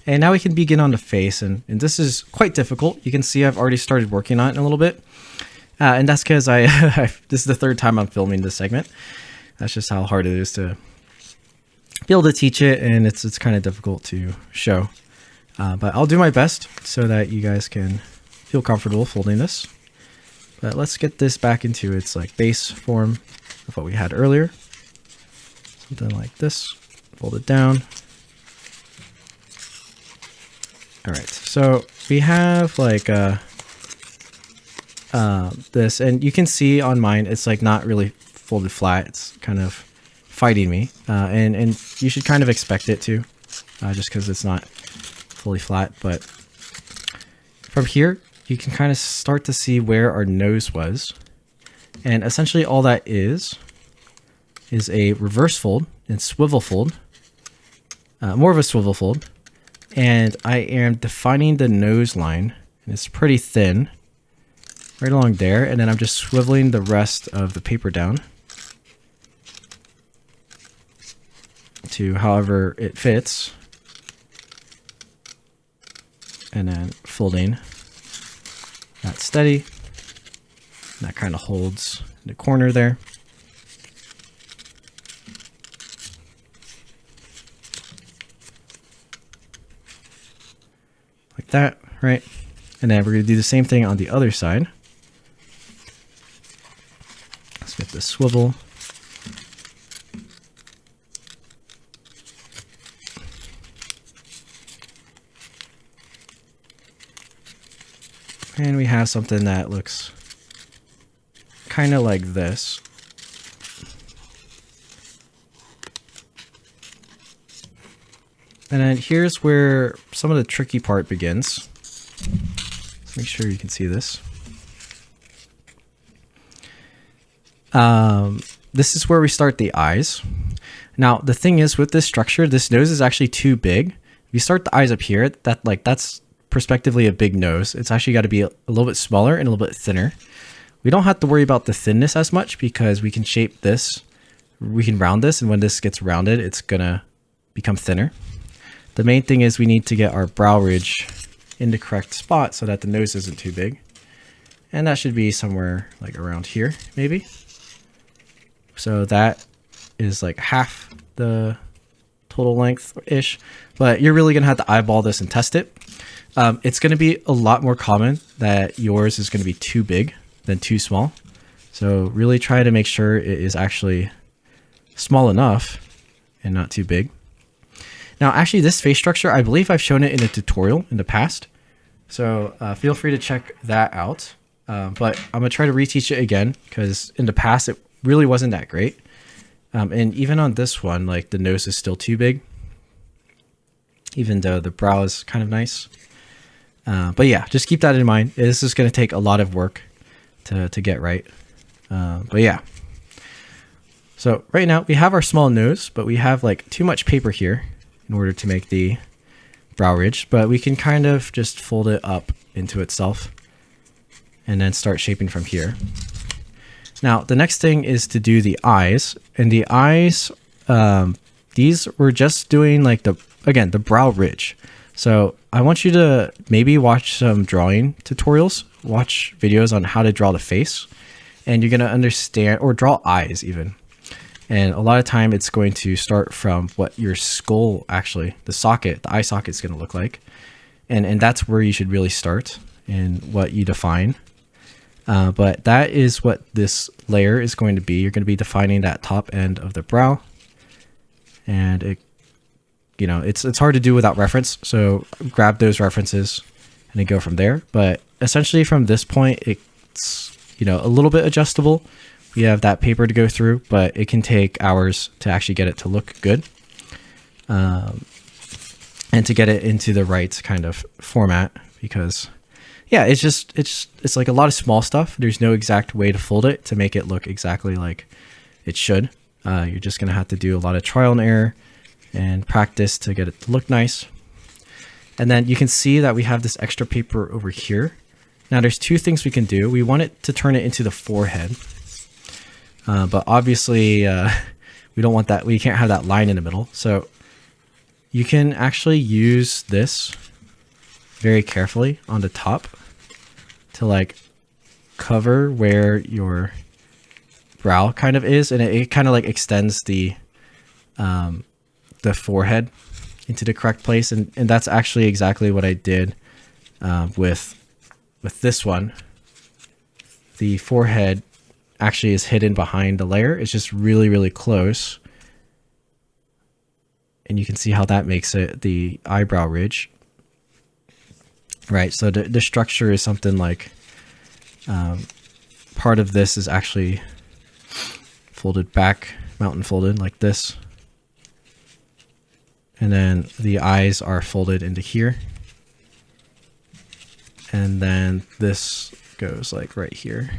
And now we can begin on the face, and this is quite difficult. You can see I've already started working on it a little bit. And that's because this is the third time I'm filming this segment. That's just how hard it is to be able to teach it, and it's kind of difficult to show. But I'll do my best so that you guys can feel comfortable folding this. But let's get this back into its like base form of what we had earlier. Something like this. Fold it down. All right, so we have like this, and you can see on mine, it's like not really folded flat. It's kind of fighting me, and you should kind of expect it to, just because it's not fully flat. But from here, you can kind of start to see where our nose was, and essentially all that is a reverse fold and swivel fold, more of a swivel fold. And I am defining the nose line, and it's pretty thin, right along there. And then I'm just swiveling the rest of the paper down to however it fits, and then folding that steady. That kind of holds in the corner there. Like that, right? And then we're going to do the same thing on the other side. Let's get this swivel. And we have something that looks kind of like this. And then here's where some of the tricky part begins. Let's make sure you can see this. This is where we start the eyes. Now, the thing is with this structure, this nose is actually too big. If you start the eyes up here, that's prospectively a big nose. It's actually got to be a little bit smaller and a little bit thinner. We don't have to worry about the thinness as much because we can shape this. We can round this, and when this gets rounded, it's gonna become thinner. The main thing is we need to get our brow ridge in the correct spot so that the nose isn't too big. And that should be somewhere like around here, maybe. So that is like half the total length-ish, but you're really gonna have to eyeball this and test it. It's gonna be a lot more common that yours is gonna be too big than too small. So really try to make sure it is actually small enough and not too big. Now, actually, this face structure, I believe I've shown it in a tutorial in the past. So feel free to check that out. But I'm going to try to reteach it again because in the past, it really wasn't that great. And even on this one, like the nose is still too big, even though the brow is kind of nice. But yeah, just keep that in mind. This is going to take a lot of work to get right. But yeah. So right now we have our small nose, but we have like too much paper here in order to make the brow ridge, but we can kind of just fold it up into itself and then start shaping from here. Now, the next thing is to do the eyes, and the eyes, these we're just doing like the brow ridge. So I want you to maybe watch some drawing tutorials, watch videos on how to draw the face, and you're going to understand, or draw eyes even. And a lot of time it's going to start from what your skull, actually, the eye socket is going to look like. And that's where you should really start in what you define. But that is what this layer is going to be. You're going to be defining that top end of the brow. And it, you know, it's hard to do without reference. So grab those references and then go from there. But essentially from this point, it's, you know, a little bit adjustable. We have that paper to go through, but it can take hours to actually get it to look good. And to get it into the right kind of format, because yeah, it's like a lot of small stuff. There's no exact way to fold it to make it look exactly like it should. You're just going to have to do a lot of trial and error and practice to get it to look nice. And then you can see that we have this extra paper over here. Now there's two things we can do. We want it to turn it into the forehead. But obviously we don't want that. We can't have that line in the middle. So you can actually use this very carefully on the top to like cover where your brow kind of is. And it kind of like extends the forehead into the correct place. And that's actually exactly what I did with this one. The forehead actually is hidden behind the layer. It's just really, really close. And you can see how that makes it the eyebrow ridge. Right, so the structure is something like part of this is actually folded back, mountain folded like this. And then the eyes are folded into here. And then this goes like right here.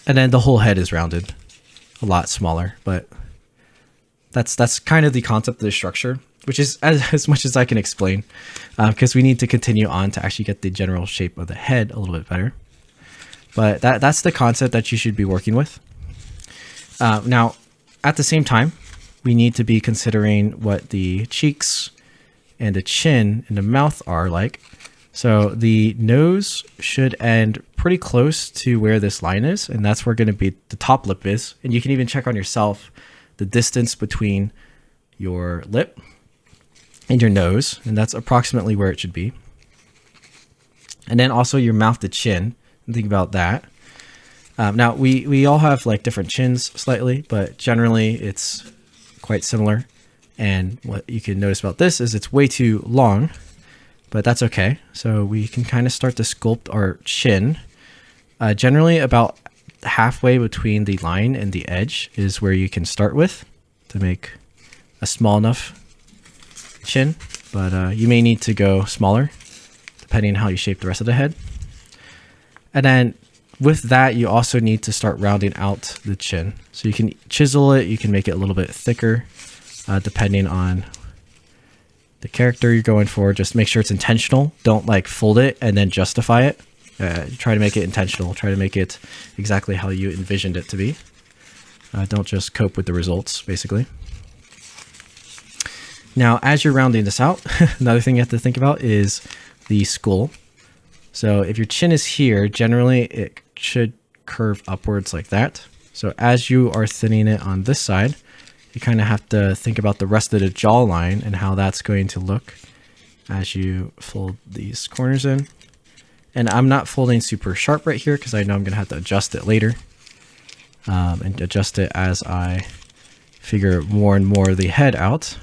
And then the whole head is rounded, a lot smaller, but that's kind of the concept of the structure, which is as much as I can explain, because we need to continue on to actually get the general shape of the head a little bit better. But that's the concept that you should be working with. Now, at the same time, we need to be considering what the cheeks and the chin and the mouth are like. So the nose should end pretty close to where this line is, and that's where going to be the top lip is. And you can even check on yourself the distance between your lip and your nose, and that's approximately where it should be. And then also your mouth to chin. Think about that. Now we all have like different chins slightly, but generally it's quite similar. And what you can notice about this is it's way too long, but that's okay. So we can kind of start to sculpt our chin. Generally about halfway between the line and the edge is where you can start with to make a small enough chin, but you may need to go smaller depending on how you shape the rest of the head. And then with that, you also need to start rounding out the chin. So you can chisel it, you can make it a little bit thicker, depending on the character you're going for. Just make sure it's intentional. Don't like fold it and then justify it. Try to make it intentional. Try to make it exactly how you envisioned it to be. Don't just cope with the results, basically. Now, as you're rounding this out, another thing you have to think about is the skull. So if your chin is here, generally it should curve upwards like that. So as you are thinning it on this side, you kind of have to think about the rest of the jawline and how that's going to look as you fold these corners in. And I'm not folding super sharp right here because I know I'm going to have to adjust it later, and adjust it as I figure more and more of the head out.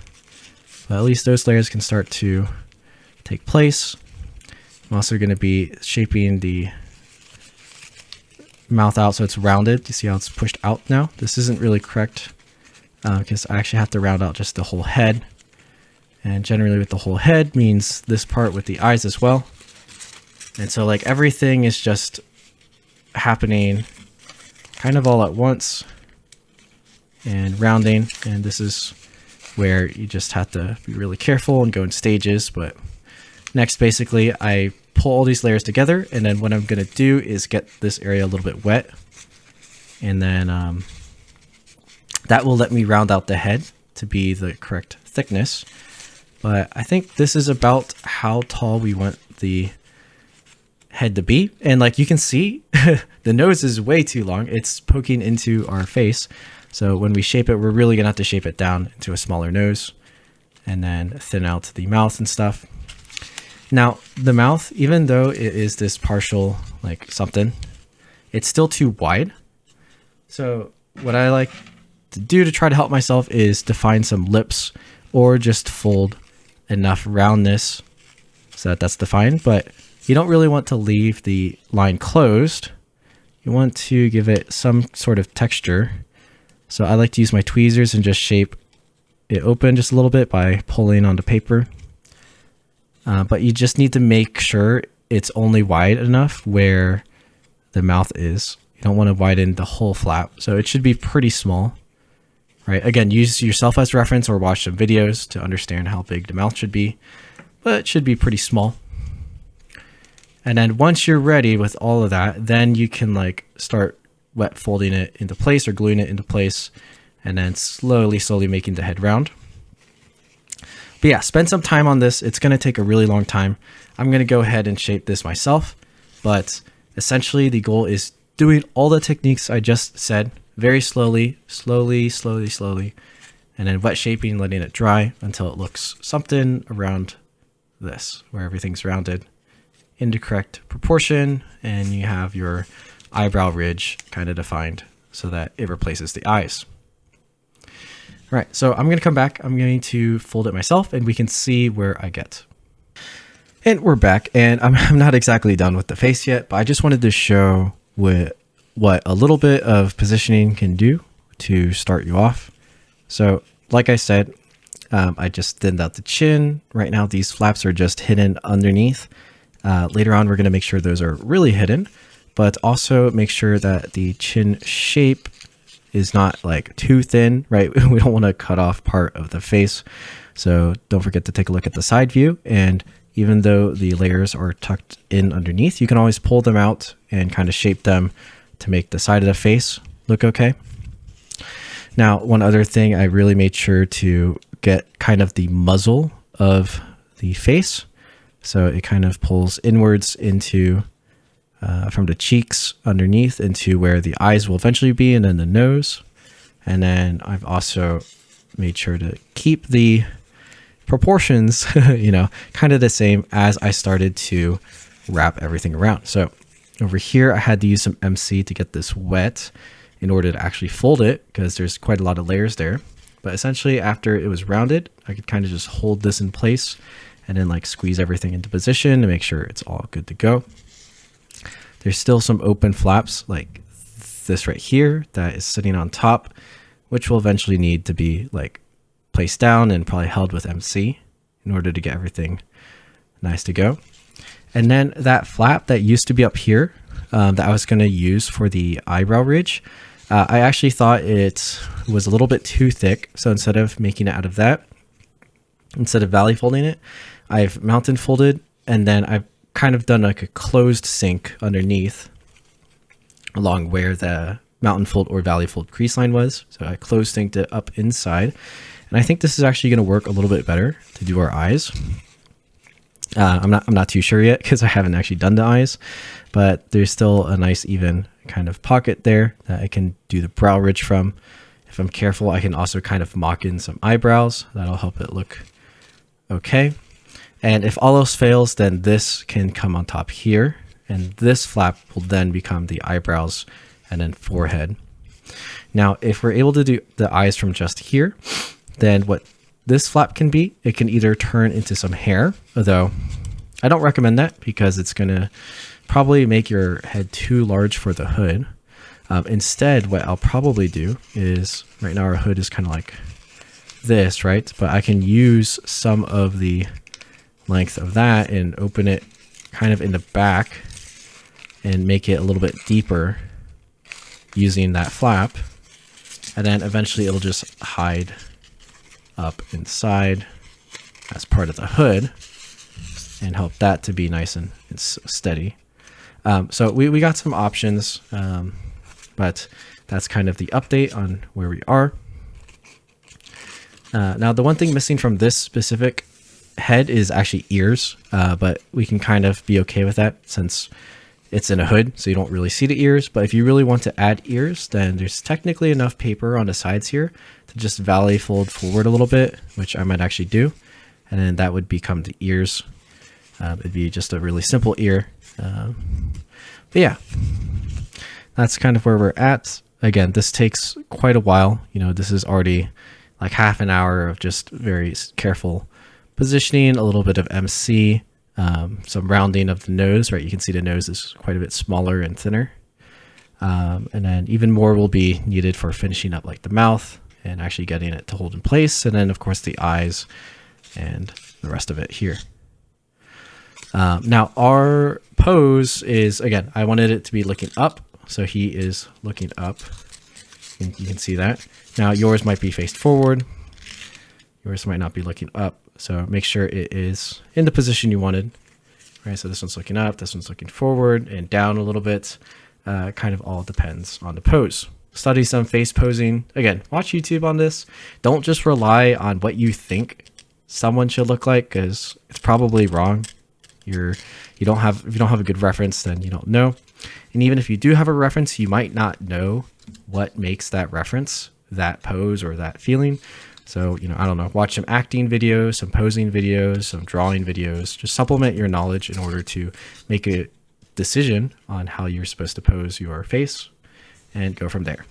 But at least those layers can start to take place. I'm also going to be shaping the mouth out so it's rounded. You see how it's pushed out now? This isn't really correct because I actually have to round out just the whole head. And generally with the whole head means this part with the eyes as well. And so like everything is just happening kind of all at once and rounding. And this is where you just have to be really careful and go in stages. But next, basically, I pull all these layers together, and then what I'm going to do is get this area a little bit wet. And then that will let me round out the head to be the correct thickness. But I think this is about how tall we want the head to be. And like you can see, the nose is way too long. It's poking into our face. So when we shape it, we're really going to have to shape it down into a smaller nose and then thin out the mouth and stuff. Now, the mouth, even though it is this partial like something, it's still too wide. So what I like to do to try to help myself is define some lips or just fold enough roundness so that that's defined. But you don't really want to leave the line closed. You want to give it some sort of texture. So I like to use my tweezers and just shape it open just a little bit by pulling onto paper. But you just need to make sure it's only wide enough where the mouth is. You don't want to widen the whole flap. So it should be pretty small, right? Again, use yourself as reference or watch some videos to understand how big the mouth should be, but it should be pretty small. And then once you're ready with all of that, then you can like start wet folding it into place or gluing it into place, and then slowly making the head round. But yeah, spend some time on this. It's going to take a really long time. I'm going to go ahead and shape this myself, but essentially the goal is doing all the techniques I just said very slowly, and then wet shaping, letting it dry until it looks something around this, where everything's rounded into correct proportion and you have your eyebrow ridge kind of defined so that it replaces the eyes. All right, so I'm going to come back. I'm going to fold it myself and we can see where I get. And we're back, and I'm not exactly done with the face yet, but I just wanted to show what a little bit of positioning can do to start you off. So like I said, I just thinned out the chin. Right now, these flaps are just hidden underneath. Later on, we're going to make sure those are really hidden, but also make sure that the chin shape is not like too thin, right? We don't want to cut off part of the face. So don't forget to take a look at the side view. And even though the layers are tucked in underneath, you can always pull them out and kind of shape them to make the side of the face look okay. Now, one other thing, I really made sure to get kind of the muzzle of the face. So it kind of pulls inwards into from the cheeks underneath into where the eyes will eventually be, and then the nose. And then I've also made sure to keep the proportions, kind of the same as I started to wrap everything around. So over here, I had to use some MC to get this wet in order to actually fold it, because there's quite a lot of layers there. But essentially, after it was rounded, I could kind of just hold this in place and then like squeeze everything into position to make sure it's all good to go. There's still some open flaps like this right here that is sitting on top, which will eventually need to be like placed down and probably held with MC in order to get everything nice to go. And then that flap that used to be up here that I was going to use for the eyebrow ridge, I actually thought it was a little bit too thick. So instead of making it out of that, instead of valley folding it, I've mountain folded, and then I've kind of done like a closed sink underneath along where the mountain fold or valley fold crease line was. So I closed sinked it up inside. And I think this is actually going to work a little bit better to do our eyes. I'm not too sure yet because I haven't actually done the eyes, but there's still a nice even kind of pocket there that I can do the brow ridge from. If I'm careful, I can also kind of mock in some eyebrows. That'll help it look okay. And if all else fails, then this can come on top here, and this flap will then become the eyebrows and then forehead. Now, if we're able to do the eyes from just here, then what this flap can be, it can either turn into some hair, although I don't recommend that because it's going to probably make your head too large for the hood. Instead, what I'll probably do is, right now our hood is kind of like this, right? But I can use some of the length of that and open it kind of in the back and make it a little bit deeper using that flap. And then eventually it'll just hide up inside as part of the hood and help that to be nice and steady. So we got some options, but that's kind of the update on where we are. Now, the one thing missing from this specific head is actually ears, but we can kind of be okay with that since it's in a hood, so you don't really see the ears. But if you really want to add ears, then there's technically enough paper on the sides here to just valley fold forward a little bit, which I might actually do. And then that would become the ears. It'd be just a really simple ear. But yeah, that's kind of where we're at. Again, this takes quite a while. This is already like half an hour of just very careful positioning, a little bit of MC, some rounding of the nose, right? You can see the nose is quite a bit smaller and thinner. And then even more will be needed for finishing up like the mouth and actually getting it to hold in place. And then of course the eyes and the rest of it here. Now our pose is, again, I wanted it to be looking up. So he is looking up, and you can see that. Now yours might be faced forward. Yours might not be looking up. So make sure it is in the position you wanted. Right, so this one's looking up, this one's looking forward and down a little bit. Kind of all depends on the pose. Study some face posing. Again, watch YouTube on this. Don't just rely on what you think someone should look like, because it's probably wrong. If you don't have a good reference, then you don't know. And even if you do have a reference, you might not know what makes that reference, that pose or that feeling. So, I don't know, watch some acting videos, some posing videos, some drawing videos. Just supplement your knowledge in order to make a decision on how you're supposed to pose your face and go from there.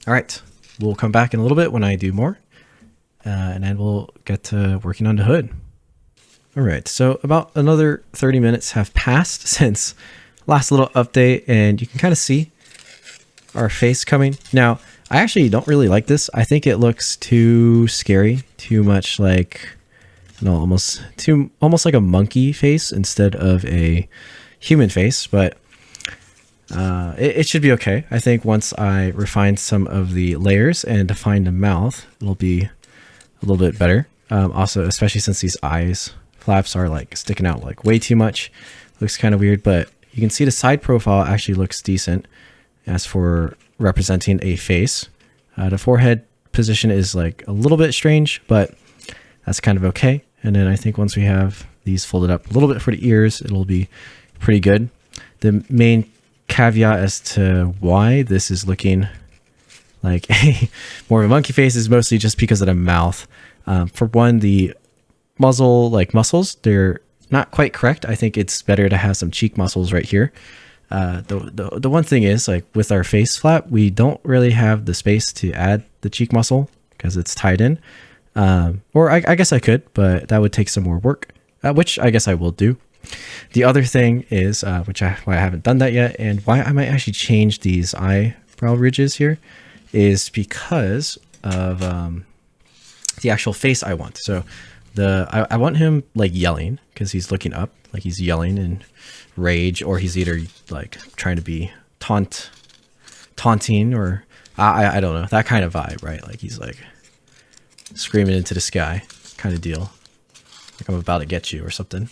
All right, we'll come back in a little bit when I do more, and then we'll get to working on the hood. All right, so about another 30 minutes have passed since last little update, and you can kind of see our face coming. Now, I actually don't really like this. I think it looks too scary, too much like, almost like a monkey face instead of a human face, but it should be okay. I think once I refine some of the layers and define the mouth, it'll be a little bit better. Also, especially since these eyes flaps are like sticking out like way too much. Looks kind of weird, but you can see the side profile actually looks decent as for representing a face. The forehead position is like a little bit strange, but that's kind of okay. And then I think once we have these folded up a little bit for the ears, it'll be pretty good. The main caveat as to why this is looking like more of a monkey face is mostly just because of the mouth. For one, the muzzle muscles, they're not quite correct. I think it's better to have some cheek muscles right here. The one thing is, like with our face flap, we don't really have the space to add the cheek muscle because it's tied in. Or I guess I could, but that would take some more work, which I guess I will do. The other thing is, why I haven't done that yet, and why I might actually change these eyebrow ridges here, is because of the actual face I want. So I want him like yelling because he's looking up, like he's yelling in rage, or he's either like trying to be taunting, or I don't know, that kind of vibe, right? Like he's like screaming into the sky kind of deal, like I'm about to get you or something.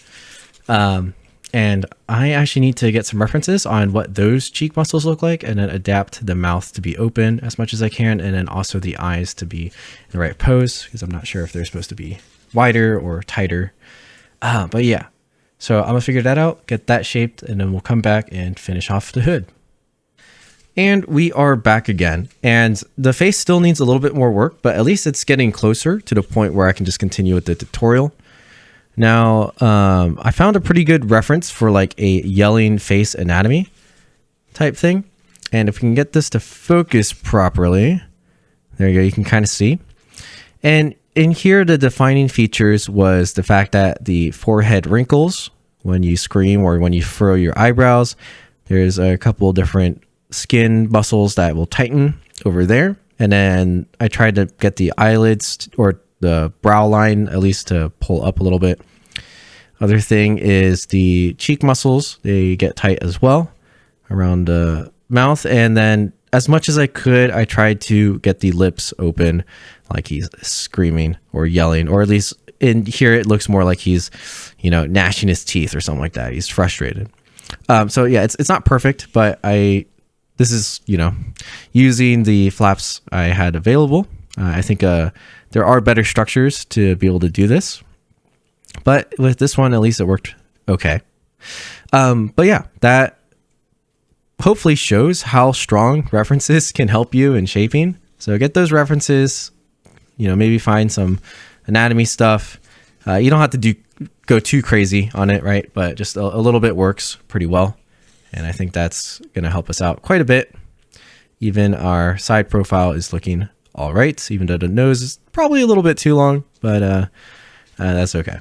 And I actually need to get some references on what those cheek muscles look like, and then adapt the mouth to be open as much as I can, and then also the eyes to be in the right pose, because I'm not sure if they're supposed to be wider or tighter. But yeah, so I'm gonna figure that out, get that shaped, and then we'll come back and finish off the hood. And we are back again, and the face still needs a little bit more work, but at least it's getting closer to the point where I can just continue with the tutorial. Now, I found a pretty good reference for like a yelling face anatomy type thing. And if we can get this to focus properly, there you go, you can kind of see. And in here, the defining features was the fact that the forehead wrinkles when you scream or when you furrow your eyebrows, there's a couple different skin muscles that will tighten over there. And then I tried to get the eyelids or the brow line at least to pull up a little bit. Other thing is the cheek muscles, they get tight as well around the mouth. And then as much as I could, I tried to get the lips open like he's screaming or yelling, or at least in here it looks more like he's, you know, gnashing his teeth or something like that. He's frustrated. So yeah, it's not perfect, but this is, you know, using the flaps I had available. I think there are better structures to be able to do this, but with this one, at least it worked okay. But yeah, that hopefully shows how strong references can help you in shaping. So get those references, you know, maybe find some anatomy stuff. You don't have to go too crazy on it, right? But just a little bit works pretty well. And I think that's going to help us out quite a bit. Even our side profile is looking all right, even though the nose is probably a little bit too long, but that's okay.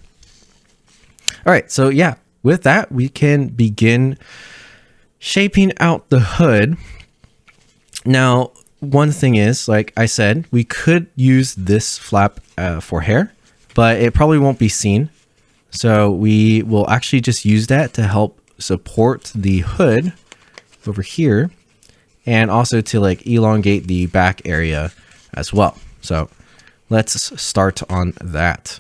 All right, so yeah, with that, we can begin shaping out the hood. Now, one thing is, like I said, we could use this flap for hair, but it probably won't be seen. So we will actually just use that to help support the hood over here, and also to like elongate the back area as well. So let's start on that.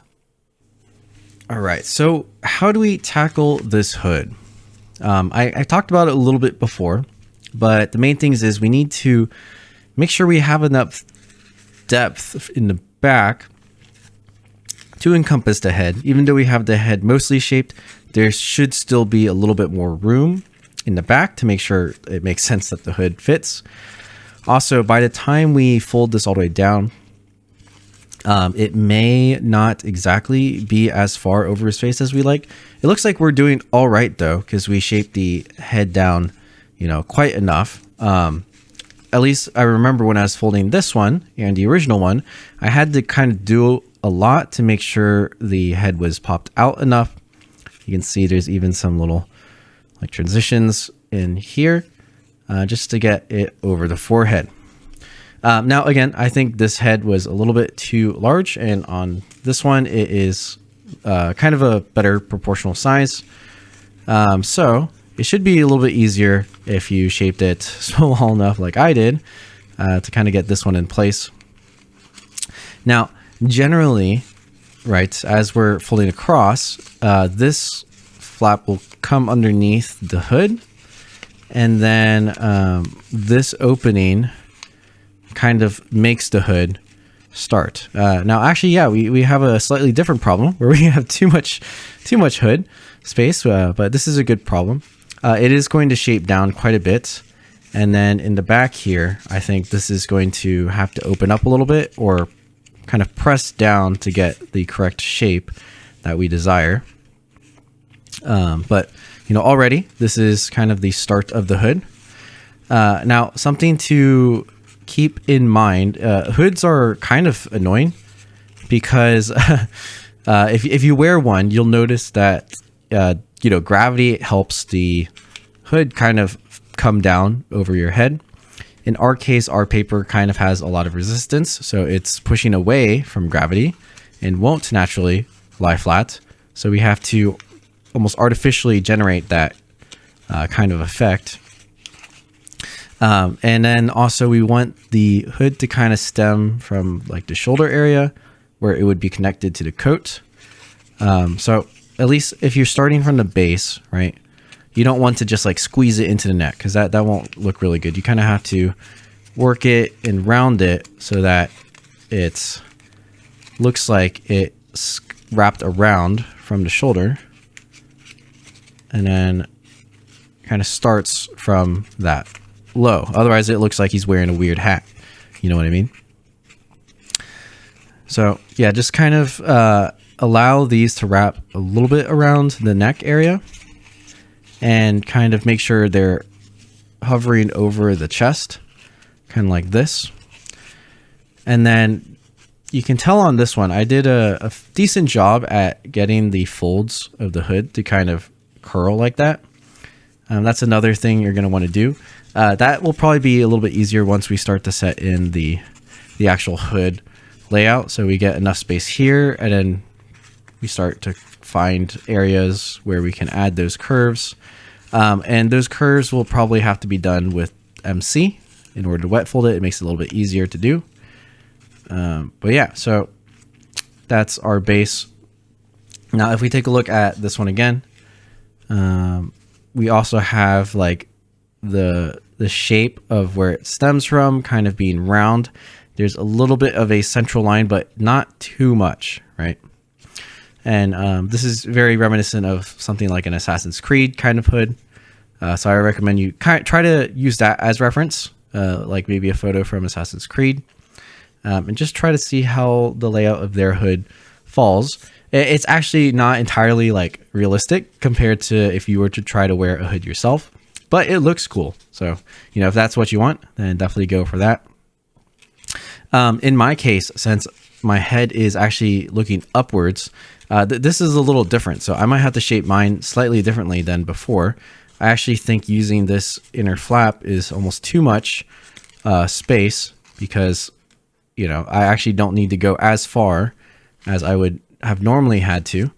All right, so how do we tackle this hood? I talked about it a little bit before, but the main things is we need to make sure we have enough depth in the back to encompass the head. Even though we have the head mostly shaped, there should still be a little bit more room in the back to make sure it makes sense that the hood fits. Also, by the time we fold this all the way down, it may not exactly be as far over his face as we like. It looks like we're doing all right though, because we shaped the head down, you know, quite enough. At least I remember when I was folding this one and the original one, I had to kind of do a lot to make sure the head was popped out enough. You can see there's even some little like transitions in here just to get it over the forehead. Now, again, I think this head was a little bit too large, and on this one, it is kind of a better proportional size. So it should be a little bit easier if you shaped it small enough like I did to kind of get this one in place. Now, generally, right, as we're folding across, this flap will come underneath the hood, and then this opening kind of makes the hood start. Now, actually, yeah, we have a slightly different problem where we have too much hood space, but this is a good problem. It is going to shape down quite a bit. And then in the back here, I think this is going to have to open up a little bit or kind of press down to get the correct shape that we desire. But, you know, already this is kind of the start of the hood. Now, something to keep in mind, hoods are kind of annoying because if you wear one, you'll notice that, you know, gravity helps the hood kind of come down over your head. In our case, our paper kind of has a lot of resistance, so it's pushing away from gravity and won't naturally lie flat. So we have to almost artificially generate that kind of effect. And then also we want the hood to kind of stem from like the shoulder area where it would be connected to the coat. So at least if you're starting from the base, right, you don't want to just like squeeze it into the neck because that won't look really good. You kind of have to work it and round it so that it looks like it's wrapped around from the shoulder and then kind of starts from that low. Otherwise it looks like he's wearing a weird hat. You know what I mean? So yeah, just kind of allow these to wrap a little bit around the neck area and kind of make sure they're hovering over the chest, kind of like this. And then you can tell on this one, I did a decent job at getting the folds of the hood to kind of curl like that. That's another thing you're going to want to do. That will probably be a little bit easier once we start to set in the actual hood layout. So we get enough space here, and then we start to find areas where we can add those curves. And those curves will probably have to be done with MC in order to wet fold it. It makes it a little bit easier to do. But yeah, so that's our base. Now, if we take a look at this one again, we also have like the shape of where it stems from kind of being round. There's a little bit of a central line, but not too much, right? And this is very reminiscent of something like an Assassin's Creed kind of hood. So I recommend you try to use that as reference, like maybe a photo from Assassin's Creed, and just try to see how the layout of their hood falls. It's actually not entirely like realistic compared to if you were to try to wear a hood yourself, but it looks cool. So, you know, if that's what you want, then definitely go for that. In my case, since my head is actually looking upwards, this is a little different. So I might have to shape mine slightly differently than before. I actually think using this inner flap is almost too much space because, you know, I actually don't need to go as far as I would have normally had to,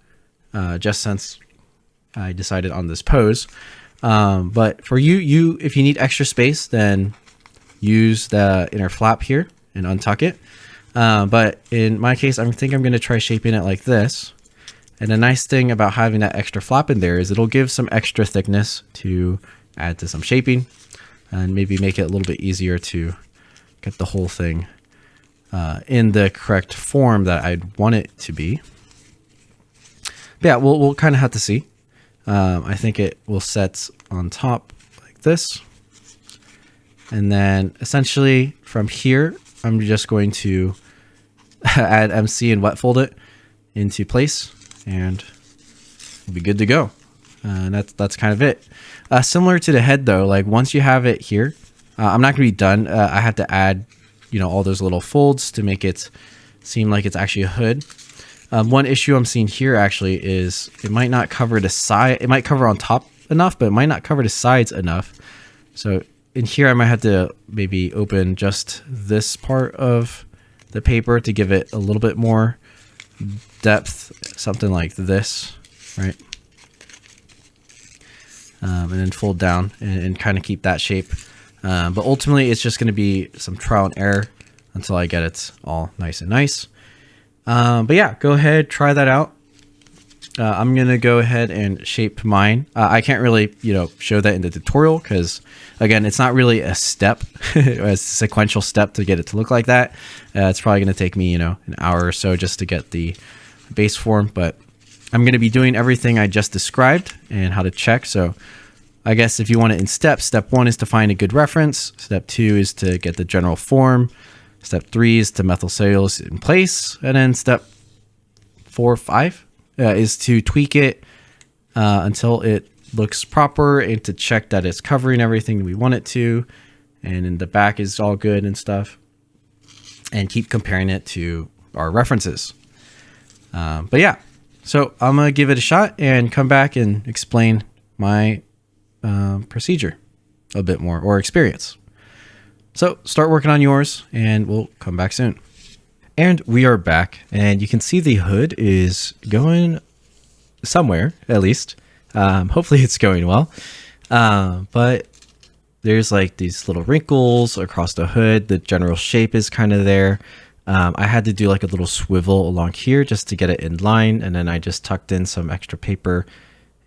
just since I decided on this pose. But for you, if you need extra space, then use the inner flap here and untuck it. But in my case, I think I'm going to try shaping it like this. And the nice thing about having that extra flap in there is it'll give some extra thickness to add to some shaping and maybe make it a little bit easier to get the whole thing in the correct form that I'd want it to be. But yeah, we'll kind of have to see. I think it will set on top like this. And then essentially from here, I'm just going to add MC and wet fold it into place, and we'll be good to go. And that's kind of it. Similar to the head though, like once you have it here, I'm not gonna be done. I have to add, you know, all those little folds to make it seem like it's actually a hood. One issue I'm seeing here actually is it might not cover the side. It might cover on top enough, but it might not cover the sides enough. So in here, I might have to maybe open just this part of the paper to give it a little bit more depth, something like this, right? And then fold down and kind of keep that shape. But ultimately, it's just going to be some trial and error until I get it all nice and nice. But yeah, go ahead, try that out. I'm going to go ahead and shape mine. I can't really, show that in the tutorial because, again, it's not really a step, a sequential step to get it to look like that. It's probably going to take me, an hour or so just to get the base form, but I'm going to be doing everything I just described and how to check. So I guess if you want it in steps, step 1 is to find a good reference. Step 2 is to get the general form. Step 3 is to methyl cellulose in place. And then step 5 is to tweak it until it looks proper and to check that it's covering everything we want it to. And in the back is all good and stuff. And keep comparing it to our references. But yeah, so I'm going to give it a shot and come back and explain my procedure a bit more, or experience. So start working on yours and we'll come back soon. And we are back, and you can see the hood is going somewhere, at least. Hopefully it's going well. But there's like these little wrinkles across the hood. The general shape is kind of there. I had to do like a little swivel along here just to get it in line. And then I just tucked in some extra paper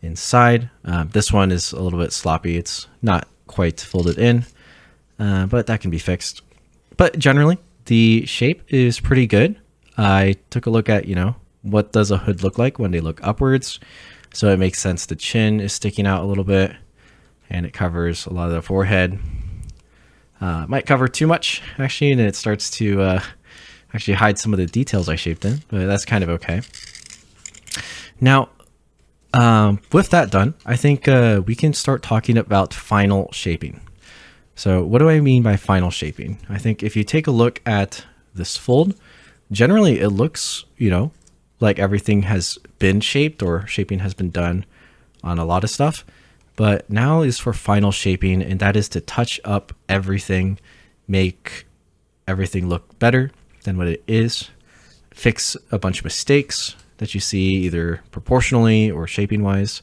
inside. This one is a little bit sloppy. It's not quite folded in, but that can be fixed. But generally, the shape is pretty good. I took a look at, what does a hood look like when they look upwards. So it makes sense. The chin is sticking out a little bit and it covers a lot of the forehead. Might cover too much actually, and it starts to actually hide some of the details I shaped in, but that's kind of okay. Now, with that done, I think we can start talking about final shaping. So what do I mean by final shaping? I think if you take a look at this fold, generally it looks, like everything has been shaped or shaping has been done on a lot of stuff. But now is for final shaping, and that is to touch up everything, make everything look better than what it is, fix a bunch of mistakes that you see either proportionally or shaping wise,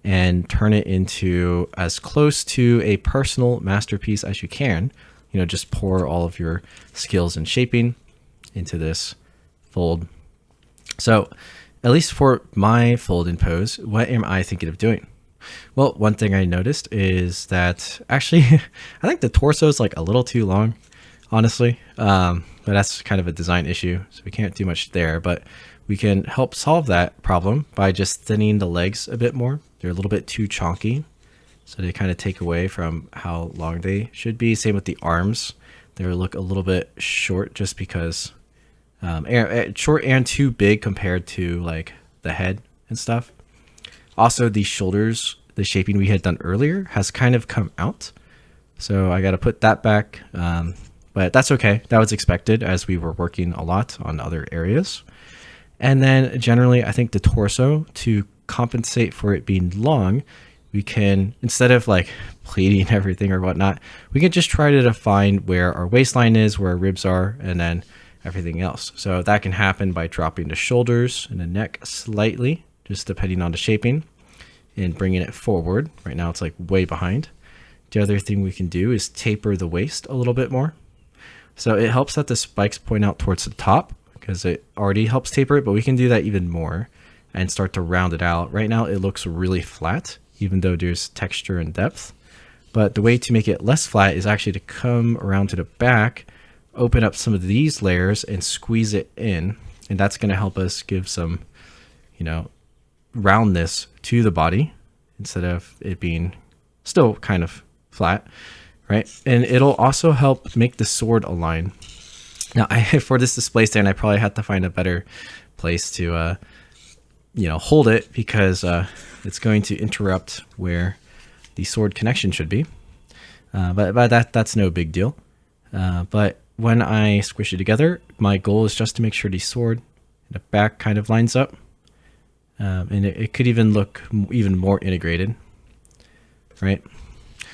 and turn it into as close to a personal masterpiece as you can. Just pour all of your skills in shaping into this fold. So at least for my fold and pose, what am I thinking of doing? Well, one thing I noticed is that actually, I think the torso is like a little too long, honestly. But that's kind of a design issue, so we can't do much there. But we can help solve that problem by just thinning the legs a bit more. They're a little bit too chonky, so they kind of take away from how long they should be. Same with the arms. They look a little bit short just because short and too big compared to like the head and stuff. Also, the shoulders, the shaping we had done earlier has kind of come out. So I got to put that back. But that's okay. That was expected as we were working a lot on other areas. And then generally, I think the torso, to compensate for it being long, we can, instead of like pleating everything or whatnot, we can just try to define where our waistline is, where our ribs are, and then everything else. So that can happen by dropping the shoulders and the neck slightly, just depending on the shaping, and bringing it forward. Right now it's like way behind. The other thing we can do is taper the waist a little bit more. So it helps that the spikes point out towards the top because it already helps taper it, but we can do that even more and start to round it out. Right now it looks really flat, even though there's texture and depth. But the way to make it less flat is actually to come around to the back, open up some of these layers and squeeze it in. And that's going to help us give some, roundness to the body instead of it being still kind of flat, right? And it'll also help make the sword align. Now, for this display stand, I probably had to find a better place to, hold it because it's going to interrupt where the sword connection should be. But that's no big deal. But when I squish it together, my goal is just to make sure the sword in the back kind of lines up. And it could even look even more integrated, right?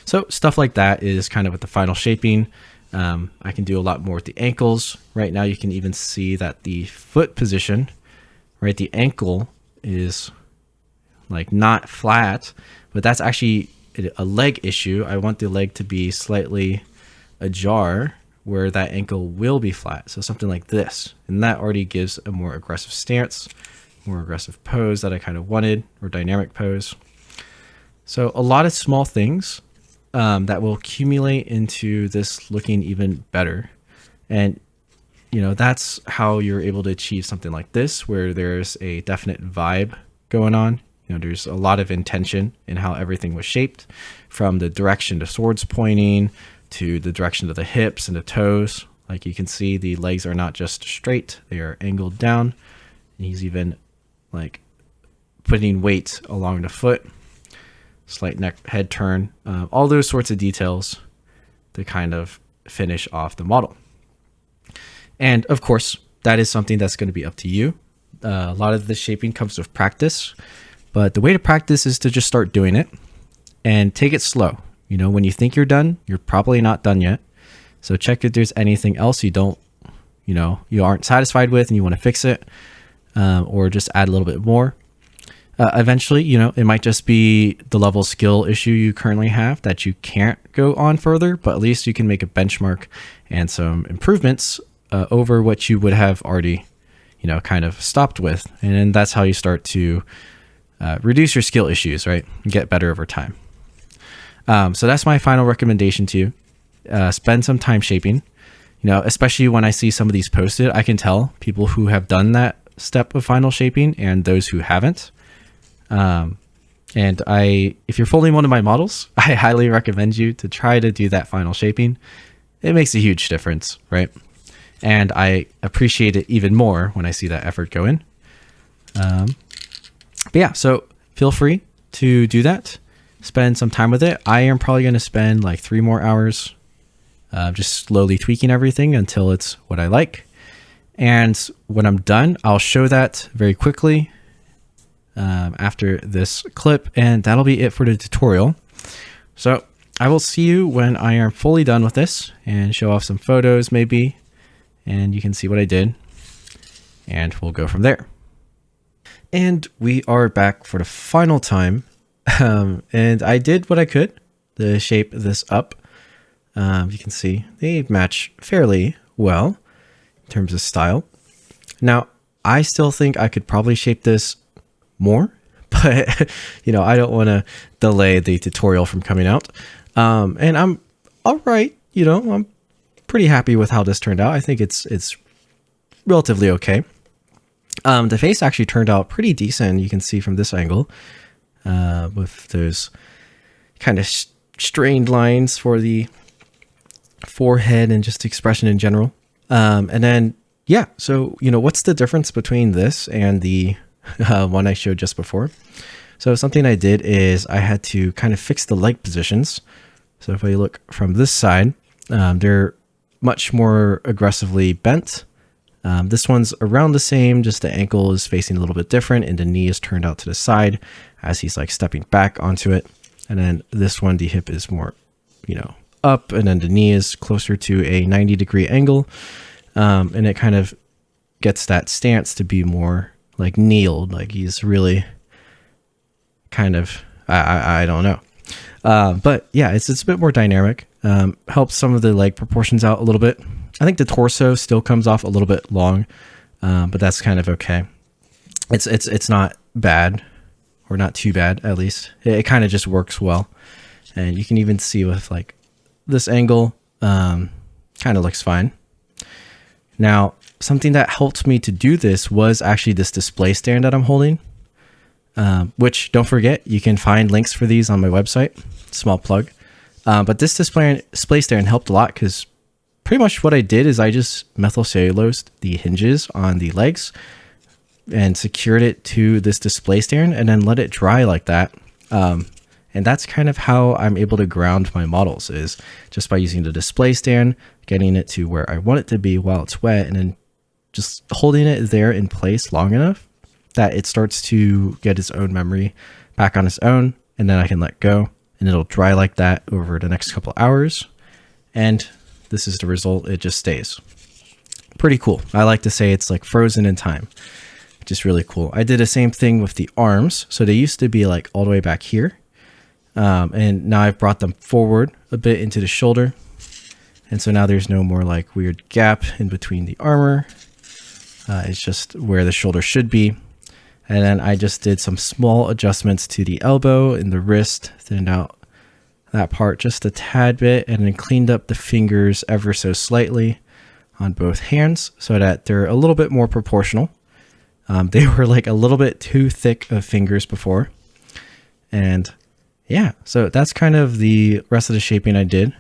So stuff like that is kind of with the final shaping. I can do a lot more with the ankles. Right now you can even see that the foot position, right? The ankle is like not flat, but that's actually a leg issue. I want the leg to be slightly ajar where that ankle will be flat. So something like this, and that already gives a more aggressive stance more aggressive pose that I kind of wanted, or dynamic pose. So a lot of small things that will accumulate into this looking even better. And, you know, that's how you're able to achieve something like this, where there's a definite vibe going on. You know, there's a lot of intention in how everything was shaped, from the direction the sword's pointing to the direction of the hips and the toes. Like you can see, the legs are not just straight, they are angled down. And he's even like putting weight along the foot, slight neck head turn, all those sorts of details to kind of finish off the model. And of course, that is something that's going to be up to you. A lot of the shaping comes with practice, but the way to practice is to just start doing it and take it slow. You know, when you think you're done, you're probably not done yet. So check if there's anything else you aren't satisfied with and you want to fix it, or just add a little bit more. Eventually, you know, it might just be the level of skill issue you currently have that you can't go on further, but at least you can make a benchmark and some improvements over what you would have already, you know, kind of stopped with. And then that's how you start to reduce your skill issues, right? And get better over time. So that's my final recommendation to you. Spend some time shaping, you know, especially when I see some of these posted, I can tell people who have done that step of final shaping and those who haven't. And if you're folding one of my models, I highly recommend you to try to do that final shaping. It makes a huge difference, right? And I appreciate it even more when I see that effort go in. But yeah, so feel free to do that. Spend some time with it. I am probably going to spend like 3 more hours just slowly tweaking everything until it's what I like. And when I'm done, I'll show that very quickly after this clip, and that'll be it for the tutorial. So I will see you when I am fully done with this and show off some photos maybe, and you can see what I did, and we'll go from there. And we are back for the final time. And I did what I could to shape this up. You can see they match fairly well in terms of style. Now, I still think I could probably shape this more, but you know, I don't want to delay the tutorial from coming out. And I'm all right. You know, I'm pretty happy with how this turned out. I think it's relatively okay. The face actually turned out pretty decent. You can see from this angle, with those kind of strained lines for the forehead and just expression in general. And then, yeah, so, you know, what's the difference between this and the one I showed just before? So something I did is I had to kind of fix the leg positions. So if I look from this side, they're much more aggressively bent. This one's around the same, just the ankle is facing a little bit different and the knee is turned out to the side as he's like stepping back onto it. And then this one, the hip is more, you know, up, and then the knee is closer to a 90-degree angle. And it kind of gets that stance to be more like kneeled, like he's really kind of, I don't know. But yeah, it's a bit more dynamic. Helps some of the leg proportions out a little bit. I think the torso still comes off a little bit long, but that's kind of okay. It's not bad, or not too bad at least. It kind of just works well, and you can even see with like this angle, kind of looks fine. Now, something that helped me to do this was actually this display stand that I'm holding, which, don't forget, you can find links for these on my website. Small plug. But this display stand helped a lot because pretty much what I did is I just methylcellulosed the hinges on the legs and secured it to this display stand and then let it dry like that. And that's kind of how I'm able to ground my models, is just by using the display stand, getting it to where I want it to be while it's wet, and then just holding it there in place long enough that it starts to get its own memory back on its own, and then I can let go and it'll dry like that over the next couple hours. And this is the result. It just stays. Pretty cool. I like to say it's like frozen in time, which is really cool. I did the same thing with the arms. So they used to be like all the way back here. And now I've brought them forward a bit into the shoulder. And so now there's no more like weird gap in between the armor. It's just where the shoulder should be. And then I just did some small adjustments to the elbow and the wrist, thinned out that part just a tad bit, and then cleaned up the fingers ever so slightly on both hands so that they're a little bit more proportional. They were like a little bit too thick of fingers before. And yeah, so that's kind of the rest of the shaping I did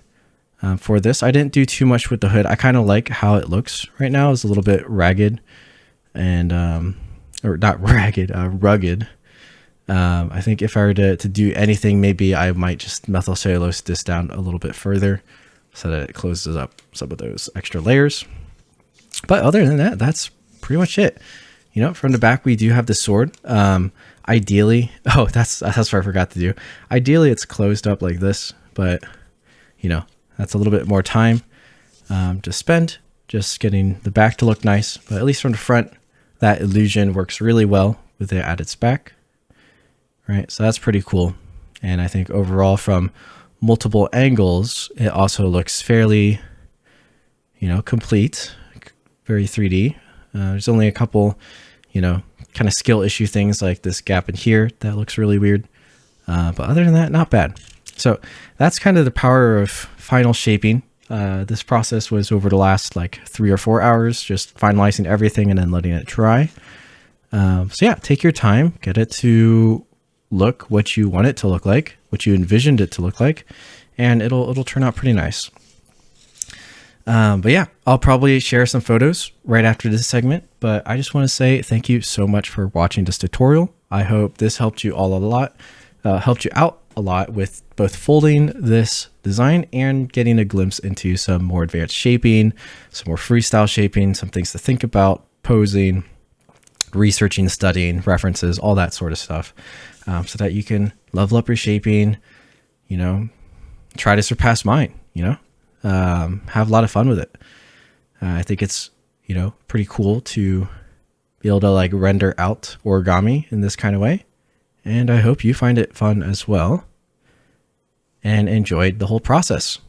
for this. I didn't do too much with the hood. I kind of like how it looks right now. It's a little bit ragged and, or not ragged, rugged. I think if I were to do anything, maybe I might just methyl cellulose this down a little bit further so that it closes up some of those extra layers. But other than that, that's pretty much it. You know, from the back, we do have the sword. Ideally, oh, that's what I forgot to do. Ideally, it's closed up like this, but you know, that's a little bit more time to spend just getting the back to look nice. But at least from the front, that illusion works really well with it at its back. Right, so that's pretty cool. And I think overall from multiple angles, it also looks fairly, you know, complete, very 3D. There's only a couple, you know, kind of skill issue things like this gap in here that looks really weird. But other than that, not bad. So that's kind of the power of final shaping. This process was over the last like 3 or 4 hours, just finalizing everything and then letting it dry. So yeah, take your time, get it to look what you want it to look like, what you envisioned it to look like, and it'll turn out pretty nice. But yeah, I'll probably share some photos right after this segment, but I just want to say thank you so much for watching this tutorial. I hope this helped you all a lot, helped you out a lot with both folding this design and getting a glimpse into some more advanced shaping, some more freestyle shaping, some things to think about, posing, researching, studying, references, all that sort of stuff, so that you can level up your shaping, you know, try to surpass mine, you know, have a lot of fun with it. I think it's, you know, pretty cool to be able to like render out origami in this kind of way. And I hope you find it fun as well and enjoyed the whole process.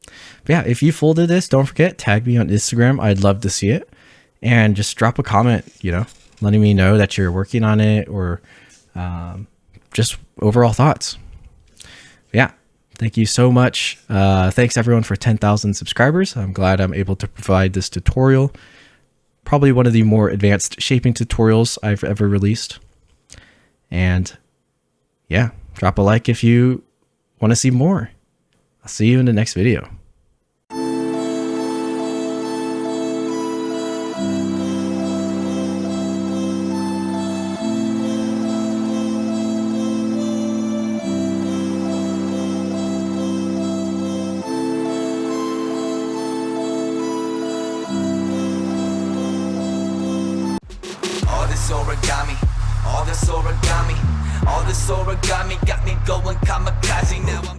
But yeah, if you folded this, don't forget, tag me on Instagram. I'd love to see it. And just drop a comment, you know, letting me know that you're working on it or just overall thoughts. But yeah, thank you so much. Thanks everyone for 10,000 subscribers. I'm glad I'm able to provide this tutorial. Probably one of the more advanced shaping tutorials I've ever released. And yeah, drop a like if you want to see more. I'll see you in the next video. All this origami got me going kamikaze. Now I'm